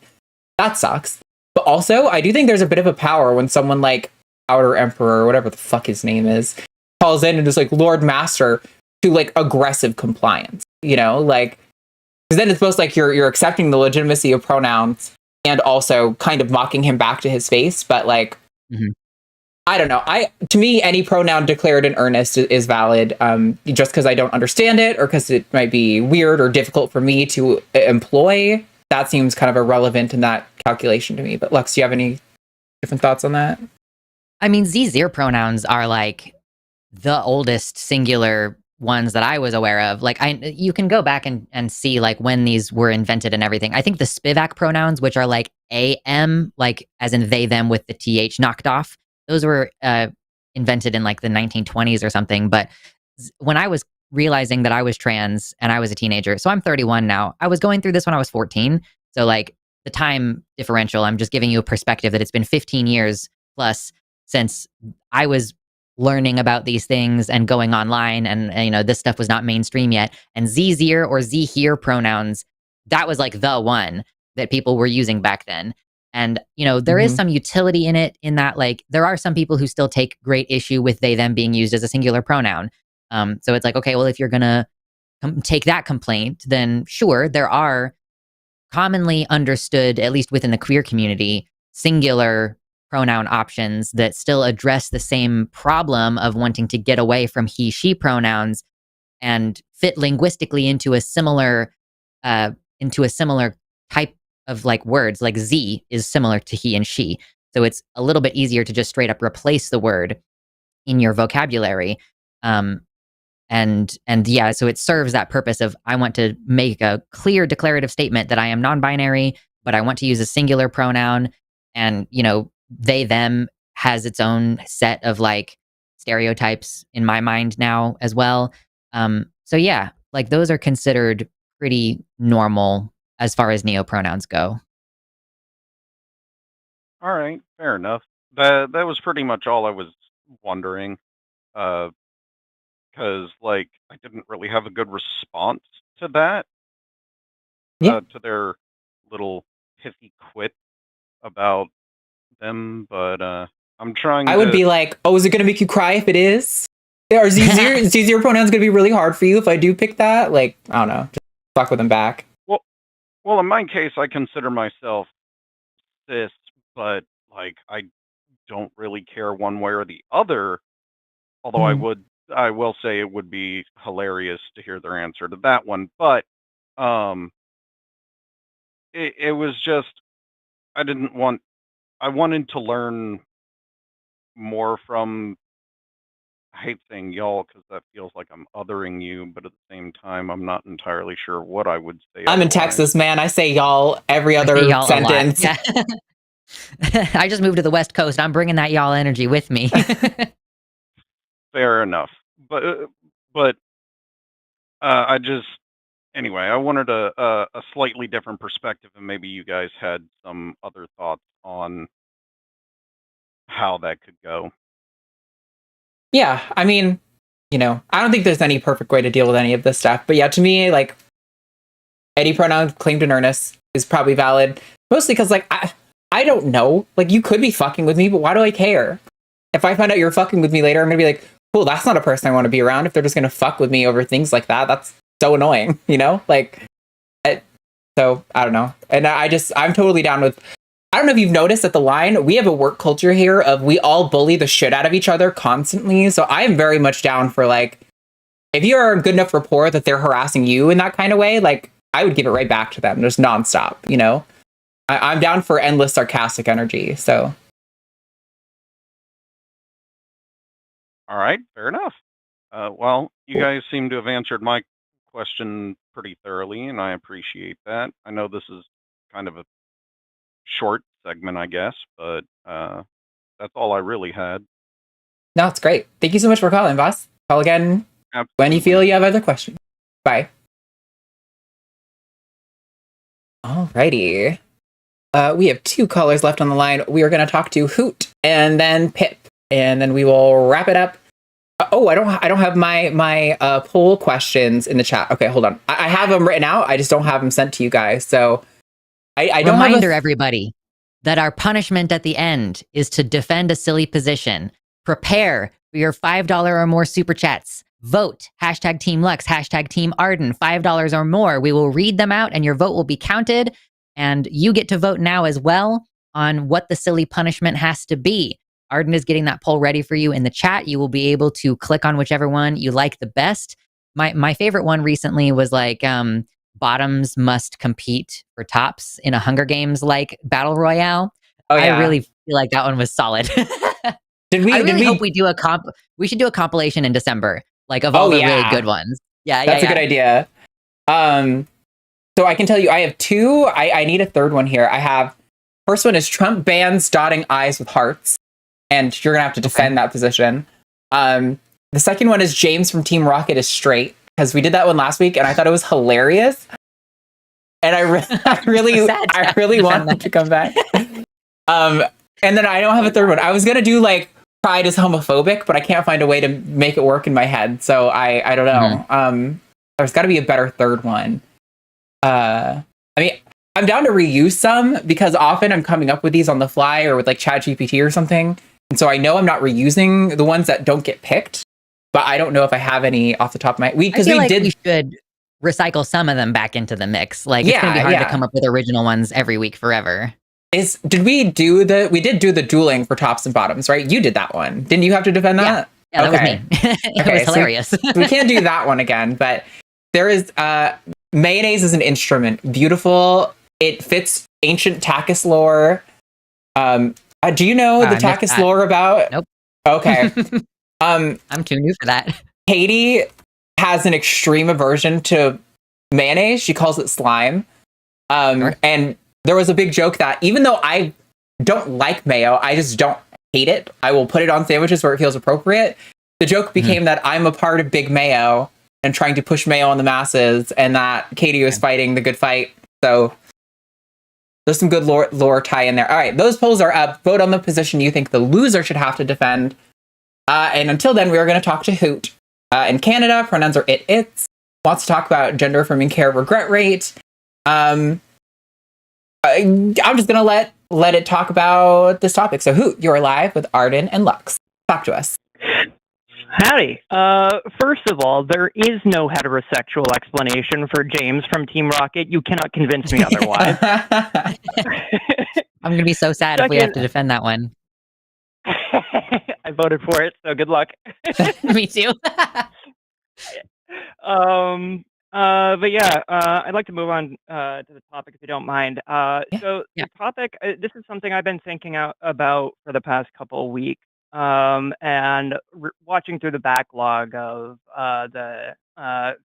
that sucks. But also, I do think there's a bit of a power when someone like Outer Emperor, or whatever the fuck his name is, calls in and is like Lord Master to like aggressive compliance. You know, like, because then it's both like you're accepting the legitimacy of pronouns and also kind of mocking him back to his face. But like, I don't know. To me, any pronoun declared in earnest is valid. Just because I don't understand it, or because it might be weird or difficult for me to employ, that seems kind of irrelevant in that calculation to me. But Lux, do you have any different thoughts on that? I mean, Zer pronouns are like the oldest singular ones that I was aware of. Like, you can go back and see like when these were invented and everything. I think the Spivak pronouns, which are like am, like as in they them with the th knocked off, those were invented in like the 1920s or something. But when I was realizing that I was trans and I was a teenager, so I'm 31 now, I was going through this when I was 14. So like the time differential, I'm just giving you a perspective that it's been 15 years plus since I was learning about these things and going online, and you know, this stuff was not mainstream yet. And Zer or here pronouns, that was like the one that people were using back then. And, you know, there is some utility in it, in that, like, there are some people who still take great issue with they, them being used as a singular pronoun. So it's like, okay, well, if you're going to take that complaint, then sure, there are commonly understood, at least within the queer community, singular pronoun options that still address the same problem of wanting to get away from he, she pronouns and fit linguistically into a similar type of like words. Like Z is similar to he and she. So it's a little bit easier to just straight up replace the word in your vocabulary. And yeah, so it serves that purpose of, I want to make a clear declarative statement that I am non-binary, but I want to use a singular pronoun. And, you know, they, them has its own set of like stereotypes in my mind now as well. So yeah, like those are considered pretty normal as far as neopronouns go. All right, fair enough. That was pretty much all I was wondering. Because like I didn't really have a good response to that. Yeah. To their little pithy quit about them, but I'm trying. I would be like, oh, is it going to make you cry if it is? Are Zer pronouns going to be really hard for you if I do pick that? Like, I don't know. Just fuck with them back. Well, in my case, I consider myself cis, but like I don't really care one way or the other. Although I will say it would be hilarious to hear their answer to that one. But it was just I wanted to learn more from. I hate saying y'all because that feels like I'm othering you, but at the same time, I'm not entirely sure what I would say. I'm in Texas, man. I say y'all every other y'all sentence. Yeah. I just moved to the West Coast. I'm bringing that y'all energy with me. Fair enough, but I just anyway, I wanted a slightly different perspective, and maybe you guys had some other thoughts on how that could go. Yeah, I mean, you know, I don't think there's any perfect way to deal with any of this stuff. But yeah, to me, like, any pronoun claimed in earnest is probably valid. Mostly because, like, I don't know. Like, you could be fucking with me, but why do I care? If I find out you're fucking with me later, I'm going to be like, cool, that's not a person I want to be around. If they're just going to fuck with me over things like that, that's so annoying, you know? Like, so, I don't know. And I'm totally down with I don't know if you've noticed at the line, we have a work culture here of we all bully the shit out of each other constantly. So I am very much down for like, if you're a good enough rapport that they're harassing you in that kind of way, like I would give it right back to them, just nonstop, you know? I'm down for endless sarcastic energy, so. All right, fair enough. Well, you guys seem to have answered my question pretty thoroughly, and I appreciate that. I know this is kind of a short segment, I guess, but that's all I really had. No, it's great. Thank you so much for calling, boss. Call again Absolutely. when you feel you have other questions. Bye. Alrighty. We have 2 callers left on the line. We are going to talk to Hoot and then Pip, and then we will wrap it up. I don't have my poll questions in the chat. Okay, hold on. I have them written out. I just don't have them sent to you guys. So I don't have Reminder, everybody, that our punishment at the end is to defend a silly position. Prepare for your $5 or more super chats. Vote hashtag Team Lux, hashtag Team Arden, $5 or more. We will read them out and your vote will be counted. And you get to vote now as well on what the silly punishment has to be. Arden is getting that poll ready for you in the chat. You will be able to click on whichever one you like the best. My favorite one recently was like bottoms must compete for tops in a Hunger Games like battle royale. Oh, yeah. I really feel like that one was solid. I really hope we do we should do a compilation in December, like of all the really good ones. That's a good idea. So I can tell you, I have 2. I need a third one here. I have, first one is Trump bans dotting I's with hearts. And you're going to have to defend that position. The second one is James from Team Rocket is straight. Because we did that one last week, and I thought it was hilarious. And I really want them to come back. And then I don't have a third one. I was going to do like Pride is homophobic, but I can't find a way to make it work in my head. So I don't know. There's got to be a better third one. I mean, I'm down to reuse some because often I'm coming up with these on the fly or with like ChatGPT or something. And so I know I'm not reusing the ones that don't get picked, but I don't know if I have any off the top of my... We should recycle some of them back into the mix. Like, it's going to be hard to come up with original ones every week forever. We did do the dueling for tops and bottoms, right? You did that one. Didn't you have to defend that? Yeah, that was me. It was hilarious. So we can't do that one again, but there is... mayonnaise is an instrument. Beautiful. It fits ancient TACIS lore. Do you know the TACIS lore about? Nope. Okay. I'm too new for that. Katie has an extreme aversion to mayonnaise. She calls it slime. And there was a big joke that even though I don't like mayo, I just don't hate it. I will put it on sandwiches where it feels appropriate. The joke became that I'm a part of Big Mayo and trying to push mayo on the masses, and that Katie was fighting the good fight. So there's some good lore tie in there. All right, those polls are up. Vote on the position you think the loser should have to defend. And until then, we are going to talk to Hoot. In Canada, pronouns are it, its. Wants to talk about gender affirming care regret rate. I'm just going to let it talk about this topic. So Hoot, you're live with Arden and Lux. Talk to us. Howdy. First of all, there is no heterosexual explanation for James from Team Rocket. You cannot convince me otherwise. I'm going to be so sad if we have to defend that one. I voted for it, so good luck. Me too. But yeah, I'd like to move on to the topic if you don't mind. So the topic, this is something I've been thinking about for the past couple of weeks. And watching through the backlog of the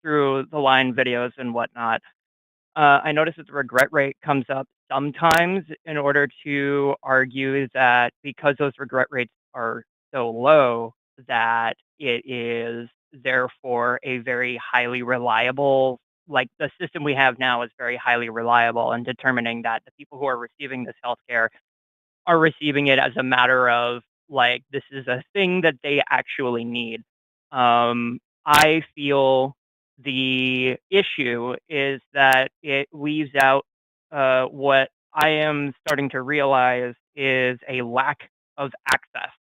through the line videos and whatnot, I noticed that the regret rate comes up sometimes in order to argue that because those regret rates are so low, that it is therefore a very highly reliable, like the system we have now is very highly reliable in determining that the people who are receiving this healthcare are receiving it as a matter of like, this is a thing that they actually need. I feel the issue is that it leaves out what I am starting to realize is a lack of access.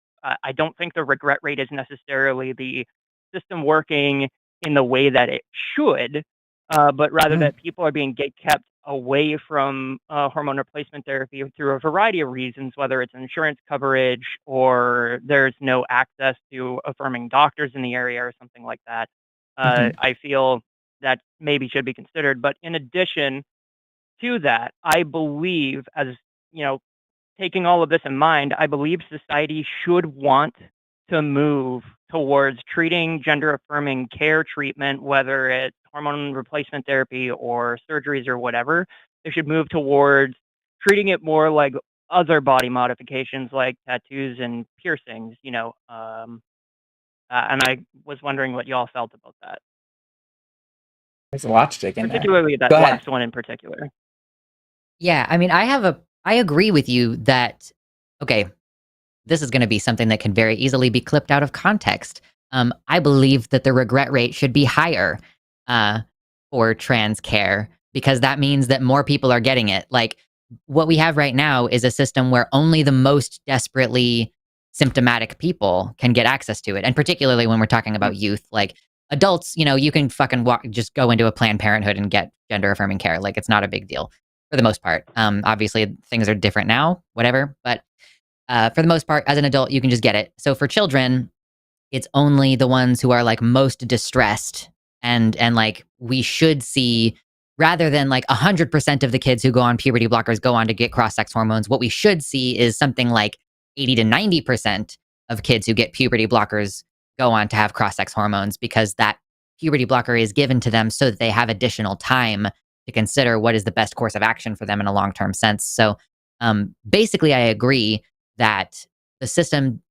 I don't think the regret rate is necessarily the system working in the way that it should, but rather that people are being kept away from hormone replacement therapy through a variety of reasons, whether it's insurance coverage or there's no access to affirming doctors in the area or something like that. I feel that maybe should be considered. But in addition to that, I believe, as you know, taking all of this in mind, I believe society should want to move towards treating gender affirming care treatment, whether it's hormone replacement therapy or surgeries or whatever. They should move towards treating it more like other body modifications like tattoos and piercings, and I was wondering what y'all felt about that, There's a lot to dig in there. particularly that Go ahead. last one in particular. Yeah, I mean, I agree with you that, okay, this is going to be something that can very easily be clipped out of context. I believe that the regret rate should be higher for trans care because that means that more people are getting it. Like what we have right now is a system where only the most desperately symptomatic people can get access to it. And particularly when we're talking about youth, like adults, you can fucking just go into a Planned Parenthood and get gender affirming care. Like it's not a big deal for the most part. Obviously things are different now, whatever. But for the most part, as an adult, you can just get it. So for children, it's only the ones who are like most distressed and like we should see, rather than like 100% of the kids who go on puberty blockers go on to get cross-sex hormones, what we should see is something like 80 to 90% of kids who get puberty blockers go on to have cross-sex hormones because that puberty blocker is given to them so that they have additional time to consider what is the best course of action for them in a long-term sense. So basically, I agree that the system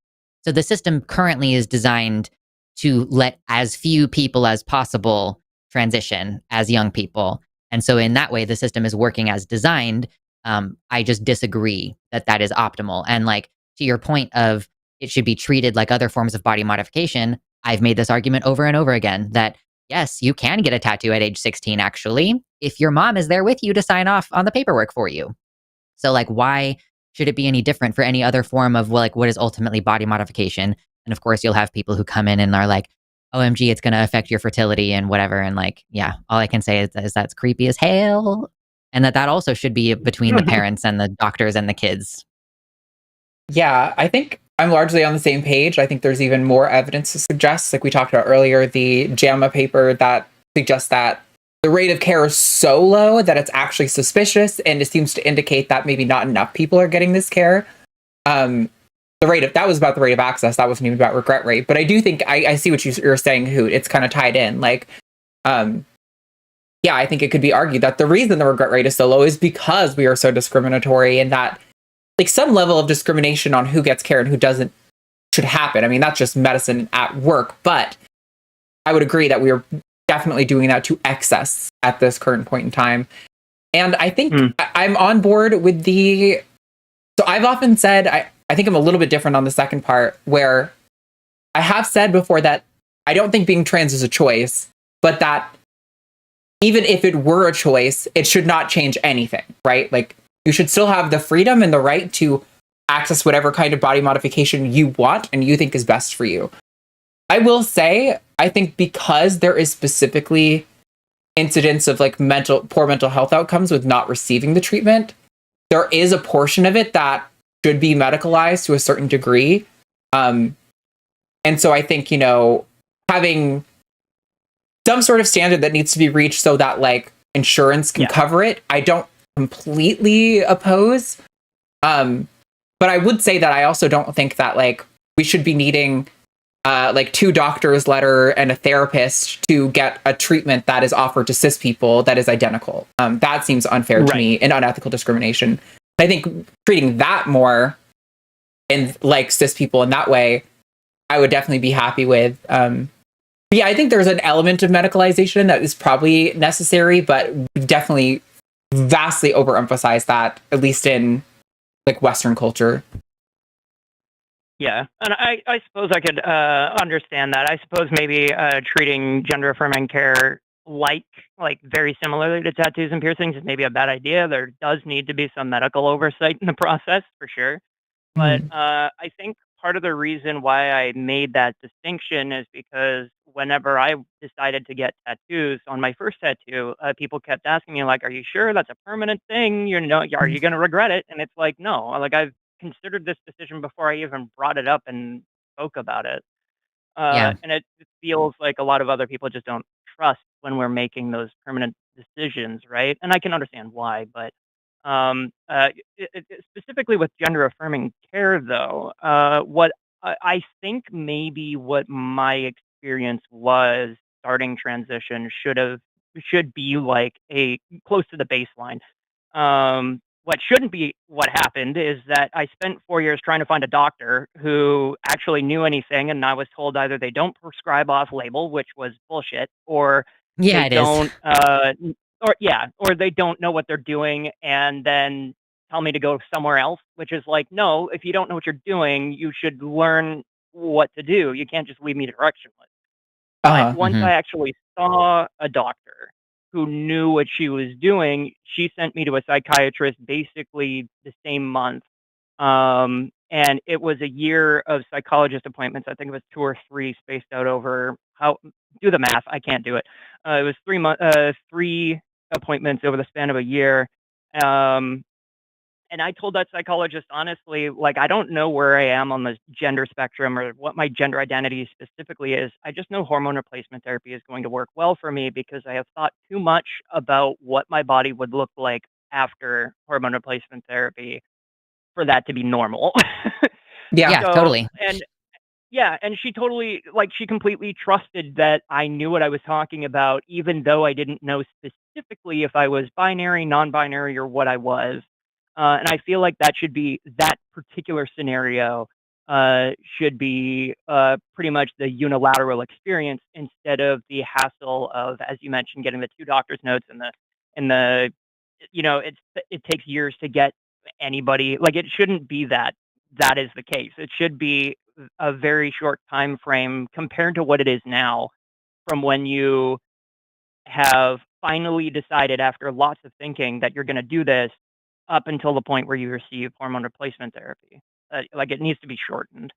currently is designed to let as few people as possible transition as young people. And so in that way, the system is working as designed. I just disagree that that is optimal. And like to your point of it should be treated like other forms of body modification, I've made this argument over and over again that yes, you can get a tattoo at age 16 actually, if your mom is there with you to sign off on the paperwork for you. So like why should it be any different for any other form of like what is ultimately body modification? And of course, you'll have people who come in and are like, OMG, it's going to affect your fertility and whatever. And like, yeah, all I can say is that's creepy as hell. And that also should be between the parents and the doctors and the kids. Yeah, I think I'm largely on the same page. I think there's even more evidence to suggest, like we talked about earlier, the JAMA paper that suggests that the rate of care is so low that it's actually suspicious, and it seems to indicate that maybe not enough people are getting this care. That was about the rate of access. That wasn't even about regret rate. But I do think I see what you're saying, Hoot. It's kind of tied in. Like, yeah, I think it could be argued that the reason the regret rate is so low is because we are so discriminatory, and that like some level of discrimination on who gets care and who doesn't should happen. I mean, that's just medicine at work. But I would agree that we are definitely doing that to excess at this current point in time. And I think I'm on board with so I've often said, I think I'm a little bit different on the second part, where I have said before that I don't think being trans is a choice, but that even if it were a choice, it should not change anything, right? Like you should still have the freedom and the right to access whatever kind of body modification you want and you think is best for you. I will say, I think because there is specifically incidents of like poor mental health outcomes with not receiving the treatment, there is a portion of it that should be medicalized to a certain degree. And so I think, having some sort of standard that needs to be reached so that like insurance can cover it, I don't completely oppose. But I would say that I also don't think that like we should be needing like 2 doctors' letter and a therapist to get a treatment that is offered to cis people that is identical. That seems unfair to me and unethical discrimination. I think treating that more and like cis people in that way, I would definitely be happy with. But yeah, I think there's an element of medicalization that is probably necessary, but definitely vastly overemphasize that, at least in like Western culture. Yeah, and I suppose I could understand that. I suppose maybe treating gender affirming care like very similarly to tattoos and piercings is maybe a bad idea. There does need to be some medical oversight in the process for sure. But I think part of the reason why I made that distinction is because whenever I decided to get tattoos on my first tattoo, people kept asking me like, "Are you sure that's a permanent thing? Are you going to regret it?" And it's like, no, like I've considered this decision before I even brought it up and spoke about it. Yeah. And it feels like a lot of other people just don't trust when we're making those permanent decisions, right? And I can understand why, but specifically with gender affirming care, though, what I think maybe what my experience was starting transition should be like a close to the baseline. What shouldn't be what happened is that I spent 4 years trying to find a doctor who actually knew anything, and I was told either they don't prescribe off label, which was bullshit, or Yeah, they it is. don't, or they don't know what they're doing, and then tell me to go somewhere else, which is like, no, if you don't know what you're doing, you should learn what to do. You can't just leave me directionless. But once Mhm. I actually saw a doctor who knew what she was doing, she sent me to a psychiatrist basically the same month. And it was a year of psychologist appointments. I think it was 2 or 3 spaced out over how do the math. I can't do it. It was 3 appointments over the span of a year. Um, and I told that psychologist honestly, like, I don't know where I am on the gender spectrum or what my gender identity specifically is. I just know hormone replacement therapy is going to work well for me because I have thought too much about what my body would look like after hormone replacement therapy for that to be normal. Yeah. Yeah, So, totally. and yeah, and she totally like she completely trusted that I knew what I was talking about, even though I didn't know specifically if I was binary, non-binary, or what I was. And I feel like that should be that particular scenario should be pretty much the unilateral experience instead of the hassle of, as you mentioned, getting the 2 doctor's notes and the it takes years to get anybody. Like it shouldn't be that is the case. It should be a very short time frame compared to what it is now from when you have finally decided after lots of thinking that you're going to do this up until the point where you receive hormone replacement therapy. Like it needs to be shortened.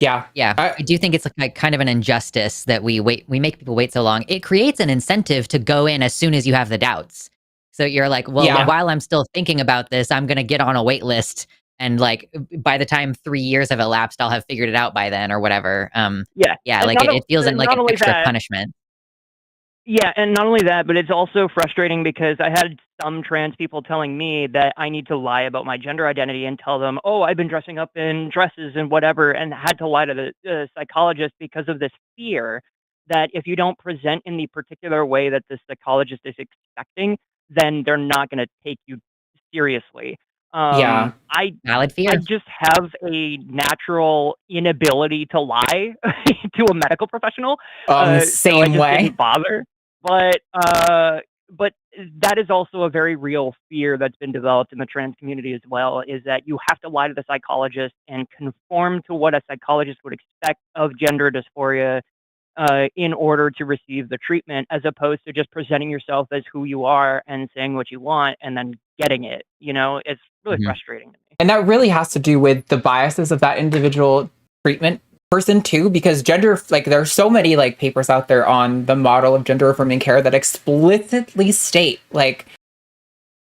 Yeah. Yeah, I do think it's like kind of an injustice that we make people wait so long. It creates an incentive to go in as soon as you have the doubts. So you're like, well, Yeah. while I'm still thinking about this, I'm going to get on a wait list. And like by the time 3 years have elapsed, I'll have figured it out by then or whatever. Yeah. Yeah, And like it feels like not an only extra that, punishment. yeah, and not only that, but it's also frustrating because I had some trans people telling me that I need to lie about my gender identity and tell them, "Oh, I've been dressing up in dresses and whatever," and had to lie to the psychologist because of this fear that if you don't present in the particular way that the psychologist is expecting, then they're not going to take you seriously. Yeah. Valid fear. I just have a natural inability to lie to a medical professional, so I Same just way. didn't bother. But that is also a very real fear that's been developed in the trans community as well, is that you have to lie to the psychologist and conform to what a psychologist would expect of gender dysphoria in order to receive the treatment, as opposed to just presenting yourself as who you are and saying what you want and then getting it. It's really frustrating to me. And that really has to do with the biases of that individual treatment person too, because gender, like there are so many like papers out there on the model of gender affirming care that explicitly state like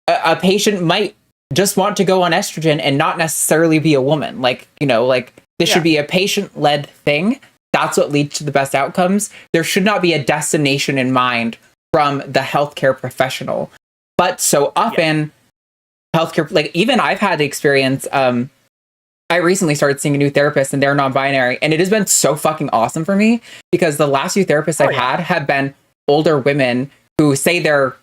a patient might just want to go on estrogen and not necessarily be a woman. Like, like this should be a patient-led thing. That's what leads to the best outcomes. There should not be a destination in mind from the healthcare professional. But so often healthcare, like even I've had the experience, I recently started seeing a new therapist and they're non-binary, and it has been so fucking awesome for me because the last few therapists I've had have been older women who say they're,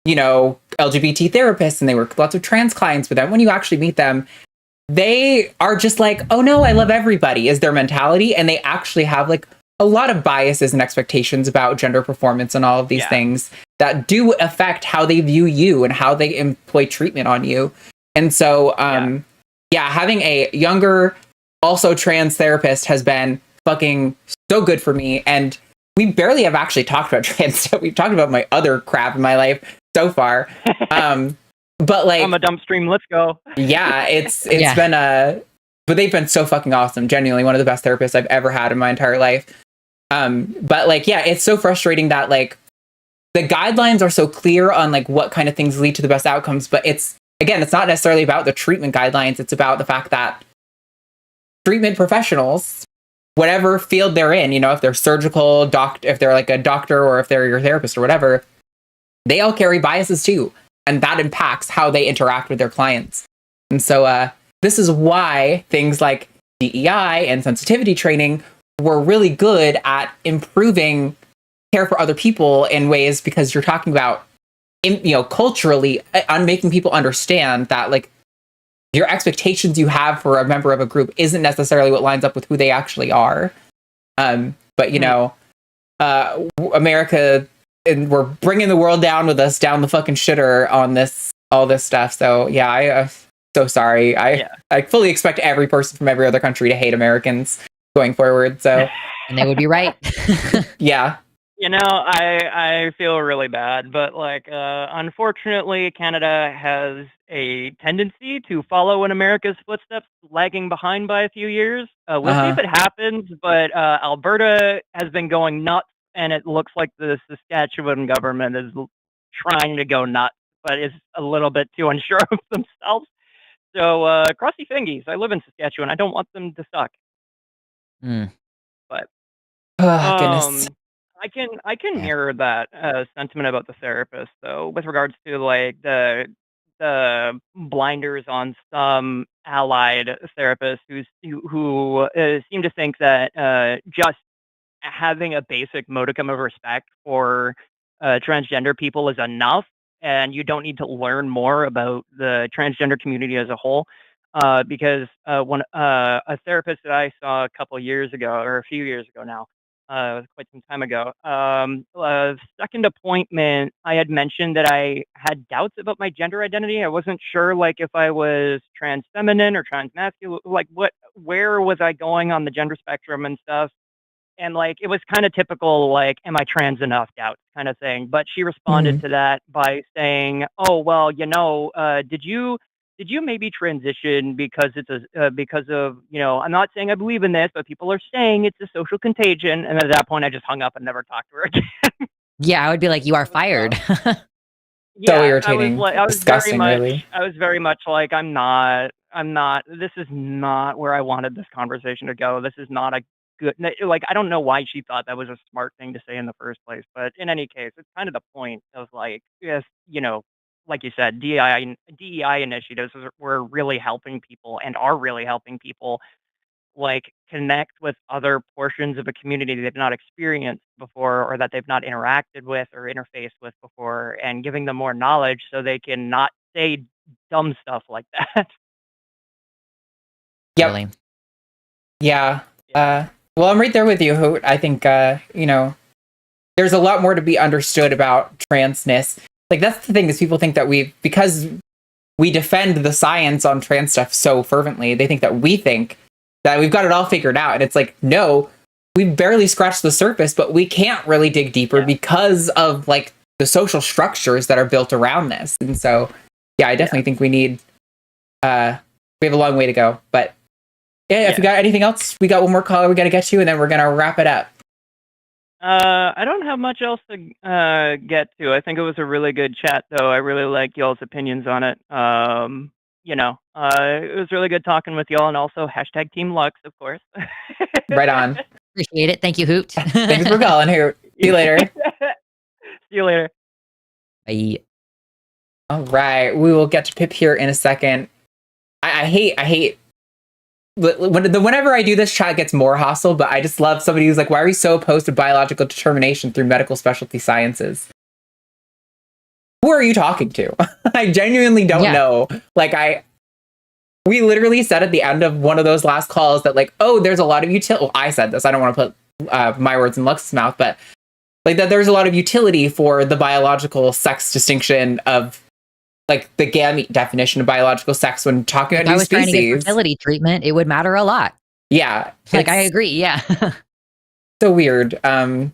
LGBT therapists and they work with lots of trans clients, but then when you actually meet them, they are just like, oh no, I love everybody is their mentality. And they actually have like a lot of biases and expectations about gender performance and all of these things that do affect how they view you and how they employ treatment on you. And so, having a younger, also trans therapist has been fucking so good for me. And we barely have actually talked about trans stuff. We've talked about my other crap in my life so far. But like, I'm a dump stream. Let's go. Yeah, it's been but they've been so fucking awesome. Genuinely one of the best therapists I've ever had in my entire life. But like, yeah, it's so frustrating that like the guidelines are so clear on like what kind of things lead to the best outcomes. But it's not necessarily about the treatment guidelines. It's about the fact that treatment professionals, whatever field they're in, if they're surgical, if they're like a doctor or if they're your therapist or whatever, they all carry biases too. And that impacts how they interact with their clients. And so this is why things like DEI and sensitivity training were really good at improving care for other people in ways, because you're talking about, culturally on making people understand that like your expectations you have for a member of a group isn't necessarily what lines up with who they actually are. But America, and we're bringing the world down with us down the fucking shitter on all this stuff. So yeah, I'm so sorry. I fully expect every person from every other country to hate Americans going forward. So, and they would be right. Yeah. I feel really bad, but like, unfortunately, Canada has a tendency to follow in America's footsteps, lagging behind by a few years. We'll see if it happens, but Alberta has been going nuts, and it looks like the Saskatchewan government is trying to go nuts, but is a little bit too unsure of themselves. So, crossy fingies. I live in Saskatchewan. I don't want them to suck. But goodness. I can mirror that sentiment about the therapist, though, with regards to like the blinders on some allied therapists who seem to think that just having a basic modicum of respect for transgender people is enough, and you don't need to learn more about the transgender community as a whole. Because when a therapist that I saw a couple years ago, or a few years ago now, quite some time ago, second appointment, I had mentioned that I had doubts about my gender identity. I wasn't sure, like, if I was trans feminine or trans masculine, like where was I going on the gender spectrum and stuff. And like, it was kind of typical, like, am I trans enough doubts kind of thing. But she responded to that by saying, oh, well, did you maybe transition because it's because of, I'm not saying I believe in this, but people are saying it's a social contagion. And at that point, I just hung up and never talked to her again. Yeah, I would be like, you are fired. So irritating. I was disgusting, really. I was very much like, I'm not, this is not where I wanted this conversation to go. This is not a good, like, I don't know why she thought that was a smart thing to say in the first place. But in any case, it's kind of the point of like, yes, like you said, DEI initiatives were really helping people and are really helping people like connect with other portions of a community they've not experienced before, or that they've not interacted with or interfaced with before, and giving them more knowledge so they can not say dumb stuff like that. Yep. Really. Yeah. Well, I'm right there with you, Hoot. I think, there's a lot more to be understood about transness. Like, that's the thing, is people think that because we defend the science on trans stuff so fervently, they think that we've got it all figured out. And it's like, no, we've barely scratched the surface, but we can't really dig deeper because of like the social structures that are built around this. And so, yeah, I definitely think we have a long way to go. But yeah, if you got anything else, we got one more caller we got to get to, and then we're going to wrap it up. I don't have much else to get to. I think it was a really good chat, though. I really like y'all's opinions on it. It was really good talking with y'all, and also hashtag Team Lux, of course. Right on. Appreciate it. Thank you, Hoot. Thanks for calling, Hoot. See you later. See you later. Bye. All right, we will get to Pip here in a second. I hate whenever I do this, chat gets more hostile, but I just love somebody who's like, why are you so opposed to biological determination through medical specialty sciences? Who are you talking to? I genuinely don't know. Like, we literally said at the end of one of those last calls that like, oh, there's a lot of utility. Well, I said this. I don't want to put my words in Lux's mouth, but like that there's a lot of utility for the biological sex distinction of like the gamete definition of biological sex when talking about new species. If I was trying to get fertility treatment, it would matter a lot. Yeah. Like, I agree. Yeah. So weird. Anyway,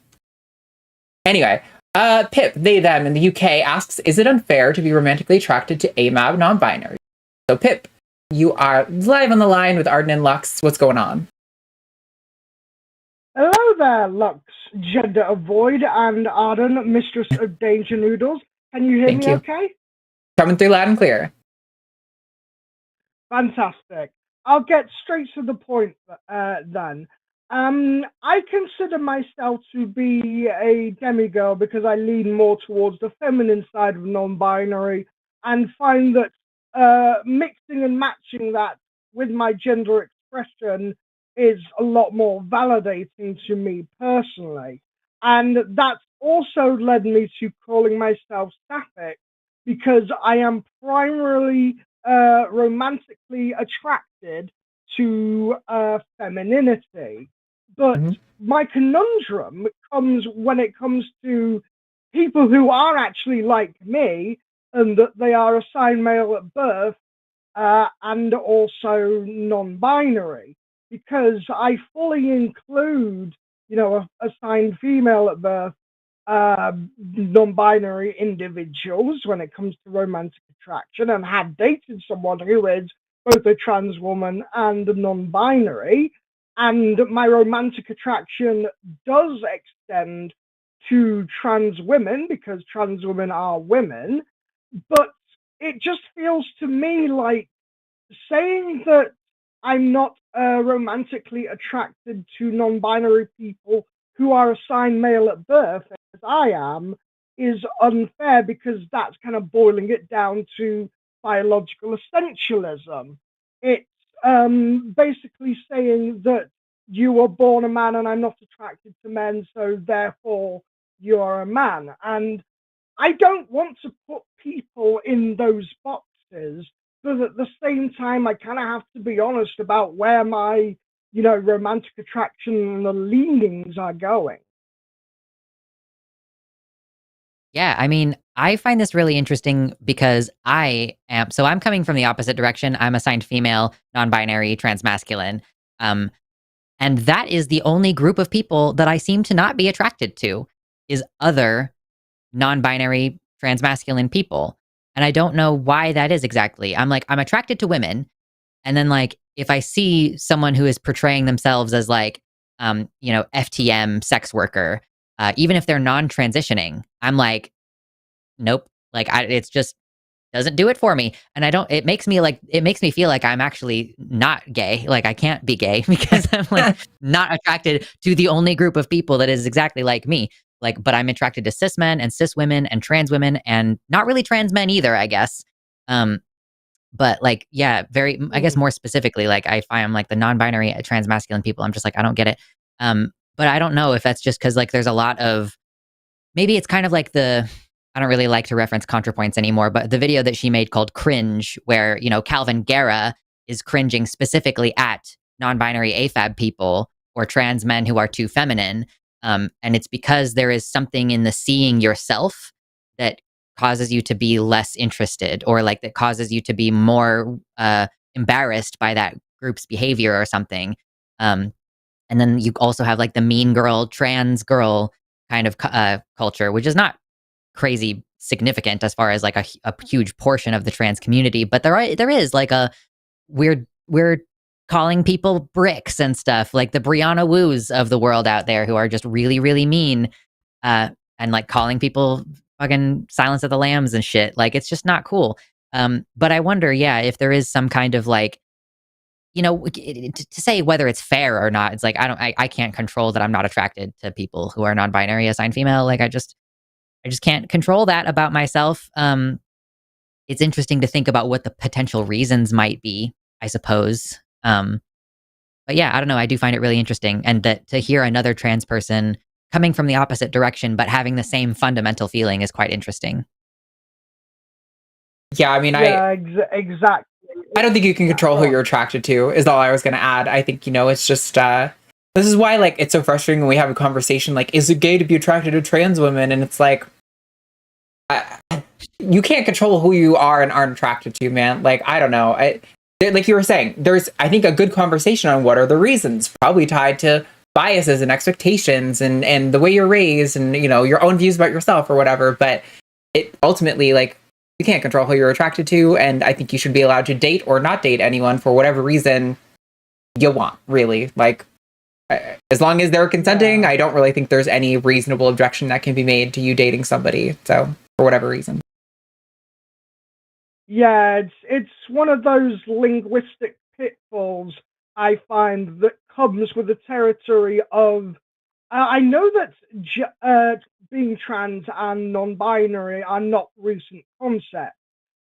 Pip, they, them in the UK asks, is it unfair to be romantically attracted to AMAB non-binary? So Pip, You are live on the line with Arden and Lux. What's going on? Hello there, Lux, Gender Avoid, and Arden, Mistress of Danger Noodles. Can you hear me okay? Coming through loud and clear. Fantastic. I'll get straight to the point then. I consider myself to be a demigirl because I lean more towards the feminine side of non-binary and find that mixing and matching that with my gender expression is a lot more validating to me personally. And that's also led me to calling myself sapphic because I am primarily romantically attracted to femininity. But my conundrum comes when it comes to people who are actually like me and that they are assigned male at birth and also non-binary, because I fully include, assigned female at birth non-binary individuals when it comes to romantic attraction, and have dated someone who is both a trans woman and a non-binary, and my romantic attraction does extend to trans women because trans women are women. But it just feels to me like saying that I'm not romantically attracted to non-binary people who are assigned male at birth, as I am, is unfair because that's kind of boiling it down to biological essentialism. It's basically saying that you were born a man and I'm not attracted to men, so therefore you're a man. And I don't want to put people in those boxes, but at the same time, I kind of have to be honest about where my, romantic attraction and the leanings are going. Yeah, I mean, I find this really interesting because I'm coming from the opposite direction. I'm assigned female, non-binary, transmasculine. And that is the only group of people that I seem to not be attracted to, is other non-binary, transmasculine people. And I don't know why that is exactly. I'm attracted to women. And then if I see someone who is portraying themselves as FTM sex worker, even if they're non-transitioning, I'm like, nope. It's just doesn't do it for me. And it makes me feel like I'm actually not gay. I can't be gay because I'm not attracted to the only group of people that is exactly like me. But I'm attracted to cis men and cis women and trans women and not really trans men either, I guess. But I guess more specifically, I find the non-binary transmasculine people, I'm just I don't get it. But I don't know if that's just because there's a lot of, maybe it's kind of I don't really like to reference ContraPoints anymore, but the video that she made called Cringe, where, Calvin Guerra is cringing specifically at non-binary AFAB people or trans men who are too feminine. And it's because there is something in the seeing yourself that causes you to be less interested, or that causes you to be more embarrassed by that group's behavior or something. And then you also have the mean girl, trans girl kind of culture, which is not crazy significant as far as a huge portion of the trans community, but there is a we're calling people bricks and stuff, the Brianna Woos of the world out there who are just really, really mean, and calling people fucking Silence of the Lambs and shit. It's just not cool. But I wonder, if there is some kind of to say whether it's fair or not. It's I can't control that I'm not attracted to people who are non-binary assigned female. I just can't control that about myself. It's interesting to think about what the potential reasons might be, I suppose. But yeah, I don't know. I do find it really interesting. And that to hear another trans person coming from the opposite direction, but having the same fundamental feeling is quite interesting. Yeah, I mean, exactly. I don't think you can control who you're attracted to, is all I was going to add. I think, it's just, this is why, it's so frustrating when we have a conversation, is it gay to be attracted to trans women? And it's you can't control who you are and aren't attracted to, man. I don't know. Like you were saying, there's, I think, a good conversation on what are the reasons, probably tied to biases and expectations and the way you're raised and, your own views about yourself or whatever. But it ultimately, You can't control who you're attracted to, and I think you should be allowed to date or not date anyone for whatever reason you want, really. Like, as long as they're consenting, I don't really think there's any reasonable objection that can be made to you dating somebody, so, for whatever reason. Yeah, it's one of those linguistic pitfalls I find that comes with the territory of. I know that being trans and non-binary are not recent concepts,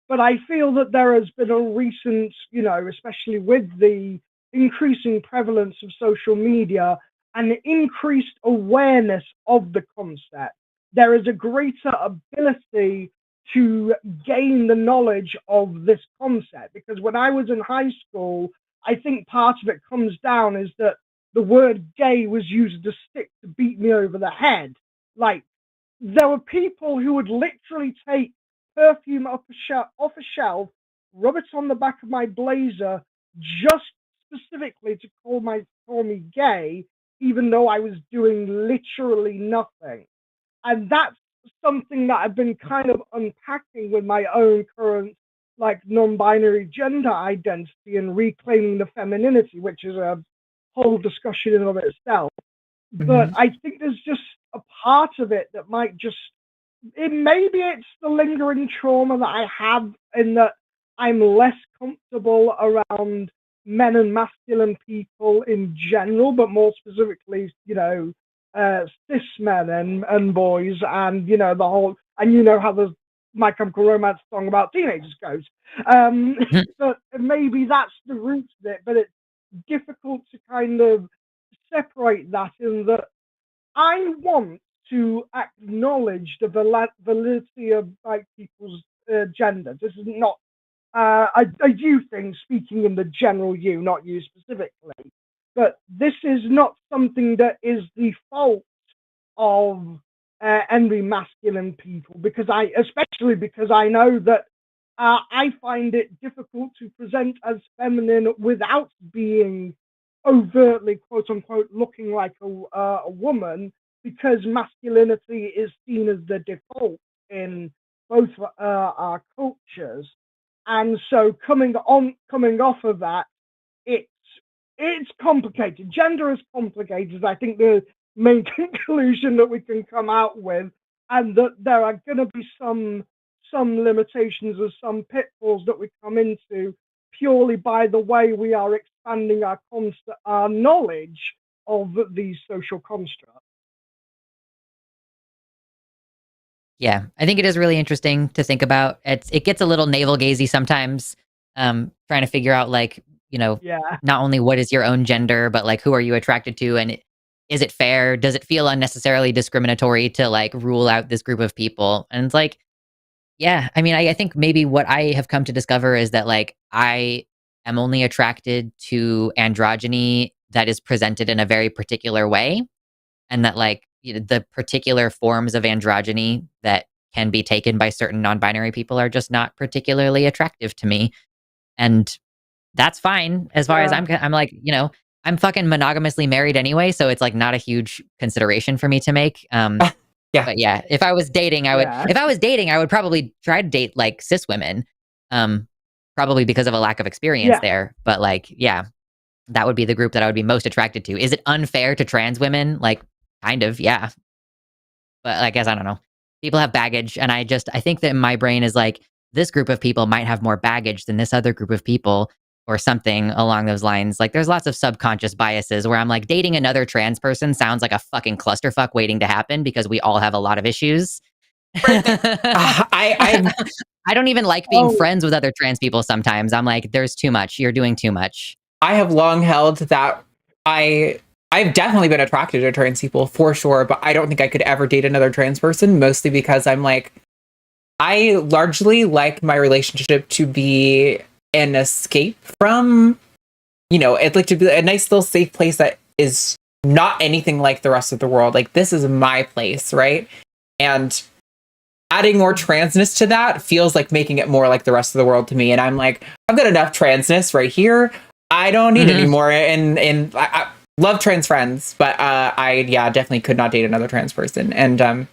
but I feel that there has been a recent, especially with the increasing prevalence of social media and increased awareness of the concept, there is a greater ability to gain the knowledge of this concept. Because when I was in high school, I think part of it comes down is that the word gay was used as a stick to beat me over the head. Like, there were people who would literally take perfume off a shelf, rub it on the back of my blazer, just specifically to call me gay, even though I was doing literally nothing. And that's something that I've been kind of unpacking with my own current, like, non-binary gender identity and reclaiming the femininity, which is a whole discussion in and of itself. But I think there's just a part of it that might just, maybe it's the lingering trauma that I have in that I'm less comfortable around men and masculine people in general, but more specifically, cis men and boys, and the whole, and how the My Chemical Romance song about teenagers goes. But maybe that's the root of it, but it's difficult to kind of separate that, in that I want to acknowledge the validity of people's gender. This is not a you thing, speaking in the general you, not you specifically. But this is not something that is the fault of every masculine people, especially because I know that I find it difficult to present as feminine without being overtly, quote unquote, looking like a woman, because masculinity is seen as the default in both our cultures. And so coming off of that, it's complicated. Gender is complicated. I think the main conclusion that we can come out with, and that there are going to be some limitations or some pitfalls that we come into purely by the way we are expanding our knowledge of these social constructs. Yeah, I think it is really interesting to think about. It gets a little navel-gazy sometimes, trying to figure out, like, not only what is your own gender, but like, who are you attracted to, and is it fair? Does it feel unnecessarily discriminatory to like rule out this group of people? And it's like, yeah, I mean, I think maybe what I have come to discover is that, like, I am only attracted to androgyny that is presented in a very particular way, and that, like, the particular forms of androgyny that can be taken by certain non-binary people are just not particularly attractive to me. And that's fine as far as I'm like, I'm fucking monogamously married anyway, so it's like not a huge consideration for me to make. But yeah, if I was dating, I would probably try to date like cis women, probably because of a lack of experience there. But like, yeah, that would be the group that I would be most attracted to. Is it unfair to trans women? Like, kind of, yeah. But I guess, I don't know. People have baggage, and I think that my brain is like, this group of people might have more baggage than this other group of people, or something along those lines. Like, there's lots of subconscious biases where I'm like, dating another trans person sounds like a fucking clusterfuck waiting to happen because we all have a lot of issues. I don't even like being friends with other trans people sometimes. I'm like, there's too much. You're doing too much. I have long held that I've definitely been attracted to trans people for sure, but I don't think I could ever date another trans person, mostly because I'm like, I largely like my relationship to be an escape from, it's like to be a nice little safe place that is not anything like the rest of the world. Like, this is my place, right? And adding more transness to that feels like making it more like the rest of the world to me. And I'm like, I've got enough transness right here. I don't need any more. And I love trans friends, but I definitely could not date another trans person. And I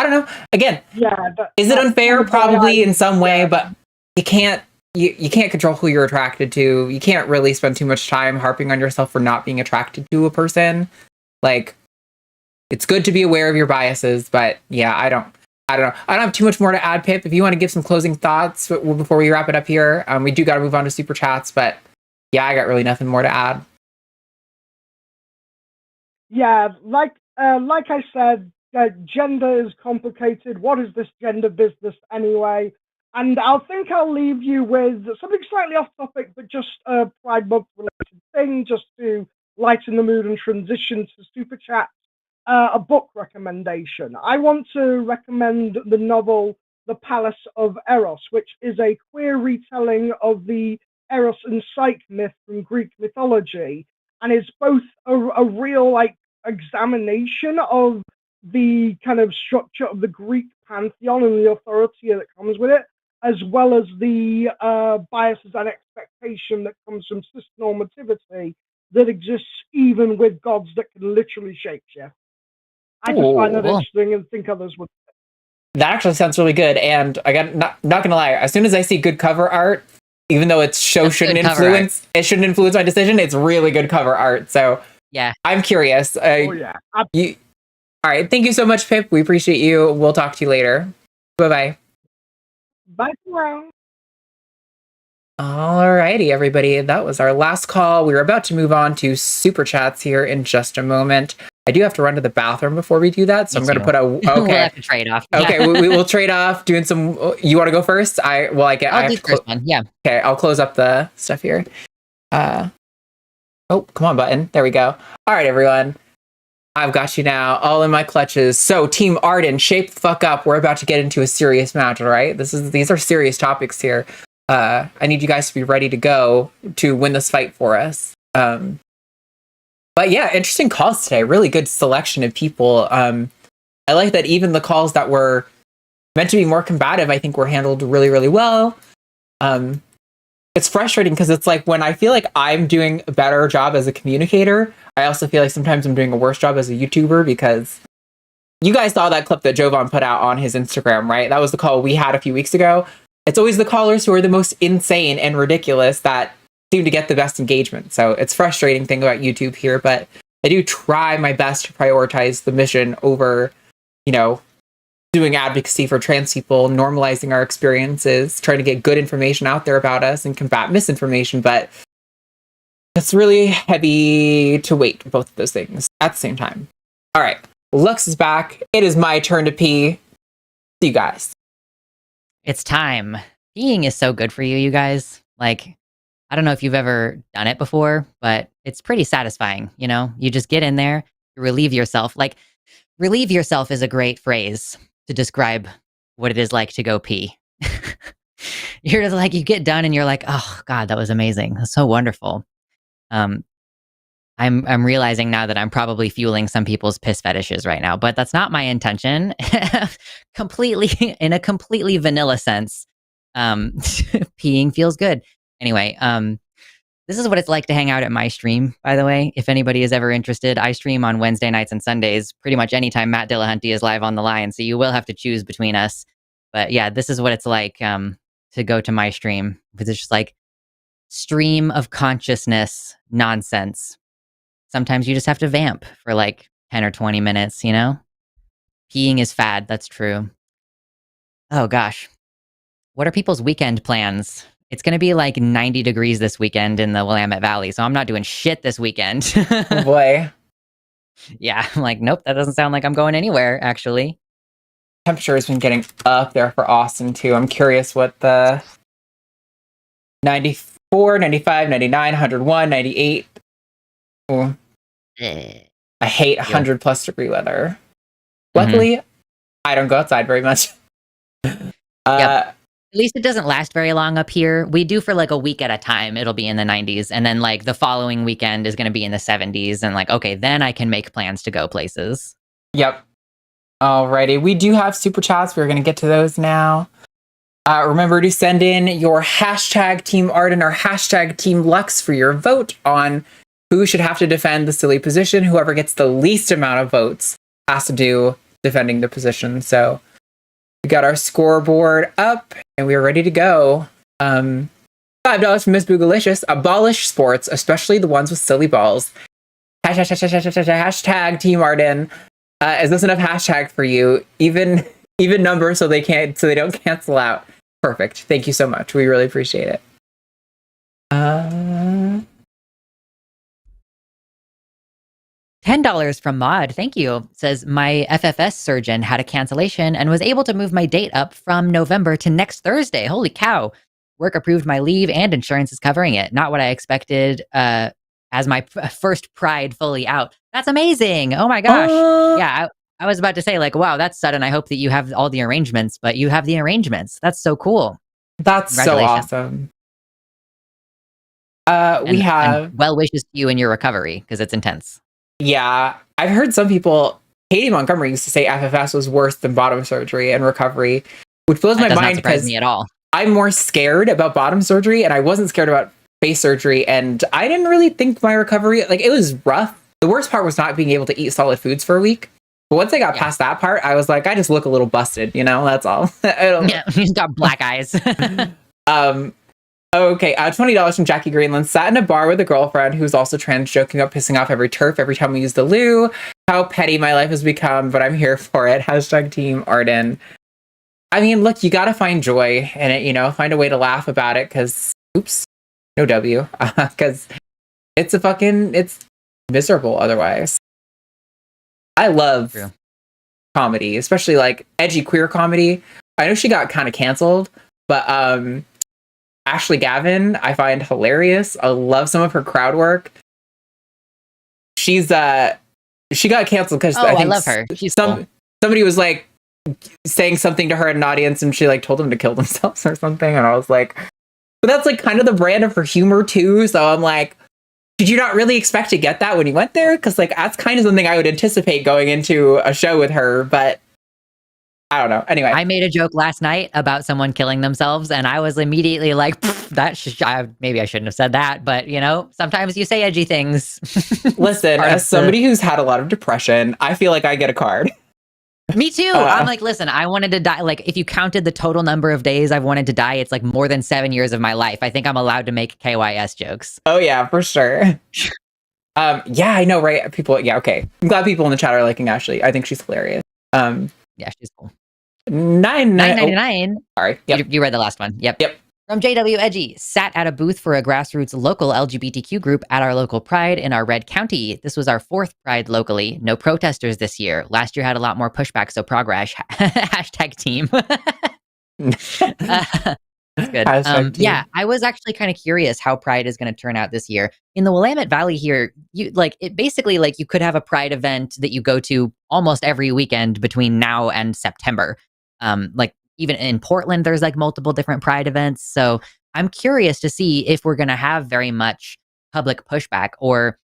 don't know. Again, is it that's unfair? why Probably I- in some way, yeah. but you can't control who you're attracted to. You can't really spend too much time harping on yourself for not being attracted to a person. Like, it's good to be aware of your biases, but yeah, I don't know. I don't have too much more to add, Pip. If you want to give some closing thoughts before we wrap it up here, we do got to move on to super chats, but yeah, I got really nothing more to add. Yeah, like I said, gender is complicated. What is this gender business anyway? And I'll leave you with something slightly off topic, but just a Pride Month related thing, just to lighten the mood and transition to super chat. A book recommendation. I want to recommend the novel The Palace of Eros, which is a queer retelling of the Eros and Psyche myth from Greek mythology, and it's both a real examination of the kind of structure of the Greek pantheon and the authority that comes with it, as well as the biases and expectation that comes from cisnormativity that exists even with gods that can literally shapeshift. I just find that interesting and think others would. That actually sounds really good, and I got not gonna lie. As soon as I see good cover art, even though it shouldn't influence my decision, it's really good cover art. So yeah, I'm curious. Oh yeah. All right, thank you so much, Pip. We appreciate you. We'll talk to you later. Bye-bye. Bye for now. Alrighty, everybody. That was our last call. We were about to move on to super chats here in just a moment. I do have to run to the bathroom before we do that, so I'm going to put a... Okay. We'll have to trade off. Okay, we will trade off doing some... You want to go first? I'll do the first one, yeah. Okay, I'll close up the stuff here. Oh, come on, button. There we go. All right, everyone. I've got you now, all in my clutches. So, Team Arden, shape the fuck up. We're about to get into a serious match, all right? These are serious topics here. I need you guys to be ready to go to win this fight for us. But yeah, interesting calls today. Really good selection of people. I like that even the calls that were meant to be more combative, I think were handled really, really well. It's frustrating because it's like when I feel like I'm doing a better job as a communicator, I also feel like sometimes I'm doing a worse job as a YouTuber, because you guys saw that clip that Jovan put out on his Instagram, right? That was the call we had a few weeks ago. It's always the callers who are the most insane and ridiculous that seem to get the best engagement. So it's a frustrating thing about YouTube here, but I do try my best to prioritize the mission over, doing advocacy for trans people, normalizing our experiences, trying to get good information out there about us and combat misinformation. But it's really heavy to weight both of those things at the same time. All right, Lux is back. It is my turn to pee. See you guys. It's time. Peeing is so good for you, you guys. Like, I don't know if you've ever done it before, but it's pretty satisfying. You just get in there, you relieve yourself. Like, relieve yourself is a great phrase to describe what it is like to go pee. You're just like, you get done and you're like, oh God, that was amazing. That's so wonderful. I'm realizing now that I'm probably fueling some people's piss fetishes right now, but that's not my intention. In a completely vanilla sense, peeing feels good. Anyway, this is what it's like to hang out at my stream, by the way. If anybody is ever interested, I stream on Wednesday nights and Sundays, pretty much anytime Matt Dillahunty is live on the line, so you will have to choose between us. But yeah, this is what it's like to go to my stream, because it's just like stream of consciousness nonsense. Sometimes you just have to vamp for like 10 or 20 minutes, Peeing is fad, that's true. Oh gosh. What are people's weekend plans? It's going to be like 90 degrees this weekend in the Willamette Valley, so I'm not doing shit this weekend. Oh boy. Yeah, I'm like, nope, that doesn't sound like I'm going anywhere, actually. Temperature has been getting up there for Austin, too. I'm curious what the 94, 95, 99, 101, 98. Ooh. I hate 100 plus degree weather. Luckily, I don't go outside very much. At least it doesn't last very long up here. We do for like a week at a time. It'll be in the 90s. And then like the following weekend is going to be in the 70s. And like, okay, then I can make plans to go places. Yep. Alrighty. We do have super chats. We're going to get to those now. Remember to send in your hashtag Team Arden or hashtag Team Lux for your vote on who should have to defend the silly position. Whoever gets the least amount of votes has to do defending the position. So we got our scoreboard up and we are ready to go. $5 from Miss Boogalicious. Abolish sports, especially the ones with silly balls. Hashtag Team Arden. Is this enough hashtag for you? Even number so they don't cancel out. Perfect. Thank you so much. We really appreciate it. $10 from Maud. Thank you. Says my FFS surgeon had a cancellation and was able to move my date up from November to next Thursday. Holy cow. Work approved my leave and insurance is covering it. Not what I expected as my first Pride fully out. That's amazing. Oh my gosh. Yeah, I was about to say, like, wow, that's sudden. I hope that you have all the arrangements, but you have the arrangements. That's so cool. That's so awesome. We have well wishes to you in your recovery because it's intense. Yeah, I've heard some people. Katie Montgomery used to say FFS was worse than bottom surgery and recovery, which blows my mind because me at all. I'm more scared about bottom surgery, and I wasn't scared about face surgery, and I didn't really think my recovery, like, it was rough. The worst part was not being able to eat solid foods for a week. But once I got past that part, I was like, I just look a little busted, that's all. Yeah, he's got black eyes. Okay, $20 from Jackie Greenland. Sat in a bar with a girlfriend who's also trans, joking about pissing off every TERF every time we use the loo. How petty my life has become, but I'm here for it. Hashtag Team Arden. I mean, look, you gotta find joy in it, find a way to laugh about it, because, oops, no W, because it's miserable otherwise. I love comedy, especially like edgy queer comedy. I know she got kind of canceled, but Ashley Gavin, I find hilarious. I love some of her crowd work. She got canceled because I love her. She's somebody was like saying something to her in an audience, and she like told them to kill themselves or something, and I was like, but that's like kind of the brand of her humor too. So I'm like, did you not really expect to get that when you went there? Because like that's kind of something I would anticipate going into a show with her, but I don't know. Anyway, I made a joke last night about someone killing themselves, and I was immediately like, maybe I shouldn't have said that, but sometimes you say edgy things. Listen, as somebody who's had a lot of depression, I feel like I get a card. Me too. I'm like, listen, I wanted to die. Like, if you counted the total number of days I've wanted to die, it's like more than 7 years of my life. I think I'm allowed to make KYS jokes. Oh yeah, for sure. Yeah, I know, right? People, yeah, okay. I'm glad people in the chat are liking Ashley. I think she's hilarious. Yeah, she's cool. $9.99. Sorry. Yep. You read the last one. Yep. From JW Edgy, sat at a booth for a grassroots local LGBTQ group at our local Pride in our Red County. This was our 4th Pride locally. No protesters this year. Last year had a lot more pushback, so progress. Hashtag team. That's good. Yeah, I was actually kind of curious how Pride is going to turn out this year. In the Willamette Valley here, you could have a Pride event that you go to almost every weekend between now and September. Even in Portland, there's like multiple different Pride events. So I'm curious to see if we're going to have very much public pushback, or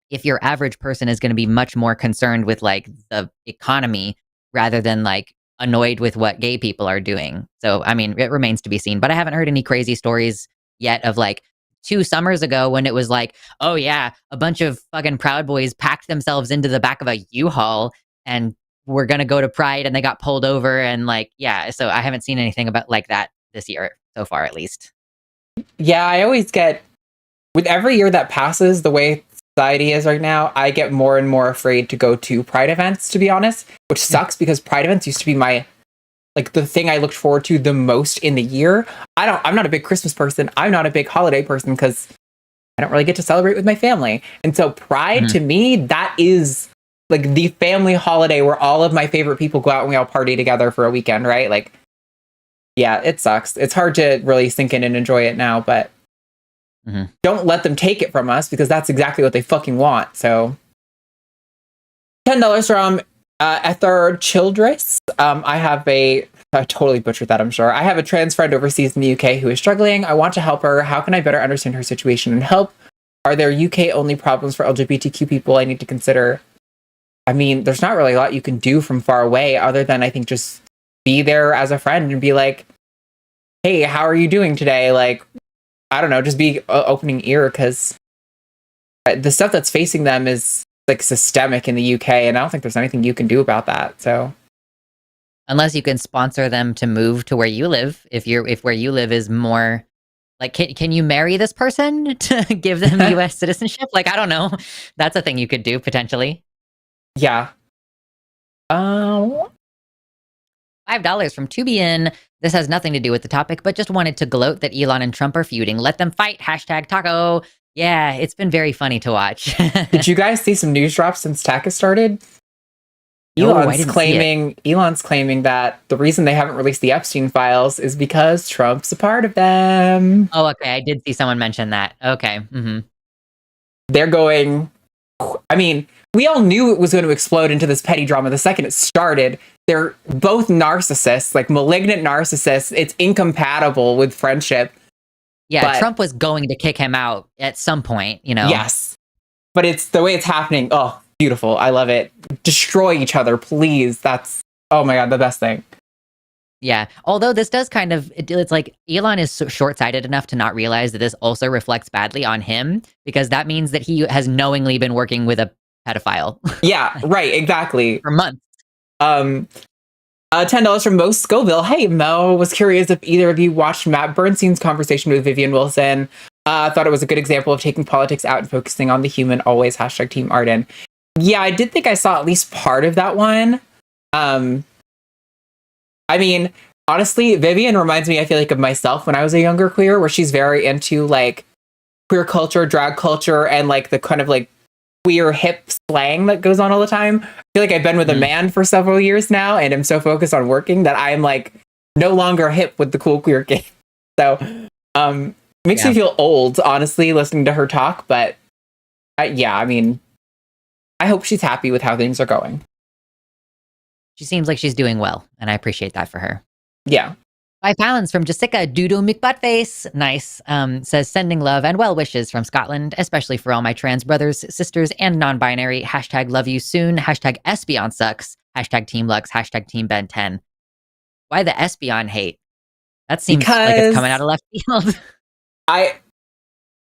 if your average person is going to be much more concerned with like the economy rather than like annoyed with what gay people are doing. So, I mean, it remains to be seen, but I haven't heard any crazy stories yet of like 2 summers ago when it was like, oh yeah, a bunch of fucking Proud Boys packed themselves into the back of a U-Haul and we're going to go to Pride and they got pulled over. And like, yeah, so I haven't seen anything about like that this year so far, at least. Yeah, I always get, with every year that passes, the way society is right now, I get more and more afraid to go to Pride events, to be honest, which sucks because Pride events used to be the thing I looked forward to the most in the year. I'm not a big Christmas person. I'm not a big holiday person because I don't really get to celebrate with my family. And so Pride to me, that is like the family holiday where all of my favorite people go out and we all party together for a weekend, right? Like, yeah, it sucks. It's hard to really sink in and enjoy it now, but don't let them take it from us because that's exactly what they fucking want. So $10 from Ether Childress. I totally butchered that, I'm sure. I have a trans friend overseas in the UK who is struggling. I want to help her. How can I better understand her situation and help? Are there UK only problems for LGBTQ people I need to consider? I mean, there's not really a lot you can do from far away other than I think just be there as a friend and be like, hey, how are you doing today? Like, I don't know, just be opening ear, because the stuff that's facing them is like systemic in the UK, and I don't think there's anything you can do about that. So unless you can sponsor them to move to where you live. If where you live is more like, can you marry this person to give them U.S. citizenship? Like, I don't know. That's a thing you could do potentially. Yeah. $5 from Tubian. This has nothing to do with the topic, but just wanted to gloat that Elon and Trump are feuding. Let them fight. #taco. Yeah, it's been very funny to watch. Did you guys see some news drops since TACIS started? No, I Elon's didn't see claiming that the reason they haven't released the Epstein files is because Trump's a part of them. Oh, okay. I did see someone mention that. Okay. They're going. I mean, we all knew it was going to explode into this petty drama the second it started. They're both narcissists, like malignant narcissists. It's incompatible with friendship. Yeah, but Trump was going to kick him out at some point, you know? Yes. But it's the way it's happening. Oh, beautiful. I love it. Destroy each other, please. That's, oh my God, the best thing. Yeah. Although this does kind of, it's like Elon is so short-sighted enough to not realize that this also reflects badly on him, because that means that he has knowingly been working with a pedophile. Yeah, right. Exactly. For months. $10 from Mo Scoville. Hey, Mo, was curious if either of you watched Matt Bernstein's conversation with Vivian Wilson. Thought it was a good example of taking politics out and focusing on the human, always #Team Arden. Yeah, I did think I saw at least part of that one. I mean, honestly, Vivian reminds me, I feel like, of myself when I was a younger queer, where she's very into like queer culture, drag culture, and like the kind of like queer hip slang that goes on all the time. I feel like I've been with a man for several years now, and I'm so focused on working that I'm like no longer hip with the cool queer game. So makes me feel old, honestly, listening to her talk. But yeah, I mean, I hope she's happy with how things are going. She seems like she's doing well, and I appreciate that for her. Yeah. £5 from Jessica Doodoo McButtface. Nice. Says, sending love and well wishes from Scotland, especially for all my trans brothers, sisters, and non-binary. #love you soon. #Espeon sucks. #Team Lux. #Team Ben 10. Why the Espeon hate? That seems like it's coming out of left field.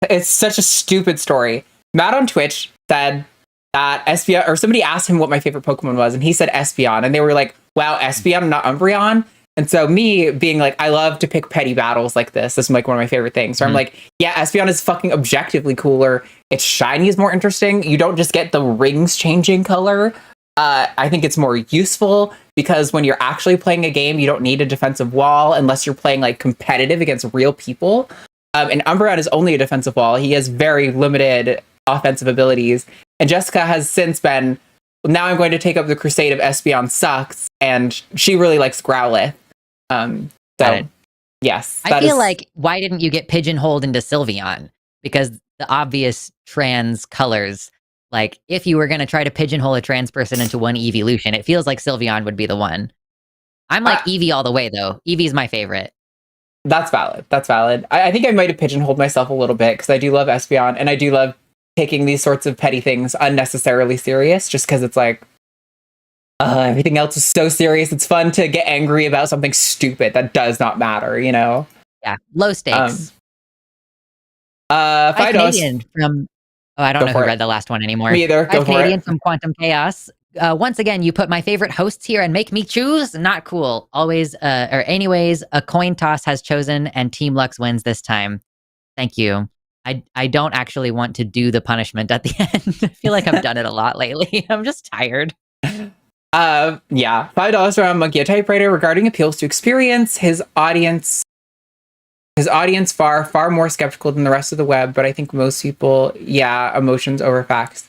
It's such a stupid story. Matt on Twitch said that Espeon, or somebody asked him what my favorite Pokemon was, and he said Espeon, and they were like, wow, Espeon, not Umbreon. And so me being like, I love to pick petty battles like this. This is like one of my favorite things. So I'm like, yeah, Espeon is fucking objectively cooler. Its shiny is more interesting. You don't just get the rings changing color. I think it's more useful because when you're actually playing a game, you don't need a defensive wall unless you're playing like competitive against real people. And Umbreon is only a defensive wall. He has very limited offensive abilities. And Jessica has since been, now I'm going to take up the crusade of Espeon sucks. And she really likes Growlithe. Yes. I feel like, why didn't you get pigeonholed into Sylveon? Because the obvious trans colors, like if you were going to try to pigeonhole a trans person into one evolution, it feels like Sylveon would be the one. I'm like Eevee all the way, though. Eevee's my favorite. That's valid. I think I might have pigeonholed myself a little bit because I do love Espeon, and I do love taking these sorts of petty things unnecessarily serious just because it's like, everything else is so serious. It's fun to get angry about something stupid that does not matter, you know? Yeah, low stakes. $5 Canadian from. Oh, I don't know who read the last one anymore. Me either. Go for Canadian it. From Quantum Chaos. Once again, you put my favorite hosts here and make me choose. Not cool. Always, or anyways, a coin toss has chosen, and Team Lux wins this time. Thank you. I don't actually want to do the punishment at the end. I feel like I've done it a lot lately. I'm just tired. Yeah, $5 from Monkey a Typewriter regarding appeals to experience. His audience far more skeptical than the rest of the web, but I think most people, emotions over facts.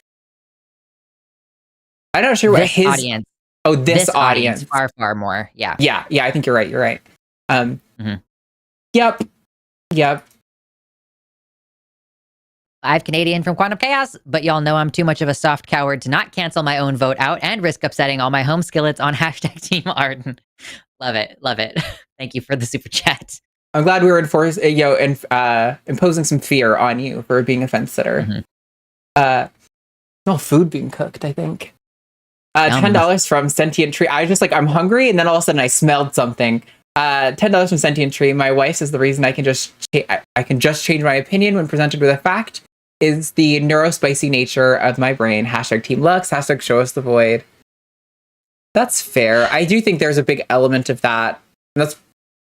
I'm not sure what this his audience. Oh, this audience far more. Yeah. Yeah, I think you're right. Yep. $5 Canadian from Quantum Chaos, but y'all know I'm too much of a soft coward to not cancel my own vote out and risk upsetting all my home skillets on #Team Arden. Love it. Thank you for the super chat. I'm glad we were imposing some fear on you for being a fence sitter. Food being cooked, I think. $10 from Sentient Tree. I was just like, I'm hungry, and then all of a sudden I smelled something. $10 from Sentient Tree. My wife says the reason I can just change my opinion when presented with a fact is the neurospicy nature of my brain. #Team Lux. #Show us the void. That's fair. I do think there's a big element of that.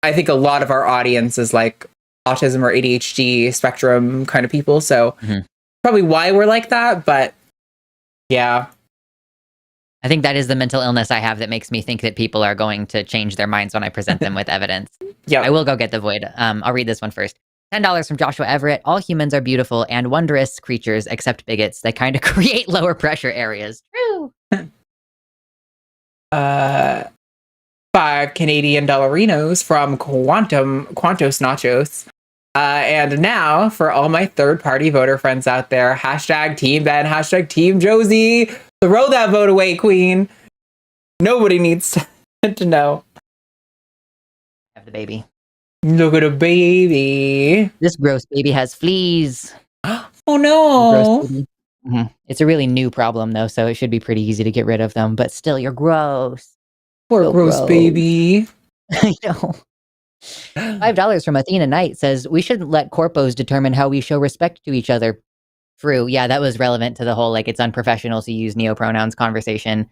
I think a lot of our audience is like autism or ADHD spectrum kind of people. So probably why we're like that. But yeah. I think that is the mental illness I have that makes me think that people are going to change their minds when I present them with evidence. Yeah. I will go get the void. I'll read this one first. $10 from Joshua Everett. All humans are beautiful and wondrous creatures except bigots. They kind of create lower pressure areas. True. 5 Canadian dollarinos from Quantos Nachos. And now, for all my third-party voter friends out there, hashtag Team Ben, hashtag Team Josie. Throw that vote away, Queen. Nobody needs to know. Have the baby. Look at a baby. This gross baby has fleas. Oh no. It's a really new problem though, so it should be pretty easy to get rid of them. But still, you're gross. Poor so gross baby. I know. $5 from Athena Knight says, we shouldn't let corpos determine how we show respect to each other. True. Yeah, that was relevant to the whole, like, it's unprofessional to use neopronouns conversation.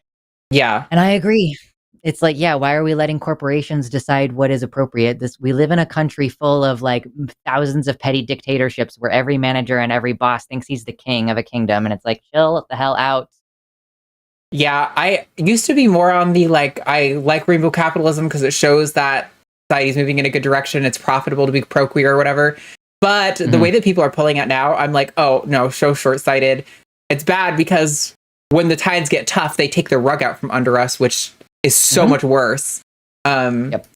Yeah. And I agree. It's like, yeah, why are we letting corporations decide what is appropriate? We live in a country full of like thousands of petty dictatorships where every manager and every boss thinks he's the king of a kingdom. And it's like, chill the hell out. Yeah, I used to be more on the I like rainbow capitalism because it shows that society's moving in a good direction. It's profitable to be pro-queer or whatever. But the way that people are pulling it now, I'm like, oh, no, so short-sighted. It's bad because when the tides get tough, they take the rug out from under us, which is so much worse. Yep.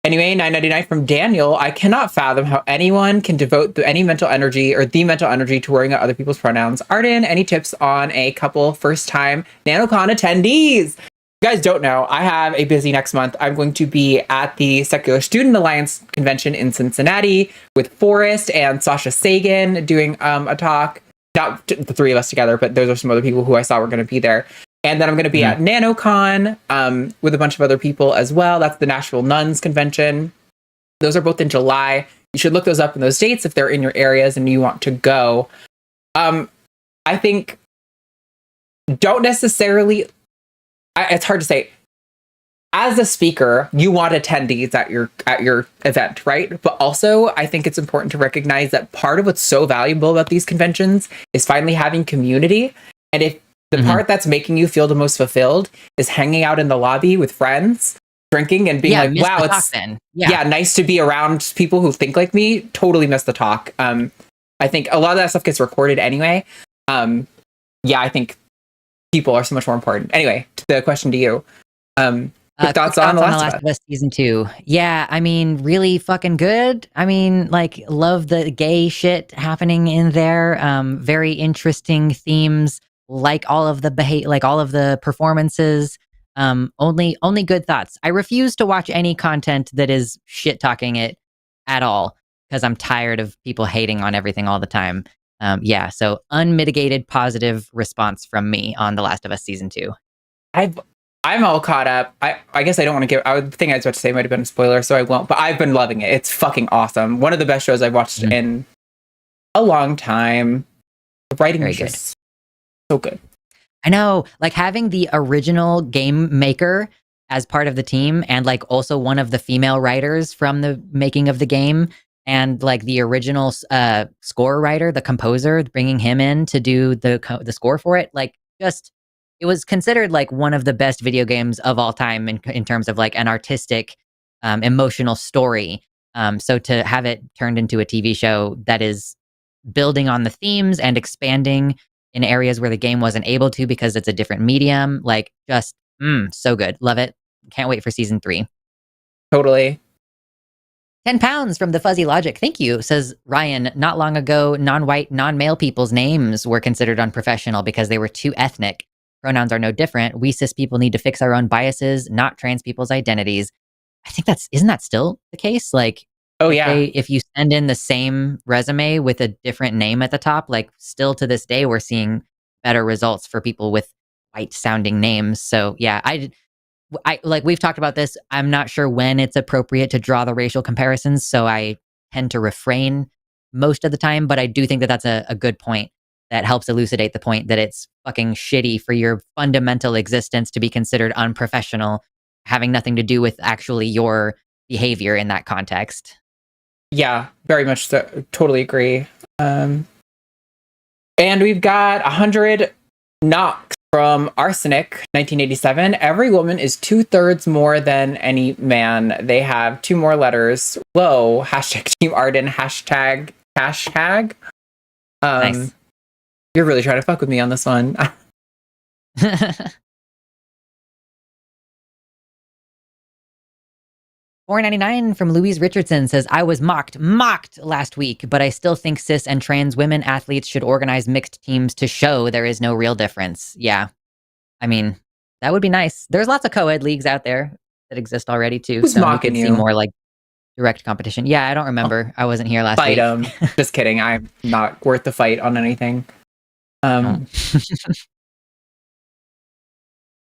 Anyway, $9.99 from Daniel. I cannot fathom how anyone can devote any mental energy or the mental energy to worrying about other people's pronouns. Arden, any tips on a couple first-time NanoCon attendees? You guys don't know, I have a busy next month. I'm going to be at the Secular Student Alliance convention in Cincinnati with Forrest and Sasha Sagan doing a talk. Not the three of us together, but those are some other people who I saw were going to be there. And then I'm going to be at NanoCon with a bunch of other people as well. That's the Nashville Nuns convention. Those are both in July. You should look those up in those dates if they're in your areas and you want to go. I think don't necessarily... it's hard to say. As a speaker, you want attendees at your event, right? But also, I think it's important to recognize that part of what's so valuable about these conventions is finally having community. And if the part that's making you feel the most fulfilled is hanging out in the lobby with friends, drinking and being like, wow, it's nice to be around people who think like me, totally miss the talk. I think a lot of that stuff gets recorded anyway. I think people are so much more important. Anyway, the question to you. Thoughts on The Last of Us season 2. Yeah, I mean, really fucking good. I mean, like, love the gay shit happening in there. Very interesting themes. Like all of the performances. Only good thoughts. I refuse to watch any content that is shit talking it at all because I'm tired of people hating on everything all the time. So unmitigated positive response from me on The Last of Us season 2. I'm all caught up. I guess I don't want to give... I would think I was about to say might have been a spoiler, so I won't. But I've been loving it. It's fucking awesome. One of the best shows I've watched in a long time. The writing is just so good. I know. Like having the original game maker as part of the team and like also one of the female writers from the making of the game and like the original score writer, the composer, bringing him in to do the score for it. Like just... It was considered like one of the best video games of all time in terms of like an artistic, emotional story. So to have it turned into a TV show that is building on the themes and expanding in areas where the game wasn't able to because it's a different medium, like just so good. Love it. Can't wait for season 3. Totally. £10 from the Fuzzy Logic. Thank you, says Ryan. Not long ago, non-white, non-male people's names were considered unprofessional because they were too ethnic. Pronouns are no different. We cis people need to fix our own biases, not trans people's identities. I think isn't that still the case? Like, if you send in the same resume with a different name at the top, like still to this day, we're seeing better results for people with white sounding names. So yeah, I like we've talked about this. I'm not sure when it's appropriate to draw the racial comparisons. So I tend to refrain most of the time, but I do think that that's a good point. that helps elucidate the point that it's fucking shitty for your fundamental existence to be considered unprofessional, having nothing to do with actually your behavior in that context. Yeah, very much so. Totally agree. And we've got 100 knocks from Arsenic, 1987. Every woman is 2/3 more than any man. They have 2 more letters. Whoa. Hashtag Team Arden. Hashtag. Nice. You're really trying to fuck with me on this one. $4.99 from Louise Richardson says, I was mocked last week, but I still think cis and trans women athletes should organize mixed teams to show there is no real difference. Yeah. I mean, that would be nice. There's lots of co-ed leagues out there that exist already too. Who's so mocking we could see more like direct competition. Yeah, I don't remember. I wasn't here last Fight week. Just kidding. I'm not worth the fight on anything.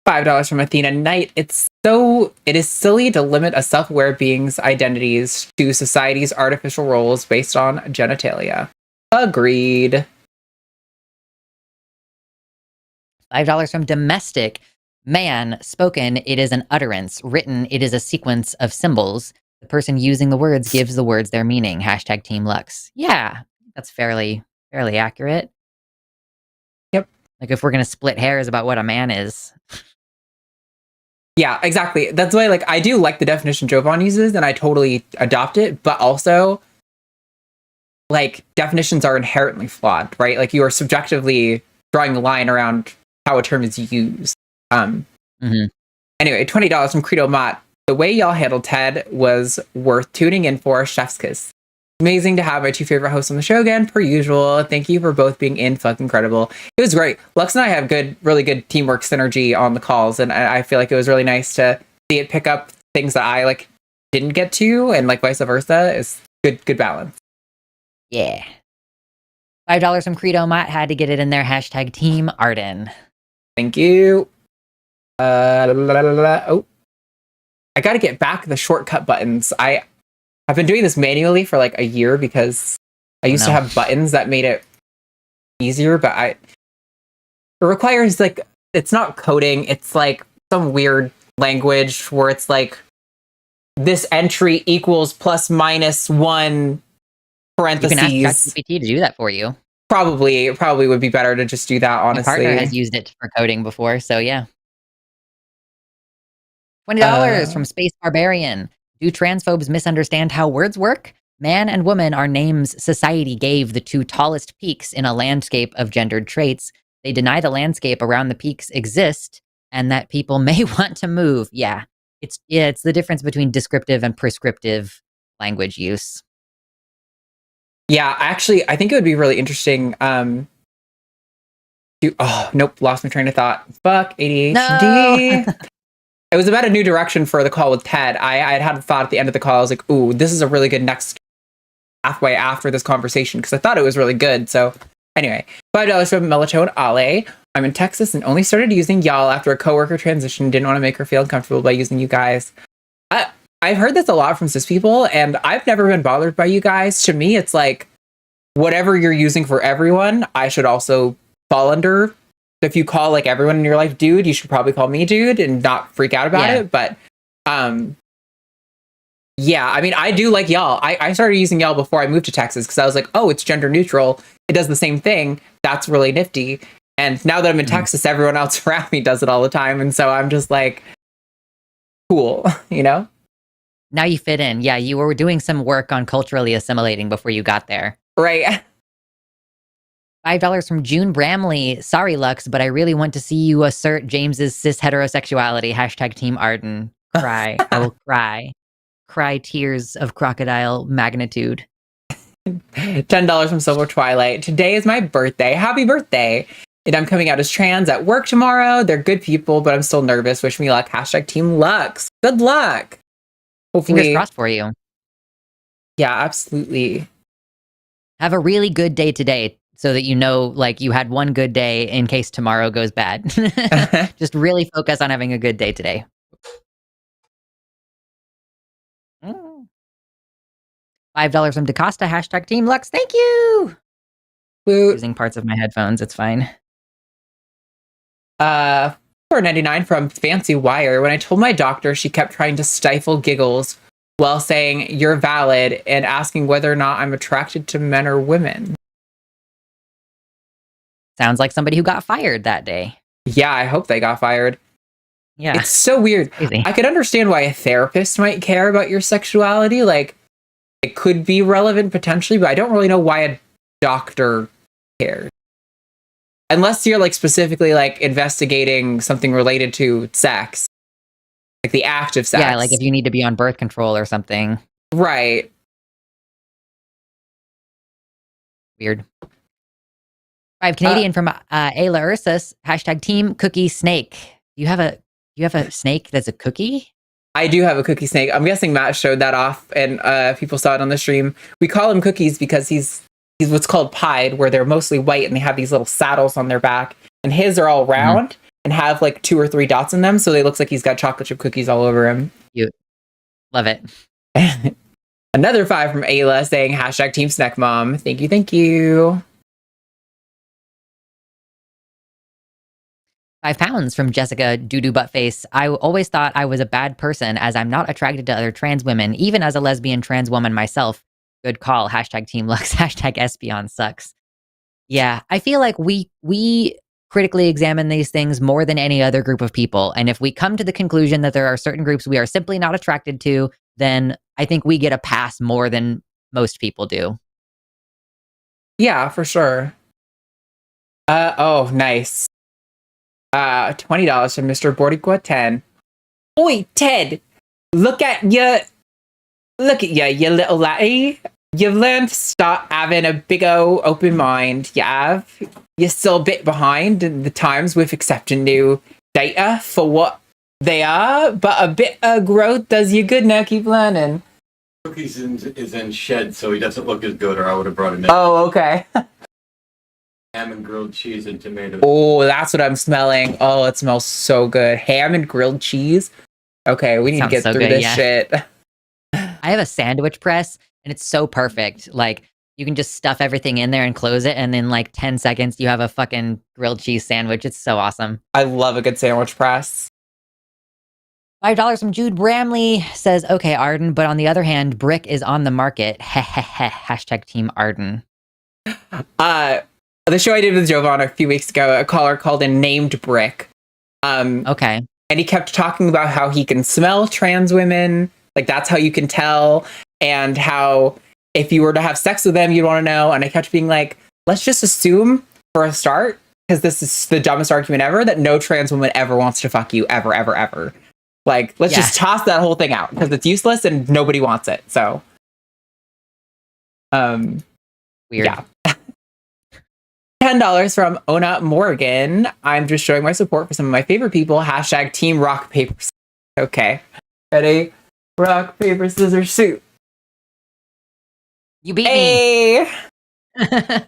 $5 from Athena Knight. It is silly to limit a self-aware being's identities to society's artificial roles based on genitalia. Agreed. $5 from Domestic. Man, spoken, it is an utterance. Written, it is a sequence of symbols. The person using the words gives the words their meaning. Hashtag Team Lux. Yeah, that's fairly accurate. Yep. Like if we're going to split hairs about what a man is. Yeah, exactly. That's why, like, I do like the definition Jovan uses, and I totally adopt it, but also, like, definitions are inherently flawed, right? Like, you are subjectively drawing the line around how a term is used. Anyway, $20 from Credo Mott. The way y'all handled Ted was worth tuning in for. Chef's kiss. Amazing to have my 2 favorite hosts on the show again, per usual. Thank you for both being fucking incredible. It was great. Lux and I have really good teamwork synergy on the calls, and I feel like it was really nice to see it pick up things that I like didn't get to, and like vice versa. It's good balance. Yeah. $5 from Credo Mott. Had to get it in there. Hashtag Team Arden. Thank you. Oh, I got to get back the shortcut buttons. I've been doing this manually for like a year because I used to have buttons that made it easier, but it requires like, it's not coding. It's like some weird language where it's like this entry equals ±1 parentheses. You can ask ChatGPT to do that for you. Probably would be better to just do that, honestly. My partner has used it for coding before, so yeah. $20 from Space Barbarian. Do transphobes misunderstand how words work? Man and woman are names society gave the 2 tallest peaks in a landscape of gendered traits. They deny the landscape around the peaks exist and that people may want to move. Yeah, it's the difference between descriptive and prescriptive language use. Yeah, actually, I think it would be really interesting. Lost my train of thought. Fuck, ADHD. No. It was about a new direction for the call with Ted. I had a thought at the end of the call. I was like, ooh, this is a really good next halfway after this conversation, because I thought it was really good. So anyway, $5 from Melatonin Ale. I'm in Texas and only started using y'all after a coworker transition. Didn't want to make her feel uncomfortable by using you guys. I've heard this a lot from cis people, and I've never been bothered by you guys. To me, it's like, whatever you're using for everyone, I should also fall under. If you call like everyone in your life dude, you should probably call me dude and not freak out about it. But yeah, I mean, I do like y'all. I started using y'all before I moved to Texas because I was like, oh, it's gender neutral. It does the same thing. That's really nifty. And now that I'm in Texas, everyone else around me does it all the time. And so I'm just like, cool, you know? Now you fit in. Yeah, you were doing some work on culturally assimilating before you got there. Right. $5 from June Bramley. Sorry, Lux, but I really want to see you assert James's cis heterosexuality. Hashtag Team Arden. Cry. I will cry. Cry tears of crocodile magnitude. $10 from Silver Twilight. Today is my birthday. Happy birthday. And I'm coming out as trans at work tomorrow. They're good people, but I'm still nervous. Wish me luck. Hashtag Team Lux. Good luck. Hopefully. Fingers crossed for you. Yeah, absolutely. Have a really good day today so that you know, like, you had one good day in case tomorrow goes bad. Just really focus on having a good day today. $5 from DaCosta. Hashtag Team Lux. Thank you. Using parts of my headphones. It's fine. $4.99 from Fancy Wire. When I told my doctor, she kept trying to stifle giggles while saying you're valid and asking whether or not I'm attracted to men or women. Sounds like somebody who got fired that day. Yeah, I hope they got fired. Yeah. It's so weird. Crazy. I could understand why a therapist might care about your sexuality. Like, it could be relevant potentially, but I don't really know why a doctor cares. Unless you're like specifically like investigating something related to sex. Like the act of sex. Yeah, like if you need to be on birth control or something. Right. Weird. 5 Canadian from Ayla Ursus. #team cookie snake. You have a snake that's a cookie? I do have a cookie snake. I'm guessing Matt showed that off and people saw it on the stream. We call him cookies because he's what's called pied, where they're mostly white and they have these little saddles on their back. And his are all round and have like 2 or 3 dots in them. So they looks like he's got chocolate chip cookies all over him. Cute. Love it. Another 5 from Ayla saying #team snack mom. Thank you. Thank you. 5 pounds from Jessica Doodoo Buttface. I always thought I was a bad person as I'm not attracted to other trans women, even as a lesbian trans woman myself. Good call. #Team Lux. #Espion sucks. Yeah, I feel like we critically examine these things more than any other group of people. And if we come to the conclusion that there are certain groups we are simply not attracted to, then I think we get a pass more than most people do. Yeah, for sure. Oh, nice. $20 from Mr. Boricua 10. Oi, Ted! Look at ya, you little laddie. You've learned to start having a big open mind. You have. You're still a bit behind in the times with accepting new data for what they are, but a bit of growth does you good now. Keep learning. Cookies is in shed, so he doesn't look as good, or I would have brought him in. Oh, okay. Ham and grilled cheese and tomatoes. Oh, that's what I'm smelling. Oh, it smells so good. Ham and grilled cheese. Okay, we need to get through this shit. I have a sandwich press, and it's so perfect. Like, you can just stuff everything in there and close it, and in like 10 seconds, you have a fucking grilled cheese sandwich. It's so awesome. I love a good sandwich press. $5 from Jude Bramley says, okay, Arden, but on the other hand, Brick is on the market. #team Arden. The show I did with Jovan a few weeks ago, a caller called in named Brick. Okay. And he kept talking about how he can smell trans women. Like, that's how you can tell. And how if you were to have sex with them, you'd want to know. And I kept being like, let's just assume for a start, because this is the dumbest argument ever, that no trans woman ever wants to fuck you ever, ever, ever. Like, let's just toss that whole thing out because it's useless and nobody wants it. So, weird. Yeah. $10 from Ona Morgan. I'm just showing my support for some of my favorite people. #team rock, paper, scissors. Okay. Ready? Rock, paper, scissors, shoot. You beat me. I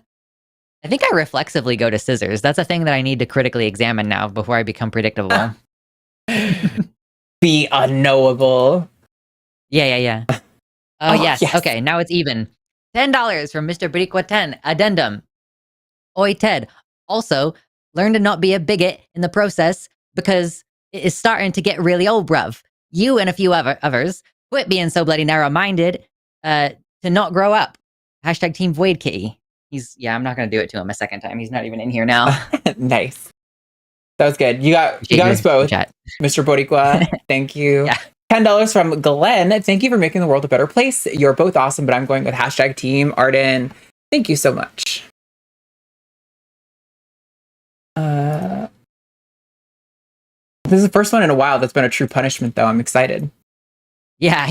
think I reflexively go to scissors. That's a thing that I need to critically examine now before I become predictable. Be unknowable. Yeah. Oh, yes. Okay, now it's even. $10 from Mr. Briqua 10. Addendum. Oi, Ted. Also, learn to not be a bigot in the process because it is starting to get really old, bruv. You and a few others quit being so bloody narrow-minded to not grow up. #team Void Kitty. I'm not going to do it to him a second time. He's not even in here now. Nice. That was good. You got us both, Mr. Boricua. Thank you. Yeah. $10 from Glenn. Thank you for making the world a better place. You're both awesome, but I'm going with #team Arden. Thank you so much. This is the first one in a while that's been a true punishment, though. I'm excited. Yeah.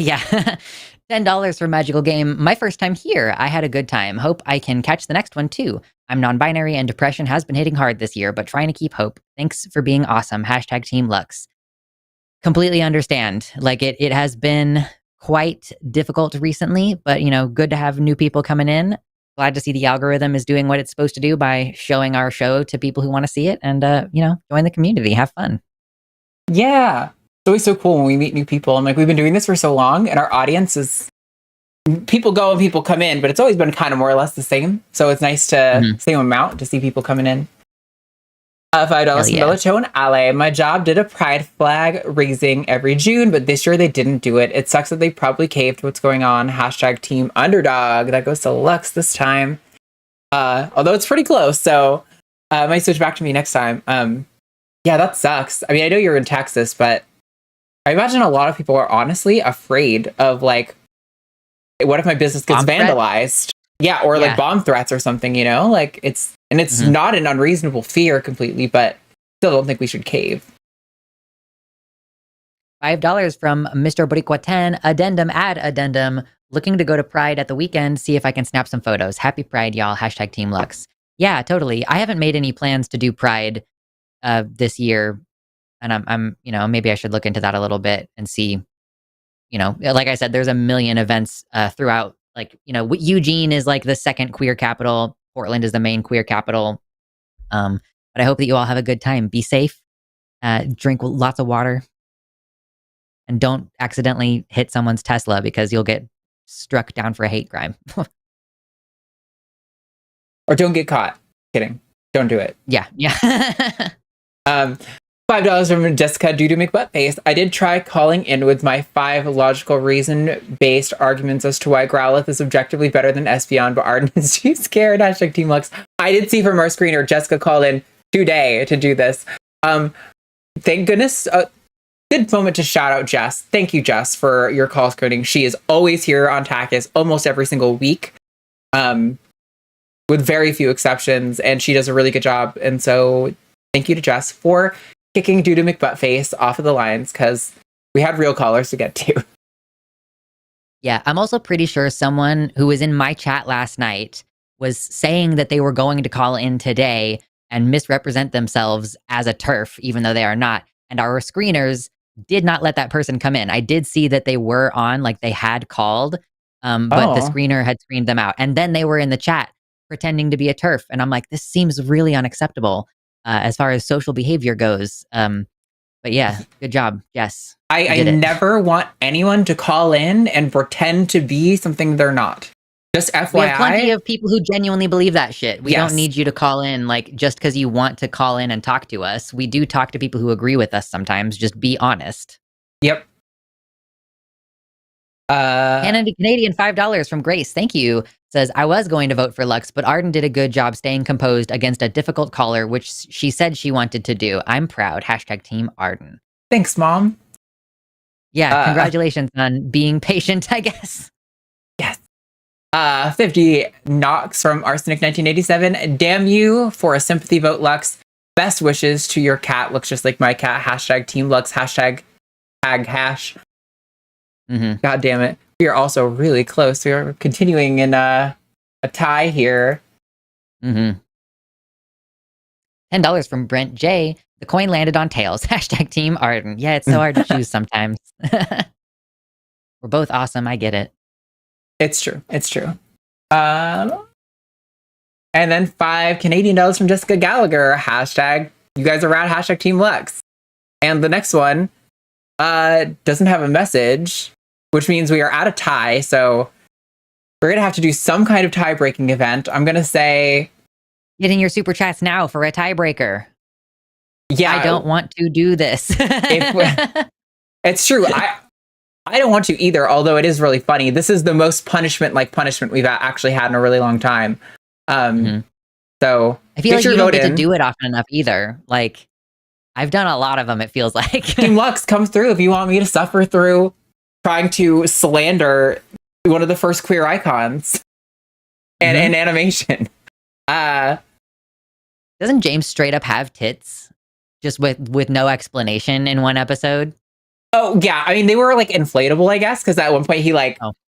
$10 for Magical Game. My first time here. I had a good time. Hope I can catch the next one, too. I'm non-binary and depression has been hitting hard this year, but trying to keep hope. Thanks for being awesome. #team Lux. Completely understand. Like, it has been quite difficult recently, but, good to have new people coming in. Glad to see the algorithm is doing what it's supposed to do by showing our show to people who want to see it and, join the community. Have fun. Yeah. It's always so cool when we meet new people. And, like, we've been doing this for so long and our audience is people go and people come in, but it's always been kind of more or less the same. So it's nice to same amount to see people coming in. $5 from Melatonin Ale. My job did a pride flag raising every June, but this year they didn't do it. It sucks that they probably caved. What's going on? Hashtag team underdog. That goes to Lux this time. Although it's pretty close, so might switch back to me next time. Yeah, that sucks. I mean, I know you're in Texas, but I imagine a lot of people are honestly afraid of, like, what if my business gets vandalized? Yeah, or like bomb threats or something, you know? Like, it's not an unreasonable fear completely, but still don't think we should cave. $5 from Mr. Boricua 10. Addendum. Looking to go to Pride at the weekend, see if I can snap some photos. Happy Pride, y'all. Hashtag Team Lux. Yeah, totally. I haven't made any plans to do Pride this year, and I'm maybe I should look into that a little bit and see. Like I said, there's a million events throughout. Like, Eugene is like the second queer capital. Portland is the main queer capital. But I hope that you all have a good time. Be safe. Drink lots of water. And don't accidentally hit someone's Tesla because you'll get struck down for a hate crime. Or don't get caught. Kidding. Don't do it. Yeah. $5 from Jessica due to McButtface. I did try calling in with my 5 logical reason-based arguments as to why Growlithe is objectively better than Espeon, but Arden is too scared. Hashtag Team Lux. I did see from our screener, Jessica called in today to do this. Thank goodness. Good moment to shout out Jess. Thank you, Jess, for your call screening. She is always here on TACIS almost every single week, with very few exceptions, and she does a really good job. And so thank you to Jess for kicking Due to McButtface off of the lines, because we had real callers to get to. Yeah, I'm also pretty sure someone who was in my chat last night was saying that they were going to call in today and misrepresent themselves as a TERF, even though they are not. And our screeners did not let that person come in. I did see that they were on, like they had called, but the screener had screened them out. And then they were in the chat pretending to be a TERF. And I'm like, this seems really unacceptable as far as social behavior goes. But yeah, good job. Yes. I never want anyone to call in and pretend to be something they're not. Just FYI. We have plenty of people who genuinely believe that shit. We don't need you to call in, like, just because you want to call in and talk to us. We do talk to people who agree with us sometimes. Just be honest. Yep. Canadian $5 from Grace. Thank you. Says, I was going to vote for Lux, but Arden did a good job staying composed against a difficult caller, which she said she wanted to do. I'm proud. Hashtag Team Arden. Thanks, Mom. Yeah, congratulations on being patient, I guess. Yes. 50 Knox from Arsenic 1987. Damn you for a sympathy vote, Lux. Best wishes to your cat. Looks just like my cat. Hashtag Team Lux. Hashtag tag hash. God damn it. We are also really close. We are continuing in a tie here. $10 from Brent J. The coin landed on tails. Hashtag Team Arden. Yeah, it's so hard to choose sometimes. We're both awesome. I get it. It's true. And then $5 Canadian from Jessica Gallagher. Hashtag you guys are rad. Hashtag Team Lux. And the next one doesn't have a message, which means we are at a tie. So we're going to have to do some kind of tie-breaking event. I'm going to say... Get in your super chats now for a tiebreaker. Yeah. I don't want to do this. It's true. I don't want to either, although it is really funny. This is the most punishment we've actually had in a really long time. So I feel like you don't get to do it often enough either. Like, I've done a lot of them, it feels like. Team Lux, come through if you want me to suffer through trying to slander one of the first queer icons and in animation. Doesn't James straight up have tits? Just with no explanation in one episode? Oh, yeah. I mean, they were like inflatable, I guess, because at one point he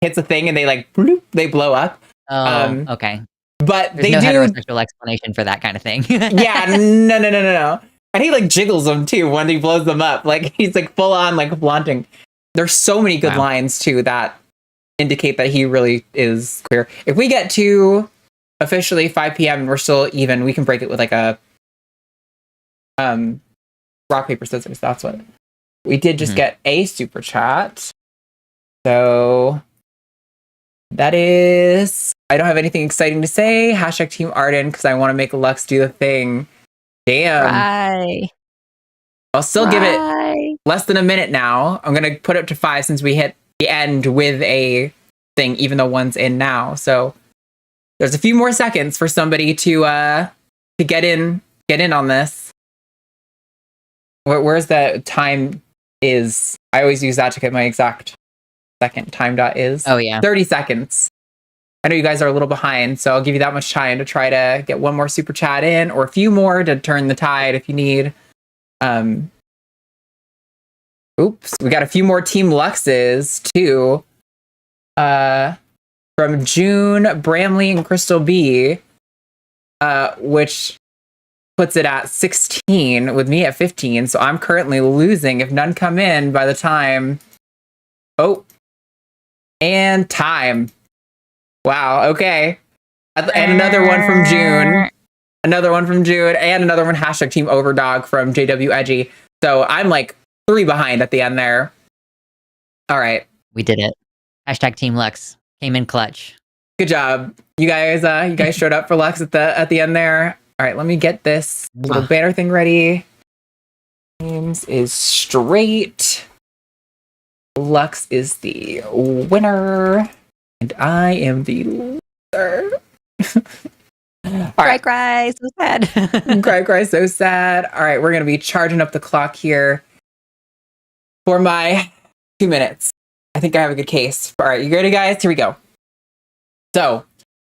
hits a thing and they bloop, they blow up. Oh, okay. But there's no heterosexual explanation for that kind of thing. Yeah, no. And he jiggles them too when he blows them up. Like he's full on flaunting. There's so many good lines too that indicate that he really is queer. If we get to officially 5 p.m. and we're still even, we can break it with a rock, paper, scissors. That's what we did. Just get a super chat. So That is, I don't have anything exciting to say. Hashtag Team Arden because I want to make Lux do the thing. Damn. Right. I'll still give it less than a minute now. I'm going to put it to 5 since we hit the end with a thing, even though one's in now. So there's a few more seconds for somebody to get in on this. Where's the time is? I always use that to get my exact second. Time dot is. Oh, yeah. 30 seconds. I know you guys are a little behind, so I'll give you that much time to try to get one more super chat in or a few more to turn the tide if you need. Oops, we got a few more Team Luxes too. From June, Bramley, and Crystal B, which puts it at 16 with me at 15. So I'm currently losing if none come in by the time. Oh, and time. Wow. Okay. And another one from June. Another one from June, and another one, hashtag Team Overdog from JW Edgy. So I'm like 3 behind at the end there. All right. We did it. Hashtag Team Lux came in clutch. Good job. You guys showed up for Lux at the end there. All right, let me get this little banner thing ready. James is straight. Lux is the winner. And I am the loser. All right. Cry, so sad. Cry, so sad. All right, we're going to be charging up the clock here for my 2 minutes. I think I have a good case. All right, you ready, guys? Here we go. So,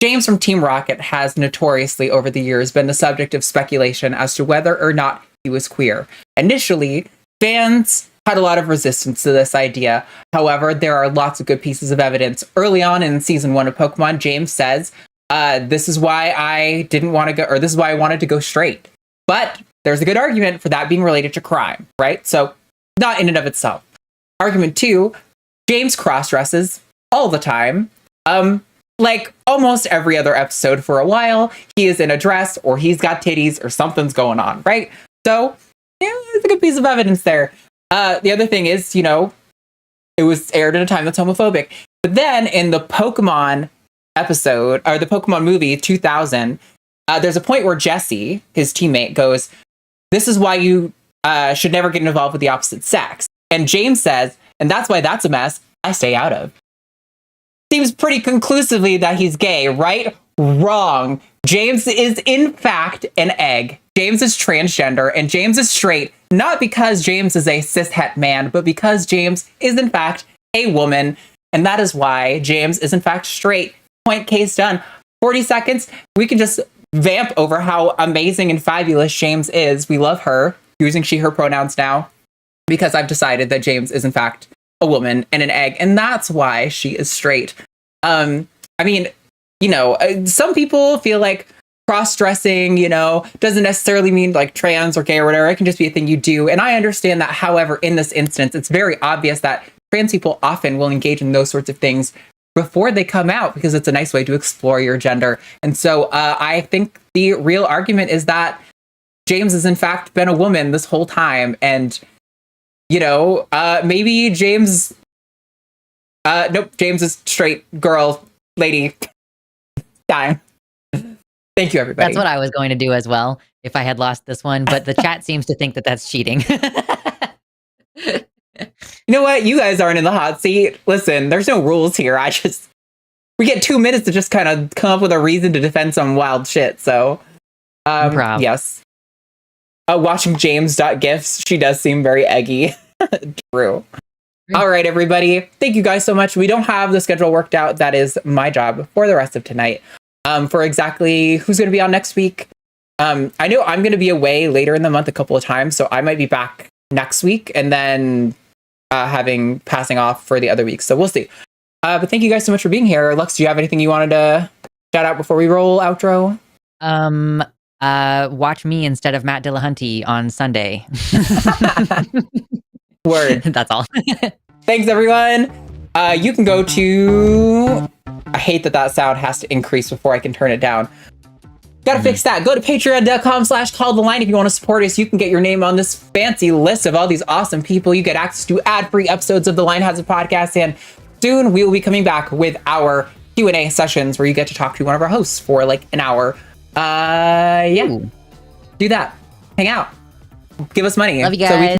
James from Team Rocket has notoriously over the years been the subject of speculation as to whether or not he was queer. Initially, fans had a lot of resistance to this idea. However, there are lots of good pieces of evidence. Early on in season 1 of Pokemon, James says, this is why I didn't want to go, or this is why I wanted to go straight. But there's a good argument for that being related to crime, right? So, not in and of itself. Argument 2, James cross-dresses all the time. Like almost every other episode for a while, he is in a dress or he's got titties or something's going on, right? So, yeah, it's a good piece of evidence there. The other thing is, it was aired at a time that's homophobic. But then in the Pokemon episode, or the Pokemon movie 2000, there's a point where Jesse, his teammate, goes, "This is why you should never get involved with the opposite sex." And James says, "And that's why that's a mess I stay out of." Seems pretty conclusively that he's gay, right? Wrong. James is in fact an egg. James is transgender and James is straight, not because James is a cishet man, but because James is in fact a woman. And that is why James is in fact straight. Point, case done. 40 seconds. We can just vamp over how amazing and fabulous James is. We love her, using she, her pronouns now, because I've decided that James is in fact a woman and an egg, and that's why she is straight. I mean, some people feel like cross-dressing, doesn't necessarily mean like trans or gay or whatever. It can just be a thing you do, and I understand that. However, in this instance, it's very obvious that trans people often will engage in those sorts of things before they come out because it's a nice way to explore your gender. And so I think the real argument is that James has in fact been a woman this whole time, and maybe James, nope, James is straight girl, lady, time. Thank you, everybody. That's what I was going to do as well if I had lost this one, but the chat seems to think that that's cheating. You know what? You guys aren't in the hot seat. Listen, there's no rules here. We get 2 minutes to just kind of come up with a reason to defend some wild shit. So, yes. Watching James.gifs, she does seem very eggy. True. All right, everybody. Thank you guys so much. We don't have the schedule worked out. That is my job for the rest of tonight. For exactly who's going to be on next week. I know I'm going to be away later in the month a couple of times, so I might be back next week and then passing off for the other weeks. So we'll see. But thank you guys so much for being here. Lux, do you have anything you wanted to shout out before we roll outro? Watch me instead of Matt Dillahunty on Sunday. Word. That's all. Thanks, everyone. You can go to... I hate that sound has to increase before I can turn it down. Gotta fix that. Go to patreon.com/calltheline if you want to support us. You can get your name on this fancy list of all these awesome people. You get access to ad-free episodes of The Line Has a Podcast, and soon we will be coming back with our Q&A sessions where you get to talk to one of our hosts for like an hour. Yeah. Ooh. Do that. Hang out. Give us money. Love you guys. So we can